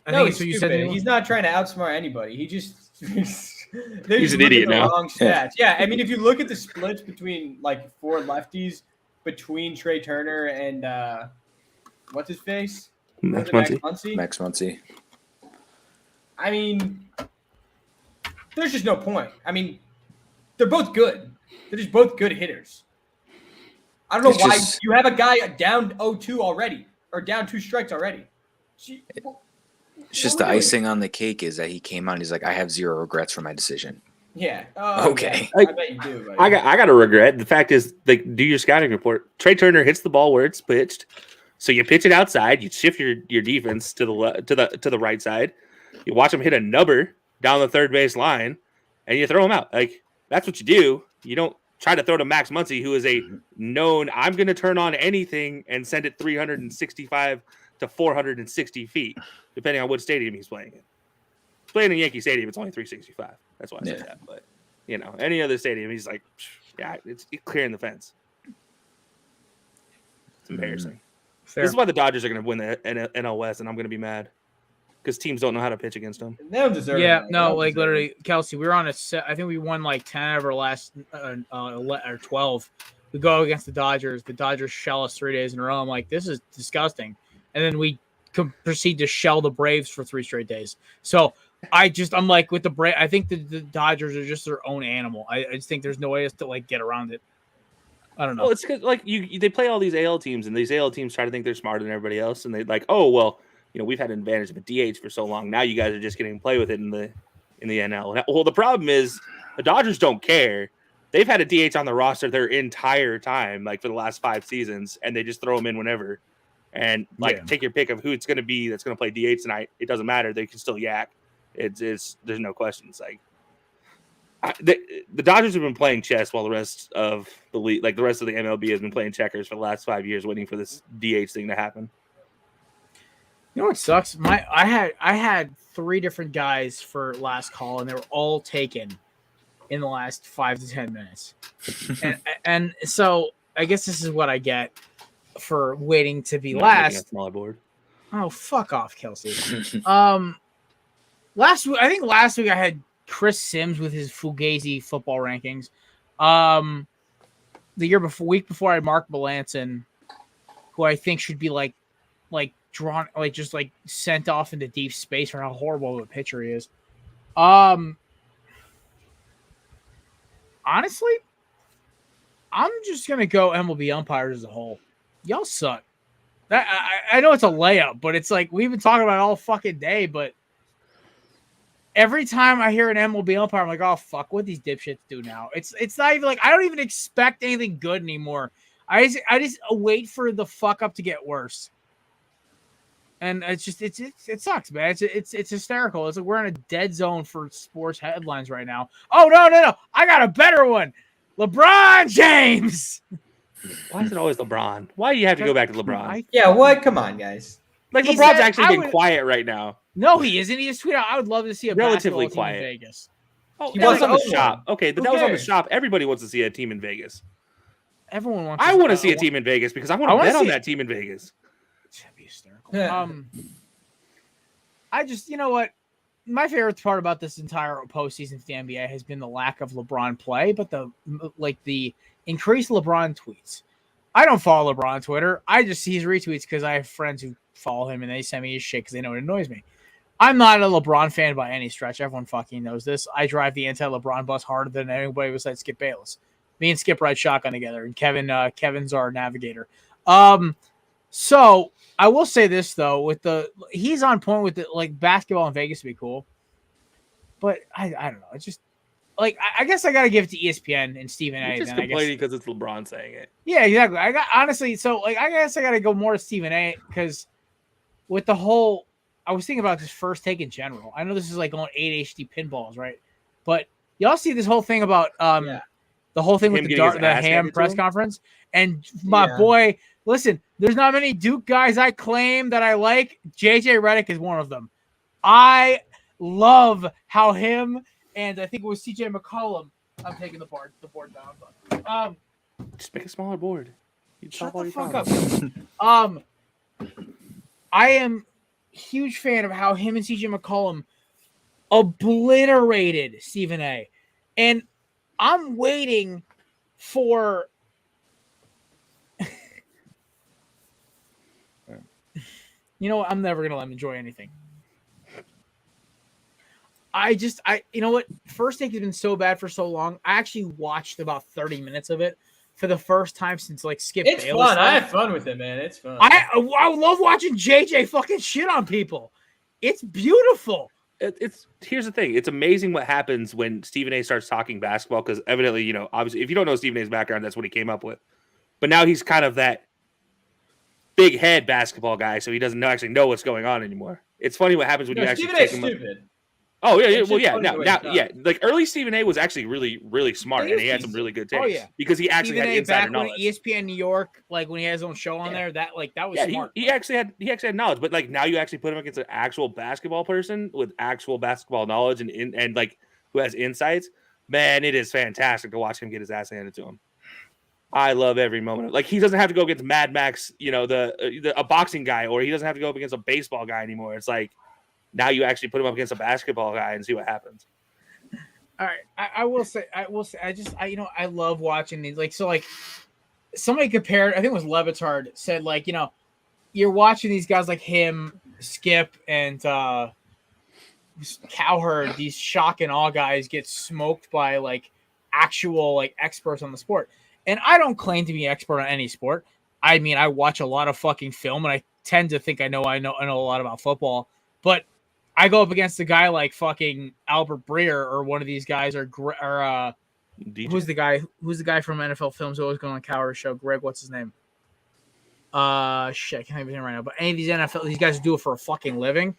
think he's stupid. He's not trying to outsmart anybody. He just he's an idiot now. Wrong stats. Yeah, I mean, if you look at the splits between like 4 lefties between Trey Turner and what's his face? Max Muncy. Max Muncy. I mean, there's just no point. I mean, they're both good. They're just both good hitters. I don't know why you have a guy down 0-2 already or down 2 strikes already. It's just the icing on the cake is that he came out and he's like, I have 0 regrets for my decision. Yeah. Okay. Yeah. I bet you do. Buddy. I got a regret. The fact is, like, do your scouting report. Trey Turner hits the ball where it's pitched, so you pitch it outside. You shift your defense to the right side. You watch him hit a nubber down the third base line, and you throw him out. Like, that's what you do. You don't try to throw to Max Muncy, who is a known, I'm going to turn on anything and send it 365 to 460 feet, depending on what stadium he's playing in. He's playing in Yankee Stadium, it's only 365. That's why I said that. But, any other stadium, he's like, yeah, it's clearing the fence. It's embarrassing. Fair. This is why the Dodgers are going to win the NL West, and I'm going to be mad because teams don't know how to pitch against them. They don't deserve it. Yeah, man. They no, don't like deserve it. literally, Kelsey, we were on a set. I think we won like 10 out of our last or 12. We go against the Dodgers. The Dodgers shell us 3 days in a row. I'm like, this is disgusting. And then we proceed to shell the Braves for 3 straight days. So I'm like, with the Braves, I think the Dodgers are just their own animal. I just think there's no way to like get around it. I don't know. Well, it's because like they play all these AL teams, and these AL teams try to think they're smarter than everybody else, and they like, oh well, we've had an advantage of a DH for so long. Now you guys are just getting to play with it in the NL. Well, the problem is the Dodgers don't care. They've had a DH on the roster their entire time, like for the last 5 seasons, and they just throw them in whenever. And take your pick of who it's going to be that's going to play DH tonight. It doesn't matter. They can still yak. It's there's no questions. Like the Dodgers have been playing chess while the rest of the league, like the rest of the MLB, has been playing checkers for the last 5 years, waiting for this DH thing to happen. You know what sucks? I had 3 different guys for last call, and they were all taken in the last 5 to 10 minutes. and so I guess this is what I get for waiting to be last. Smaller board. Oh, fuck off, Kelsey. Last week I had Chris Sims with his Fugazi football rankings. The week before I had Mark Melanson, who I think should be like drawn, like just like sent off into deep space for how horrible of a pitcher he is. Honestly, I'm just gonna go MLB umpires as a whole. Y'all suck. I know it's a layup, but it's like we've been talking about it all fucking day. But every time I hear an MLB umpire, I'm like, oh fuck, what these dipshits do now? It's not even like I don't even expect anything good anymore. I just wait for the fuck up to get worse. And it sucks, man. It's hysterical. It's like we're in a dead zone for sports headlines right now. Oh no! I got a better one. LeBron James. Why is it always LeBron? Why do you have to go back to LeBron? Yeah, what? Come on, guys. Like LeBron's actually been quiet right now. No, he isn't. He just tweeted out, I would love to see a relatively basketball quiet team in Vegas. Oh, that was on the shop. Okay, but that was on the shop. Everybody wants to see a team in Vegas. Everyone wants. I want to see a team in Vegas because I want to bet on that team in Vegas. That'd be hysterical. I just, you know what? My favorite part about this entire postseason for the NBA has been the lack of LeBron play, but the increased LeBron tweets. I don't follow LeBron on Twitter. I just see his retweets because I have friends who follow him and they send me his shit because they know it annoys me. I'm not a LeBron fan by any stretch. Everyone fucking knows this. I drive the anti-LeBron bus harder than anybody besides Skip Bayless. Me and Skip ride shotgun together, and Kevin's our navigator. So I will say this though, he's on point with like basketball in Vegas would be cool, but I don't know. It's just like I guess I got to give it to ESPN and Stephen A. You're just complaining because it's LeBron saying it. Yeah, exactly. I guess I got to go more to Stephen A. because with the whole, I was thinking about this first take in general. I know this is like on 8 HD pinballs, right? But y'all see this whole thing about the whole thing with the Ham press conference, and my boy. Listen, there's not many Duke guys I claim that I like. JJ Redick is one of them. I love how him and I think it was CJ McCollum. I'm taking the board down. Just make a smaller board. Shut the fuck up. I am a huge fan of how him and CJ McCollum obliterated Stephen A. And I'm waiting for you know what? I'm never going to let him enjoy anything. You know what? First Take has been so bad for so long. I actually watched about 30 minutes of it for the first time since like Skip Bayless. It's fun. I have fun with it, man. It's fun. I love watching JJ fucking shit on people. It's beautiful. Here's the thing. It's amazing what happens when Stephen A starts talking basketball because evidently, obviously, if you don't know Stephen A's background, that's what he came up with. But now he's kind of that big head basketball guy, so he doesn't actually know what's going on anymore. It's funny what happens when you actually take him. Stupid. Oh yeah, well yeah. Now, like early Stephen A was actually really, really smart, and he had some really good takes. Oh yeah, because he actually Stephen had A insider back knowledge. When ESPN New York, like when he has his own show on there, that was smart. He actually had knowledge, but like now you actually put him against an actual basketball person with actual basketball knowledge and like who has insights. Man, it is fantastic to watch him get his ass handed to him. I love every moment. Like he doesn't have to go against Mad Max, a boxing guy, or he doesn't have to go up against a baseball guy anymore. It's like now you actually put him up against a basketball guy and see what happens. All right, I will say, I love watching these. Like, so, like, somebody compared, I think it was Levitard said, like, you're watching these guys like him, Skip, and Cowherd, these shock and awe guys get smoked by like actual like experts on the sport. And I don't claim to be an expert on any sport. I mean, I watch a lot of fucking film, and I tend to think I know a lot about football. But I go up against a guy like fucking Albert Breer or one of these guys, or who's the guy from NFL Films who always going on Cowherd's show? Greg, what's his name? Shit, I can't even hear right now. But any of these guys who do it for a fucking living,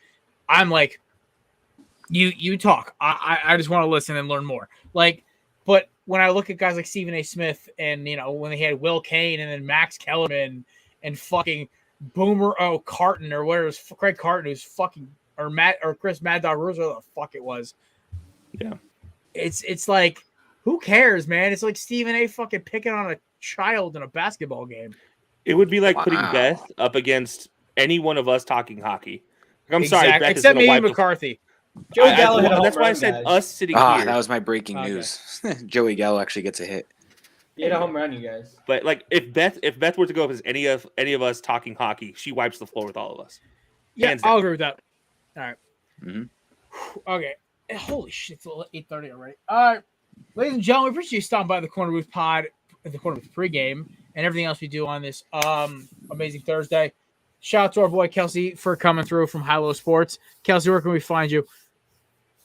I'm like, you talk. I just want to listen and learn more. Like, but when I look at guys like Stephen A. Smith and when they had Will Kane and then Max Kellerman and fucking Boomer Carton or whatever it was, Craig Carton, who's fucking or Chris Mad Dog Russo, whatever the fuck it was. Yeah, it's like, who cares, man? It's like Stephen A. fucking picking on a child in a basketball game. It would be like putting Beth up against any one of us talking hockey. I'm sorry, Beth, except maybe McCarthy. Joey Gallo hit a home that's why I run, said guys. us sitting here. That was my breaking news. Joey Gallo actually gets a hit. He hit a home run, you guys. But like, if Beth were to go up as any of us talking hockey, she wipes the floor with all of us. Yeah, I'll agree with that. All right. Mm-hmm. Okay. Holy shit! It's 8:30 already. All right, ladies and gentlemen, we appreciate you stopping by the Corner Booth Pod, the Corner Booth pregame, and everything else we do on this amazing Thursday. Shout out to our boy Kelsey for coming through from Hilo Sports. Kelsey, where can we find you?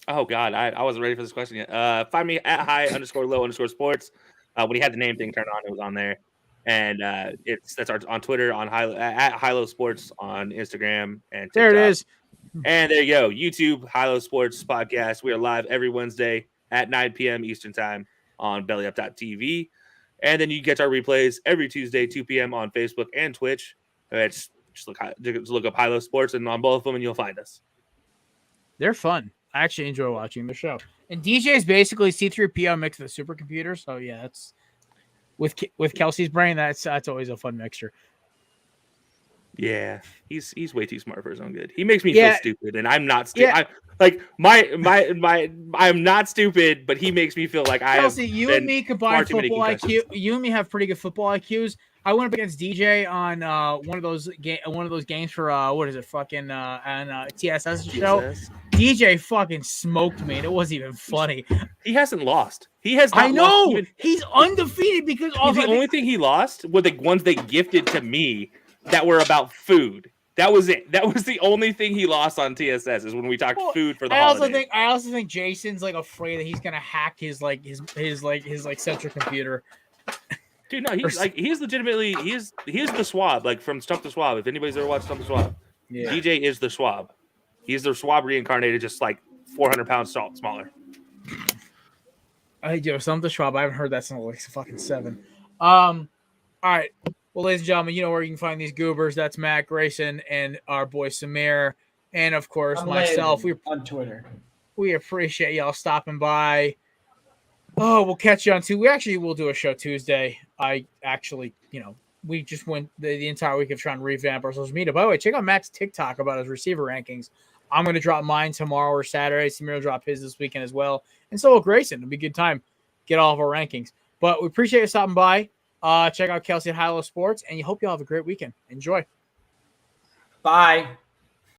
Oh God, I wasn't ready for this question yet. Find me at high_low_sports. When he had the name thing turned on, it was on there, and that's on Twitter at Hilo Sports on Instagram and TikTok. There it is. And there you go. YouTube, Hilo Sports Podcast. We are live every Wednesday at 9 p.m. Eastern Time on bellyup.tv. And then you get our replays every Tuesday, 2 p.m. on Facebook and Twitch. Just look up Hilo Sports, and on both of them, and you'll find us. They're fun. I actually enjoy watching the show. And DJ is basically C3PO mixed with a supercomputer. So, yeah, that's with Kelsey's brain, that's always a fun mixture. Yeah, he's way too smart for his own good. He makes me feel stupid, and I'm not stupid. Yeah. I'm not stupid, but he makes me feel like Kelsey, you and me combined football IQ. You and me have pretty good football IQs. I went up against DJ on one of those games for what is it, fucking on TSS show. DJ fucking smoked me, and it wasn't even funny. He hasn't lost. He has. Not I know. Lost he's undefeated because the only thing he lost were the ones they gifted to me that were about food. That was it. That was the only thing he lost on TSS is when we talked food for the holidays. I also think Jason's like afraid that he's gonna hack his central computer. Dude, no, he's legitimately he is the Swab, like from Stump the Swab. If anybody's ever watched Stump the Swab, DJ is the Swab. He's the Swab reincarnated, just like 400 pounds smaller. Stump the Swab. I haven't heard that since like fucking 7. All right. Well, ladies and gentlemen, you know where you can find these goobers. That's Matt, Grayson, and our boy Samir, and of course myself. We're on Twitter. We appreciate y'all stopping by. Oh, we'll catch you on Tuesday. We'll do a show Tuesday. We just went the entire week of trying to revamp our social media. By the way, check out Matt's TikTok about his receiver rankings. I'm going to drop mine tomorrow or Saturday. Samir will drop his this weekend as well. And so will Grayson. It'll be a good time. Get all of our rankings. But we appreciate you stopping by. Check out Kelsey at Hilo Sports, and you hope you all have a great weekend. Enjoy. Bye.